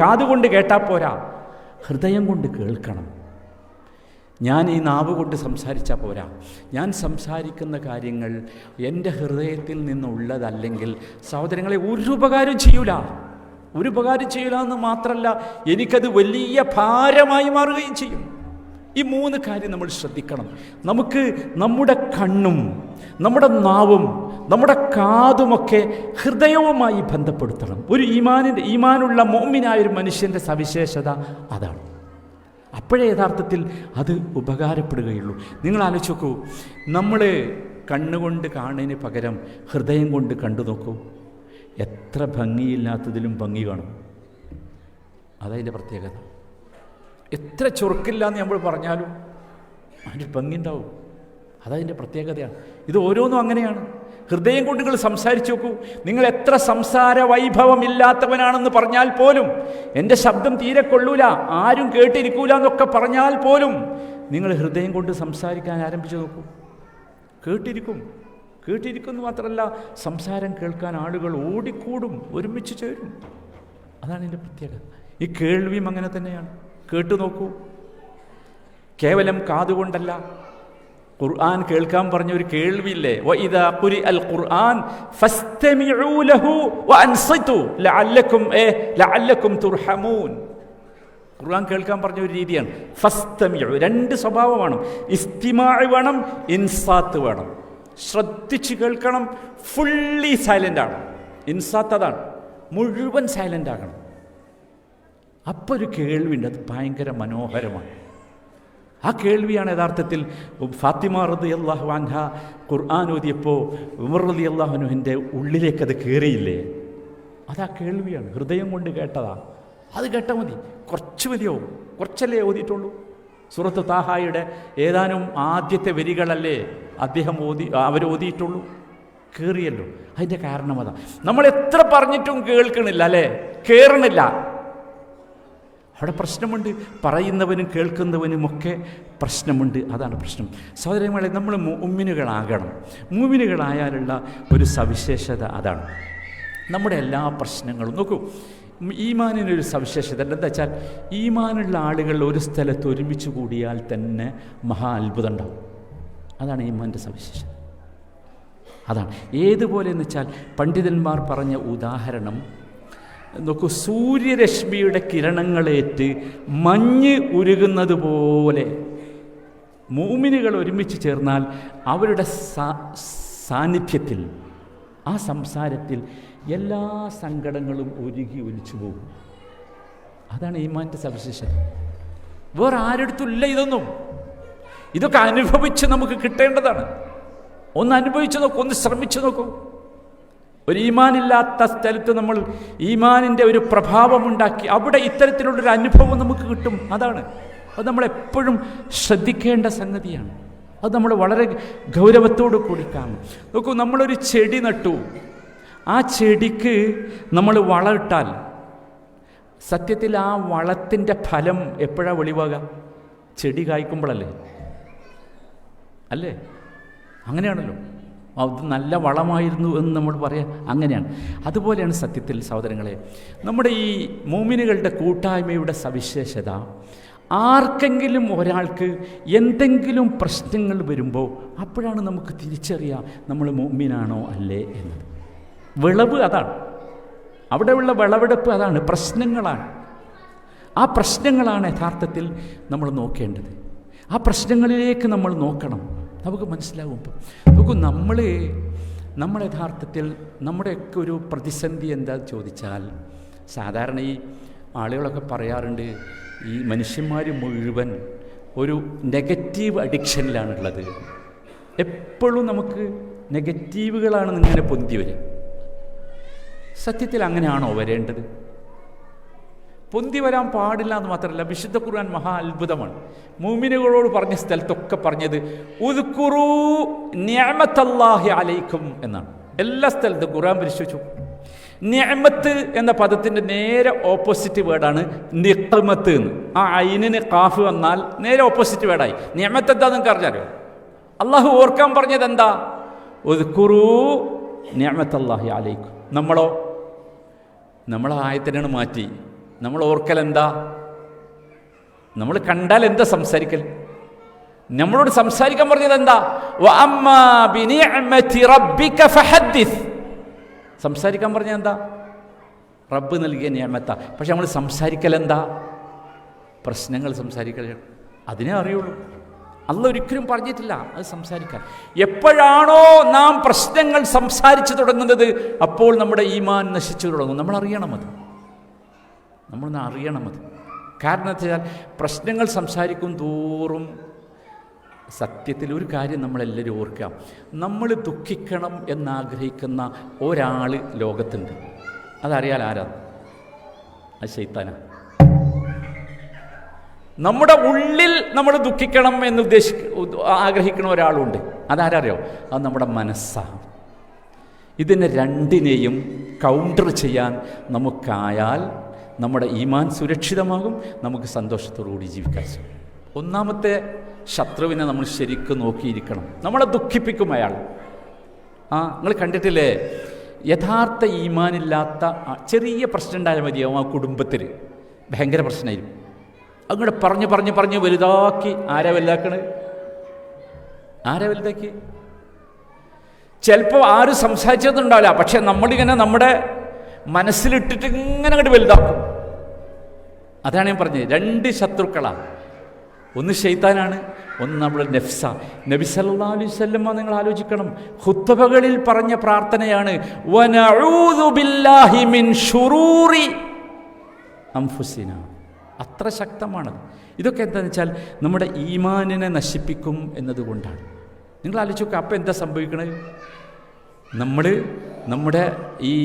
കാതുകൊണ്ട് കേട്ടാൽ പോരാ, ഹൃദയം കൊണ്ട് കേൾക്കണം. ഞാൻ ഈ നാവ് കൊണ്ട് സംസാരിച്ചാൽ പോരാ, ഞാൻ സംസാരിക്കുന്ന കാര്യങ്ങൾ എൻ്റെ ഹൃദയത്തിൽ നിന്നുള്ളതല്ലെങ്കിൽ സഹോദരങ്ങളെ ഒരു ഉപകാരം ചെയ്യൂല എന്ന് മാത്രമല്ല, എനിക്കത് വലിയ ഭാരമായി മാറുകയും ചെയ്യും. ഈ 3 കാര്യം നമ്മൾ ശ്രദ്ധിക്കണം. നമുക്ക് നമ്മുടെ കണ്ണും നമ്മുടെ നാവും കാതുമൊക്കെ ഹൃദയവുമായി ബന്ധപ്പെടുത്തണം. ഒരു ഈമാനുള്ള മുഅ്മിനായൊരു മനുഷ്യൻ്റെ സവിശേഷത അതാണ്. അപ്പോഴേ യഥാർത്ഥത്തിൽ അത് ഉപകാരപ്പെടുകയുള്ളൂ. നിങ്ങൾ ആലോചിച്ച് നോക്കൂ, നമ്മൾ കണ്ണുകൊണ്ട് കാണുന്നതിന് പകരം ഹൃദയം കൊണ്ട് കണ്ടു നോക്കൂ, എത്ര ഭംഗിയില്ലാത്തതിലും ഭംഗി കാണും. അതതിൻ്റെ പ്രത്യേകത. എത്ര ചൊറുക്കില്ലാന്ന് നമ്മൾ പറഞ്ഞാലും അതിൻ്റെ ഭംഗി ഉണ്ടാവും. അതതിൻ്റെ പ്രത്യേകതയാണ്. ഇത് ഓരോന്നും അങ്ങനെയാണ്. ഹൃദയം കൊണ്ട് നിങ്ങൾ സംസാരിച്ചു നോക്കൂ. നിങ്ങൾ എത്ര സംസാര വൈഭവമില്ലാത്തവനാണെന്ന് പറഞ്ഞാൽ പോലും, എൻ്റെ ശബ്ദം തീരെ കൊള്ളൂല, ആരും കേട്ടിരിക്കൂല എന്നൊക്കെ പറഞ്ഞാൽ പോലും നിങ്ങൾ ഹൃദയം കൊണ്ട് സംസാരിക്കാൻ ആരംഭിച്ചു നോക്കൂ, കേട്ടിരിക്കുമെന്ന് മാത്രമല്ല, സംസാരം കേൾക്കാൻ ആളുകൾ ഓടിക്കൂടും, ഒരുമിച്ച് ചേരും. അതാണ് ഇതിൻ്റെ പ്രത്യേകത. ഈ കേൾവിയും അങ്ങനെ തന്നെയാണ്. കേട്ടു നോക്കൂ, കേവലം കാതുകൊണ്ടല്ല. ഖുർആൻ കേൾക്കാൻ പറഞ്ഞ ഒരു കേൾവിയില്ലേ, വഇദാ ഖുരിഅൽ ഖുർആൻ ഫസ്തമിഉ ലഹു വഅൻസിതു ലഅല്ലക്കും തുർഹമൂൻ. ഖുർആൻ കേൾക്കാൻ പറഞ്ഞ ഒരു രീതിയാണ് ഫസ്തമിഉ. 2 സ്വഭാവമാണ്, ഇസ്തിമാഅ് വേണം, ഇൻസാത്ത് വേണം. ശ്രദ്ധിച്ച് കേൾക്കണം, ഫുള്ളി സൈലൻ്റ് ആണ്. ഇൻസാത്ത് അതാണ്, മുഴുവൻ സൈലൻ്റ് ആകണം. അപ്പോൾ ഒരു കേൾവിയുണ്ട്, അത് ഭയങ്കര മനോഹരമാണ്. ആ കേൾവിയാണ് യഥാർത്ഥത്തിൽ ഫാത്തിമ റളിയല്ലാഹു അൻഹ ഖുർആൻ ഓതിയപ്പോൾ ഉമർ റളിയല്ലാഹു അൻഹുവിൻ്റെ ഉള്ളിലേക്ക് അത് കയറിയില്ലേ, അതാ കേൾവിയാണ്. ഹൃദയം കൊണ്ട് കേട്ടതാ, അത് കേട്ടാൽ മതി, കുറച്ച് മതിയാവും. കുറച്ചല്ലേ ഓതിയിട്ടുള്ളൂ. സൂറത്ത് താഹായുടെ ഏതാനും ആദ്യത്തെ വരികളല്ലേ അവർ ഓതിയിട്ടുള്ളൂ. കയറിയല്ലോ. അതിൻ്റെ കാരണം അതാ. നമ്മൾ എത്ര പറഞ്ഞിട്ടും കേൾക്കണില്ല അല്ലേ, കയറണില്ല. അവിടെ പ്രശ്നമുണ്ട്, പറയുന്നവനും കേൾക്കുന്നവനുമൊക്കെ പ്രശ്നമുണ്ട്. അതാണ് പ്രശ്നം. സഹോദരങ്ങളെ, നമ്മൾ മുഅ്മിനുകളാകണം. മുഅ്മിനുകളായാലുള്ള ഒരു സവിശേഷത അതാണ്. നമ്മുടെ എല്ലാ പ്രശ്നങ്ങളും നോക്കൂ, ഈമാനിനൊരു സവിശേഷത എന്താ വെച്ചാൽ, ഈമാനുള്ള ആളുകൾ ഒരു സ്ഥലത്ത് ഒരുമിച്ച് കൂടിയാൽ തന്നെ മഹാ അത്ഭുതം ഉണ്ടാവും. അതാണ് ഈമാൻ്റെ സവിശേഷത. അതാണ് ഏതുപോലെ എന്ന് വെച്ചാൽ, പണ്ഡിതന്മാർ പറഞ്ഞ ഉദാഹരണം നോക്കൂ, സൂര്യരശ്മിയുടെ കിരണങ്ങളേറ്റ് മഞ്ഞ് ഉരുകുന്നത് പോലെ മുഅ്മിനുകൾ ഒരുമിച്ച് ചേർന്നാൽ അവരുടെ സാന്നിധ്യത്തിൽ, ആ സംസാരത്തിൽ എല്ലാ സങ്കടങ്ങളും ഒലിച്ചു പോകും. അതാണ് ഈമാൻ്റെ സവിശേഷത. വേറെ ആരെടുത്തില്ല ഇതൊന്നും. ഇതൊക്കെ അനുഭവിച്ച് നമുക്ക് കിട്ടേണ്ടതാണ്. ഒന്ന് അനുഭവിച്ച് നോക്കൂ, ഒന്ന് ശ്രമിച്ചു നോക്കൂ. ഒരു ഈമാനില്ലാത്ത സ്ഥലത്ത് നമ്മൾ ഈമാനിൻ്റെ ഒരു പ്രഭാവമുണ്ടാക്കി അവിടെ ഇത്തരത്തിലുള്ളൊരു അനുഭവം നമുക്ക് കിട്ടും. അത് നമ്മളെപ്പോഴും ശ്രദ്ധിക്കേണ്ട സംഗതിയാണ്. അത് നമ്മൾ വളരെ ഗൗരവത്തോടു കൂടി കാണും. നോക്കൂ, നമ്മളൊരു ചെടി നട്ടു, ആ ചെടിക്ക് നമ്മൾ വളമിട്ടാൽ സത്യത്തിൽ ആ വളത്തിൻ്റെ ഫലം എപ്പോഴാണ് വെളിവാകുക? ചെടി കായ്ക്കുമ്പോഴല്ലേ? അല്ലേ? അങ്ങനെയാണല്ലോ. അത് നല്ല വളമായിരുന്നു എന്ന് നമ്മൾ പറയാം. അങ്ങനെയാണ്. അതുപോലെയാണ് സത്യത്തിൽ സഹോദരങ്ങളെ നമ്മുടെ ഈ മുഅ്മിനുകളുടെ കൂട്ടായ്മയുടെ സവിശേഷത. ആർക്കെങ്കിലും ഒരാൾക്ക് എന്തെങ്കിലും പ്രശ്നങ്ങൾ വരുമ്പോൾ അപ്പോഴാണ് നമുക്ക് തിരിച്ചറിയാം നമ്മൾ മുഅ്മിനാണോ അല്ലേ എന്നത്. വിളവ് അതാണ്, അവിടെയുള്ള വിളവെടുപ്പ് അതാണ്, പ്രശ്നങ്ങളാണ്. ആ പ്രശ്നങ്ങളാണ് യഥാർത്ഥത്തിൽ നമ്മൾ നോക്കേണ്ടത്. ആ പ്രശ്നങ്ങളിലേക്ക് നമ്മൾ നോക്കണം, നമുക്ക് മനസ്സിലാവും. നോക്കൂ, നമ്മൾ യഥാർത്ഥത്തിൽ നമ്മുടെയൊക്കെ ഒരു പ്രതിസന്ധി എന്താ ചോദിച്ചാൽ, സാധാരണ ഈ ആളുകളൊക്കെ പറയാറുണ്ട്, ഈ മനുഷ്യന്മാർ മുഴുവൻ ഒരു നെഗറ്റീവ് അഡിക്ഷനിലാണുള്ളത്. എപ്പോഴും നമുക്ക് നെഗറ്റീവുകളാണ് ഇങ്ങനെ പൊന്തി വരിക. സത്യത്തിൽ അങ്ങനെയാണോ വരേണ്ടത്? പൊന്തി വരാൻ പാടില്ല എന്ന് മാത്രമല്ല, വിശുദ്ധ ഖുർആൻ മഹാ അത്ഭുതമാണ്. മുഅ്മിനുകളോട് പറഞ്ഞ സ്ഥലത്തൊക്കെ പറഞ്ഞത് ഉദ്കുറൂ നിഅമത്തല്ലാഹി അലൈക്കും എന്നാണ്. എല്ലാ സ്ഥലത്തും ഖുർആൻ പരിശോധിച്ചു. നിഅമത്ത് എന്ന പദത്തിൻ്റെ നേരെ ഓപ്പോസിറ്റ് വേർഡാണ് നിഖ്മത്ത് എന്ന്. ആ ഐനിന് കാഫ് വന്നാൽ നേരെ ഓപ്പോസിറ്റ് വേർഡായി. നിഅമത്ത് എന്താ നിങ്ങൾക്ക് അറിഞ്ഞാലോ? അള്ളാഹു ഓർക്കാൻ പറഞ്ഞത് എന്താ? ഉദ്കുറൂ നിഅമത്തല്ലാഹി അലൈക്കും. നമ്മളെ ആയത്തിനാണ് മാറ്റി. നമ്മൾ ഓർക്കൽ എന്താ? നമ്മൾ കണ്ടാൽ എന്താ സംസാരിക്കൽ? നമ്മളോട് സംസാരിക്കാൻ പറഞ്ഞത് എന്താ? വഅമ്മാ ബിനിഅമതി റബ്ബിക ഫഹദ്ദിസ്. സംസാരിക്കാൻ പറഞ്ഞത് എന്താ? റബ്ബ് നൽകിയ നിഅമത്താ. പക്ഷെ നമ്മൾ സംസാരിക്കൽ എന്താ? പ്രശ്നങ്ങൾ സംസാരിക്കൽ. അതിനെ അറിയുള്ളൂ. അല്ലാഹ് ഒരിക്കലും പറഞ്ഞിട്ടില്ല അത് സംസാരിക്കാൻ. എപ്പോഴാണോ നാം പ്രശ്നങ്ങൾ സംസാരിച്ചു തുടങ്ങുന്നത് അപ്പോൾ നമ്മുടെ ഈമാൻ നശിച്ചു തുടങ്ങും. നമ്മൾ അറിയണം അത്. കാരണം എന്താ വെച്ചാൽ പ്രശ്നങ്ങൾ സംസാരിക്കും തോറും സത്യത്തിൽ ഒരു കാര്യം നമ്മളെല്ലാവരും ഓർക്കാം, നമ്മൾ ദുഃഖിക്കണം എന്നാഗ്രഹിക്കുന്ന ഒരാൾ ലോകത്തുണ്ട്. അതറിയാൽ ആരാ? അത് ശൈത്താനാ. നമ്മുടെ ഉള്ളിൽ നമ്മൾ ദുഃഖിക്കണം എന്ന് ആഗ്രഹിക്കുന്ന ഒരാളുണ്ട്. അതാരറിയോ? അത് നമ്മുടെ മനസ്സാണ്. ഇതിനെ രണ്ടിനെയും കൗണ്ടർ ചെയ്യാൻ നമുക്കായാൽ നമ്മുടെ ഈമാൻ സുരക്ഷിതമാകും, നമുക്ക് സന്തോഷത്തോടുകൂടി ജീവിക്കാൻ സാധിക്കും. ഒന്നാമത്തെ ശത്രുവിനെ നമ്മൾ ശരിക്കും നോക്കിയിരിക്കണം. നമ്മളെ ദുഃഖിപ്പിക്കും അയാൾ. നിങ്ങൾ കണ്ടിട്ടില്ലേ, യഥാർത്ഥ ഈമാനില്ലാത്ത ചെറിയ പ്രശ്നം ഉണ്ടായാൽ മതിയാവും ആ കുടുംബത്തിൽ ഭയങ്കര പ്രശ്നമായിരിക്കും. അങ്ങോട്ട് പറഞ്ഞ് വലുതാക്കി ആരാ വലുതാക്കി? ചിലപ്പോൾ ആരും സംസാരിച്ചതുണ്ടാവില്ല, പക്ഷെ നമ്മളിങ്ങനെ നമ്മുടെ മനസ്സിലിട്ടിട്ട് ഇങ്ങനെ അങ്ങോട്ട് വലുതാക്കും. അതാണ് ഞാൻ പറഞ്ഞത്, രണ്ട് ശത്രുക്കളാണ്. ഒന്ന് ശൈത്താനാണ്, ഒന്ന് നമ്മുടെ നഫ്സ. നബി സല്ലല്ലാഹു അലൈഹി വസല്ലം നിങ്ങൾ ആലോചിക്കണം, ഖുത്ബകളിൽ പറഞ്ഞ പ്രാർത്ഥനയാണ് വനഊദു ബില്ലാഹി മിൻ ശുറൂരി അൻഫുസിനാ. അത്ര ശക്തമാണത്. ഇതൊക്കെ എന്താണെന്ന് വെച്ചാൽ നമ്മുടെ ഈമാനിനെ നശിപ്പിക്കും എന്നതുകൊണ്ടാണ്. നിങ്ങൾ ആലോചിച്ച് നോക്കുക, അപ്പം എന്താ സംഭവിക്കണത്? നമ്മുടെ ഈ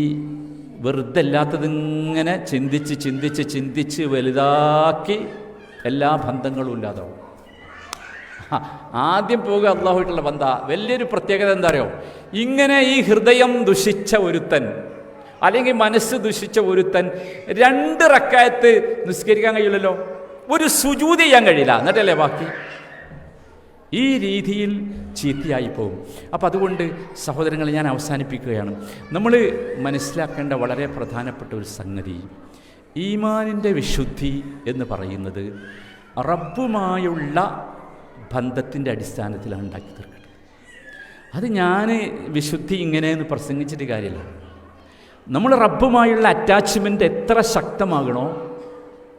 വെറുതെ അല്ലാത്തതിങ്ങനെ ചിന്തിച്ച് വലുതാക്കി എല്ലാ ബന്ധങ്ങളും ഇല്ലാതാവും. ആദ്യം പോകുക അള്ളാഹുമായിട്ടുള്ള ബന്ധം. വലിയൊരു പ്രത്യേകത എന്താ അറിയോ? ഇങ്ങനെ ഈ ഹൃദയം ദുഷിച്ച ഒരുത്തൻ അല്ലെങ്കിൽ മനസ്സ് ദുഷിച്ച ഒരുത്തൻ 2 റക്അത്ത് നിസ്കരിക്കാൻ കഴിയില്ലല്ലോ, ഒരു സുജൂദ് ചെയ്യാൻ കഴിയില്ല, എന്നിട്ടല്ലേ ബാക്കി. ഈ രീതിയിൽ ചീത്തയായി പോകും. അപ്പം അതുകൊണ്ട് സഹോദരങ്ങളെ ഞാൻ അവസാനിപ്പിക്കുകയാണ്. നമ്മൾ മനസ്സിലാക്കേണ്ട വളരെ പ്രധാനപ്പെട്ട ഒരു സംഗതി, ഈമാനിൻ്റെ വിശുദ്ധി എന്ന് പറയുന്നത് റബ്ബുമായുള്ള ബന്ധത്തിൻ്റെ അടിസ്ഥാനത്തിലാണ് ഉണ്ടാക്കി തീർക്കേണ്ടത്. അത് ഞാൻ വിശുദ്ധി ഇങ്ങനെയെന്ന് പ്രസംഗിച്ചിട്ട് കാര്യമില്ല. നമ്മൾ റബ്ബുമായുള്ള അറ്റാച്ച്മെൻറ്റ് എത്ര ശക്തമാകണോ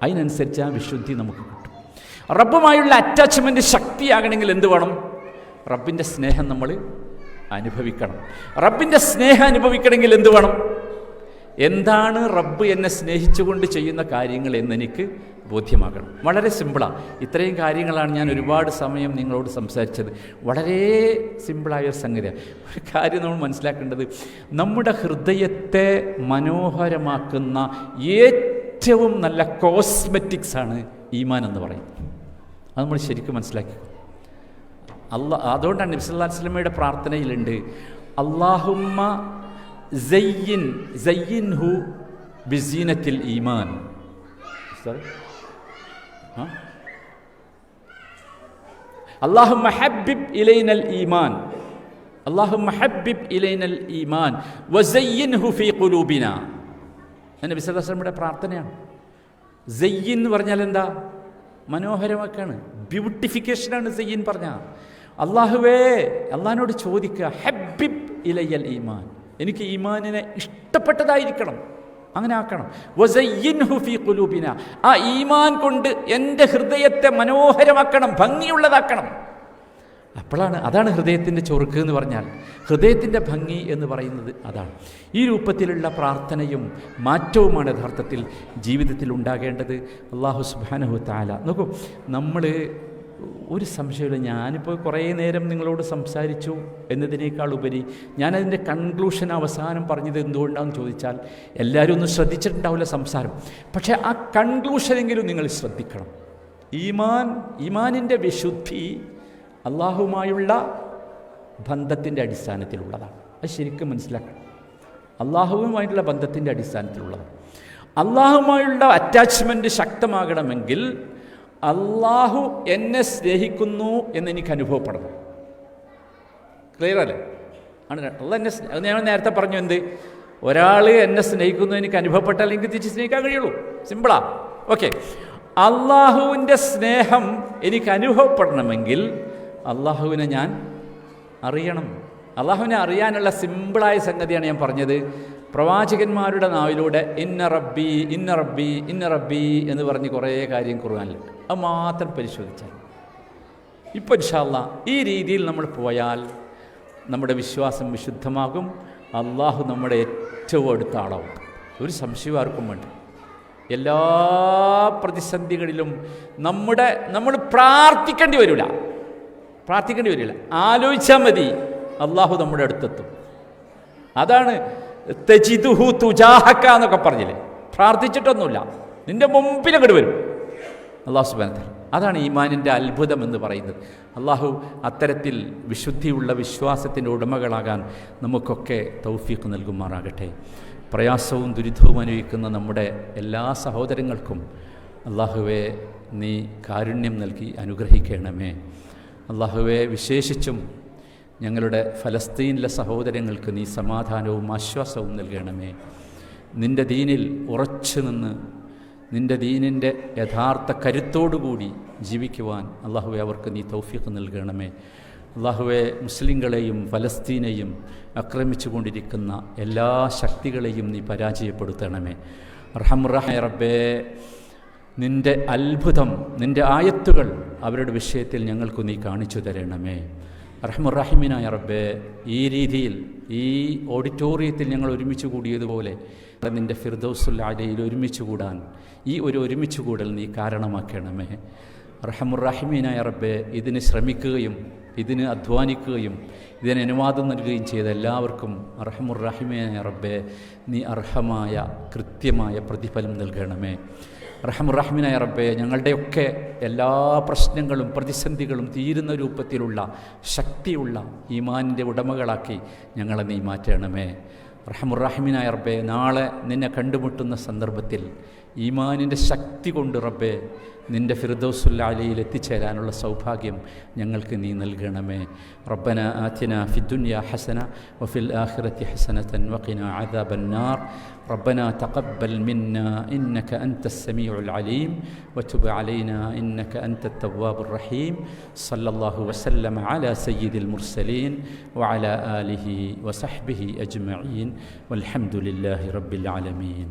അതിനനുസരിച്ച് ആ വിശുദ്ധി നമുക്ക് കിട്ടും. റബ്ബുമായുള്ള അറ്റാച്ച്മെൻറ്റ് ശക്തിയാകണമെങ്കിൽ എന്ത് വേണം? റബ്ബിൻ്റെ സ്നേഹം നമ്മൾ അനുഭവിക്കണം. റബ്ബിൻ്റെ സ്നേഹം അനുഭവിക്കണമെങ്കിൽ എന്ത് വേണം? എന്താണ് റബ്ബ് എന്നെ സ്നേഹിച്ചുകൊണ്ട് ചെയ്യുന്ന കാര്യങ്ങൾ എന്നെനിക്ക് ബോധ്യമാകണം. വളരെ സിമ്പിളാണ്. ഇത്രയും കാര്യങ്ങളാണ് ഞാൻ ഒരുപാട് സമയം നിങ്ങളോട് സംസാരിച്ചത്. വളരെ സിമ്പിളായൊരു സംഗതിയാണ്. ഒരു കാര്യം നമ്മൾ മനസ്സിലാക്കേണ്ടത്, നമ്മുടെ ഹൃദയത്തെ മനോഹരമാക്കുന്ന ഏറ്റവും നല്ല കോസ്മെറ്റിക്സാണ് ഈമാൻ എന്ന് പറയുന്നത്. അത് നമ്മൾ ശരിക്കും മനസ്സിലാക്കി. അതുകൊണ്ടാണ് നബി സല്ലല്ലാഹു അലൈഹി വസല്ലമയുടെ പ്രാർത്ഥനയിലുണ്ട്, അല്ലാഹുമ്മ സയ്യിൻഹു ബിസീനത്തിൽ ഈമാൻ. അല്ലാഹുമ്മ ഹബ്ബിബ് ഇലൈനൽ ഈമാൻ, അല്ലാഹുമ്മ ഹബ്ബിബ് ഇലൈനൽ ഈമാൻ വസയ്യിൻഹു ഫീ ഖുലൂബിനാ. നബി സല്ലല്ലാഹു അലൈഹി വസല്ലമയുടെ പ്രാർത്ഥനയാണ്. സയ്യിൻ എന്ന് പറഞ്ഞാൽ എന്താ? മനോഹരമാക്കാണ്, ബ്യൂട്ടിഫിക്കേഷനാണ് സയ്യിൻ പറഞ്ഞാൽ. അള്ളാഹുവേ, അള്ളാഹിനോട് ചോദിക്കുക, ഹബ്ബിബ് ഇലയ്യൽ ഈമാൻ, എനിക്ക് ഈമാനിനെ ഇഷ്ടപ്പെട്ടതായിരിക്കണം, അങ്ങനെ ആക്കണം. വസയ്യിൻഹു ഫീ ഖുലൂബിനാ, ആ ഈമാൻ കൊണ്ട് എൻ്റെ ഹൃദയത്തെ മനോഹരമാക്കണം, ഭംഗിയുള്ളതാക്കണം. അതാണ് ഹൃദയത്തിൻ്റെ ചൊറുക്ക് എന്ന് പറഞ്ഞാൽ, ഹൃദയത്തിൻ്റെ ഭംഗി എന്ന് പറയുന്നത് അതാണ്. ഈ രൂപത്തിലുള്ള പ്രാർത്ഥനയും മാറ്റവുമാണ് യഥാർത്ഥത്തിൽ ജീവിതത്തിൽ ഉണ്ടാകേണ്ടത്. അല്ലാഹു സുബ്ഹാനഹു തആല നോക്കൂ, നമ്മൾ ഒരു സംശയമില്ല, ഞാനിപ്പോൾ കുറേ നേരം നിങ്ങളോട് സംസാരിച്ചു എന്നതിനേക്കാൾ ഉപരി ഞാനതിൻ്റെ കൺക്ലൂഷൻ അവസാനം പറഞ്ഞത് എന്തുകൊണ്ടാണെന്ന് ചോദിച്ചാൽ, എല്ലാവരും ഒന്നും ശ്രദ്ധിച്ചിട്ടുണ്ടാവില്ല സംസാരം, പക്ഷേ ആ കൺക്ലൂഷനെങ്കിലും നിങ്ങൾ ശ്രദ്ധിക്കണം. ഈമാനിൻ്റെ വിശുദ്ധി അള്ളാഹുമായുള്ള ബന്ധത്തിൻ്റെ അടിസ്ഥാനത്തിലുള്ളതാണ്. അത് ശരിക്കും മനസ്സിലാക്കണം. അള്ളാഹുവുമായിട്ടുള്ള ബന്ധത്തിൻ്റെ അടിസ്ഥാനത്തിലുള്ളതാണ്. അള്ളാഹുമായുള്ള അറ്റാച്ച്മെൻറ്റ് ശക്തമാകണമെങ്കിൽ അള്ളാഹു എന്നെ സ്നേഹിക്കുന്നു എന്നെനിക്ക് അനുഭവപ്പെടണം. ക്ലിയർ അല്ലേ? ആണ്. അള്ളാഹ് എന്നെ, അത് ഞാൻ നേരത്തെ പറഞ്ഞു, എന്ത്, ഒരാൾ എന്നെ സ്നേഹിക്കുന്നു എനിക്ക് അനുഭവപ്പെട്ടാൽ എനിക്ക് തിരിച്ച് സ്നേഹിക്കാൻ കഴിയുള്ളൂ. സിമ്പിളാ. ഓക്കെ. അള്ളാഹുവിൻ്റെ സ്നേഹം എനിക്ക് അനുഭവപ്പെടണമെങ്കിൽ അള്ളാഹുവിനെ ഞാൻ അറിയണം. അള്ളാഹുവിനെ അറിയാനുള്ള സിമ്പിളായ സംഗതിയാണ് ഞാൻ പറഞ്ഞത്. പ്രവാചകന്മാരുടെ നാവിലൂടെ ഇന്ന റബ്ബി ഇന്ന റബ്ബി ഇന്ന റബ്ബി എന്ന് പറഞ്ഞ് കുറേ കാര്യം ഖുർആനിലുണ്ട്. അത് മാത്രം പരിശോധിച്ചാൽ ഇപ്പോൾ ഇൻഷാ അല്ലാഹ് ഈ രീതിയിൽ നമ്മൾ പോയാൽ നമ്മുടെ വിശ്വാസം വിശുദ്ധമാകും. അള്ളാഹു നമ്മുടെ ഏറ്റവും അടുത്ത ആളാവും. ഒരു സംശയം ആർക്കും വേണ്ട. എല്ലാ പ്രതിസന്ധികളിലും നമ്മൾ പ്രാർത്ഥിക്കേണ്ടി വരില്ല. ആലോചിച്ചാൽ മതി, അള്ളാഹു നമ്മുടെ അടുത്തെത്തും. അതാണ് തജിദുഹു തുജാഹക എന്നൊക്കെ പറഞ്ഞില്ലേ? പ്രാർത്ഥിച്ചിട്ടൊന്നുമില്ല, നിന്റെ മുമ്പിൽ അങ്ങോട്ട് വരും അള്ളാഹു സുബ്ഹാനഹു വ തആല. അതാണ് ഈമാനിൻ്റെ അത്ഭുതം എന്ന് പറയുന്നത്. അള്ളാഹു അത്തരത്തിൽ വിശുദ്ധിയുള്ള വിശ്വാസത്തിൻ്റെ ഉടമകളാകാൻ നമുക്കൊക്കെ തൗഫീഖ് നൽകുമാറാകട്ടെ. പ്രയാസവും ദുരിതവും അനുഭവിക്കുന്ന നമ്മുടെ എല്ലാ സഹോദരങ്ങൾക്കും അള്ളാഹുവെ നീ കാരുണ്യം നൽകി അനുഗ്രഹിക്കണമേ. അള്ളാഹുവെ നിശ്ചയിച്ചും ഞങ്ങളുടെ ഫലസ്തീനിലെ സഹോദരങ്ങൾക്ക് നീ സമാധാനവും ആശ്വാസവും നൽകണമേ. നിൻ്റെ ദീനിൽ ഉറച്ചു നിന്ന് നിൻ്റെ ദീനിൻ്റെ യഥാർത്ഥ കരുത്തോടുകൂടി ജീവിക്കുവാൻ അള്ളാഹുവെ അവർക്ക് നീ തൗഫീഖ് നൽകണമേ. അള്ളാഹുവെ മുസ്ലിങ്ങളെയും ഫലസ്തീനെയും ആക്രമിച്ചു കൊണ്ടിരിക്കുന്ന എല്ലാ ശക്തികളെയും നീ പരാജയപ്പെടുത്തണമേ. റഹ്മാനായ റബ്ബേ, നിൻ്റെ അത്ഭുതം, നിൻ്റെ ആയത്തുകൾ അവരുടെ വിഷയത്തിൽ ഞങ്ങൾക്ക് നീ കാണിച്ചു തരണമേ. റഹ്മാനായ റബ്ബേ, ഈ രീതിയിൽ ഈ ഓഡിറ്റോറിയത്തിൽ ഞങ്ങൾ ഒരുമിച്ച് കൂടിയതുപോലെ നിൻ്റെ ഫിർദൗസുൽ അലയിൽ ഒരുമിച്ച് കൂടാൻ ഈ ഒരു ഒരുമിച്ച് കൂടൽ നീ കാരണമാക്കണമേ. റഹ്മാനായ റബ്ബേ, ഇതിന് ശ്രമിക്കുകയും ഇതിന് അധ്വാനിക്കുകയും ഇതിന് അനുവാദം നൽകുകയും ചെയ്ത എല്ലാവർക്കും റഹ്മാനായ റബ്ബേ, നീ അർഹമായ കൃത്യമായ പ്രതിഫലം നൽകണമേ. റഹ്മാനായ റബ്ബേ, ഞങ്ങളുടെയൊക്കെ എല്ലാ പ്രശ്നങ്ങളും പ്രതിസന്ധികളും തീരുന്ന രൂപത്തിലുള്ള ശക്തിയുള്ള ഈമാനിൻ്റെ ഉടമകളാക്കി ഞങ്ങളെ നീ മാറ്റണമേ. റഹ്മാനായ റബ്ബേ, നാളെ നിന്നെ കണ്ടുമുട്ടുന്ന സന്ദർഭത്തിൽ ഈമാനിൻ്റെ ശക്തി കൊണ്ട് റബ്ബേ നിൻ്റെ ഫിർദൗസുൽ അലയിൽ എത്തിച്ചേരാനുള്ള സൗഭാഗ്യം ഞങ്ങൾക്ക് നീ നൽകണമേ. റബ്ബന ആതിന ഫിദ്ദുനിയ ഹസന വഫിൽ ആഖിറതി ഹസനതൻ വഖിനാ അദാബന്നാർ. ربنا تقبل منا إنك أنت السميع العليم وتب علينا إنك أنت التواب الرحيم. صلى الله وسلم على سيد المرسلين وعلى آله وصحبه أجمعين والحمد لله رب العالمين.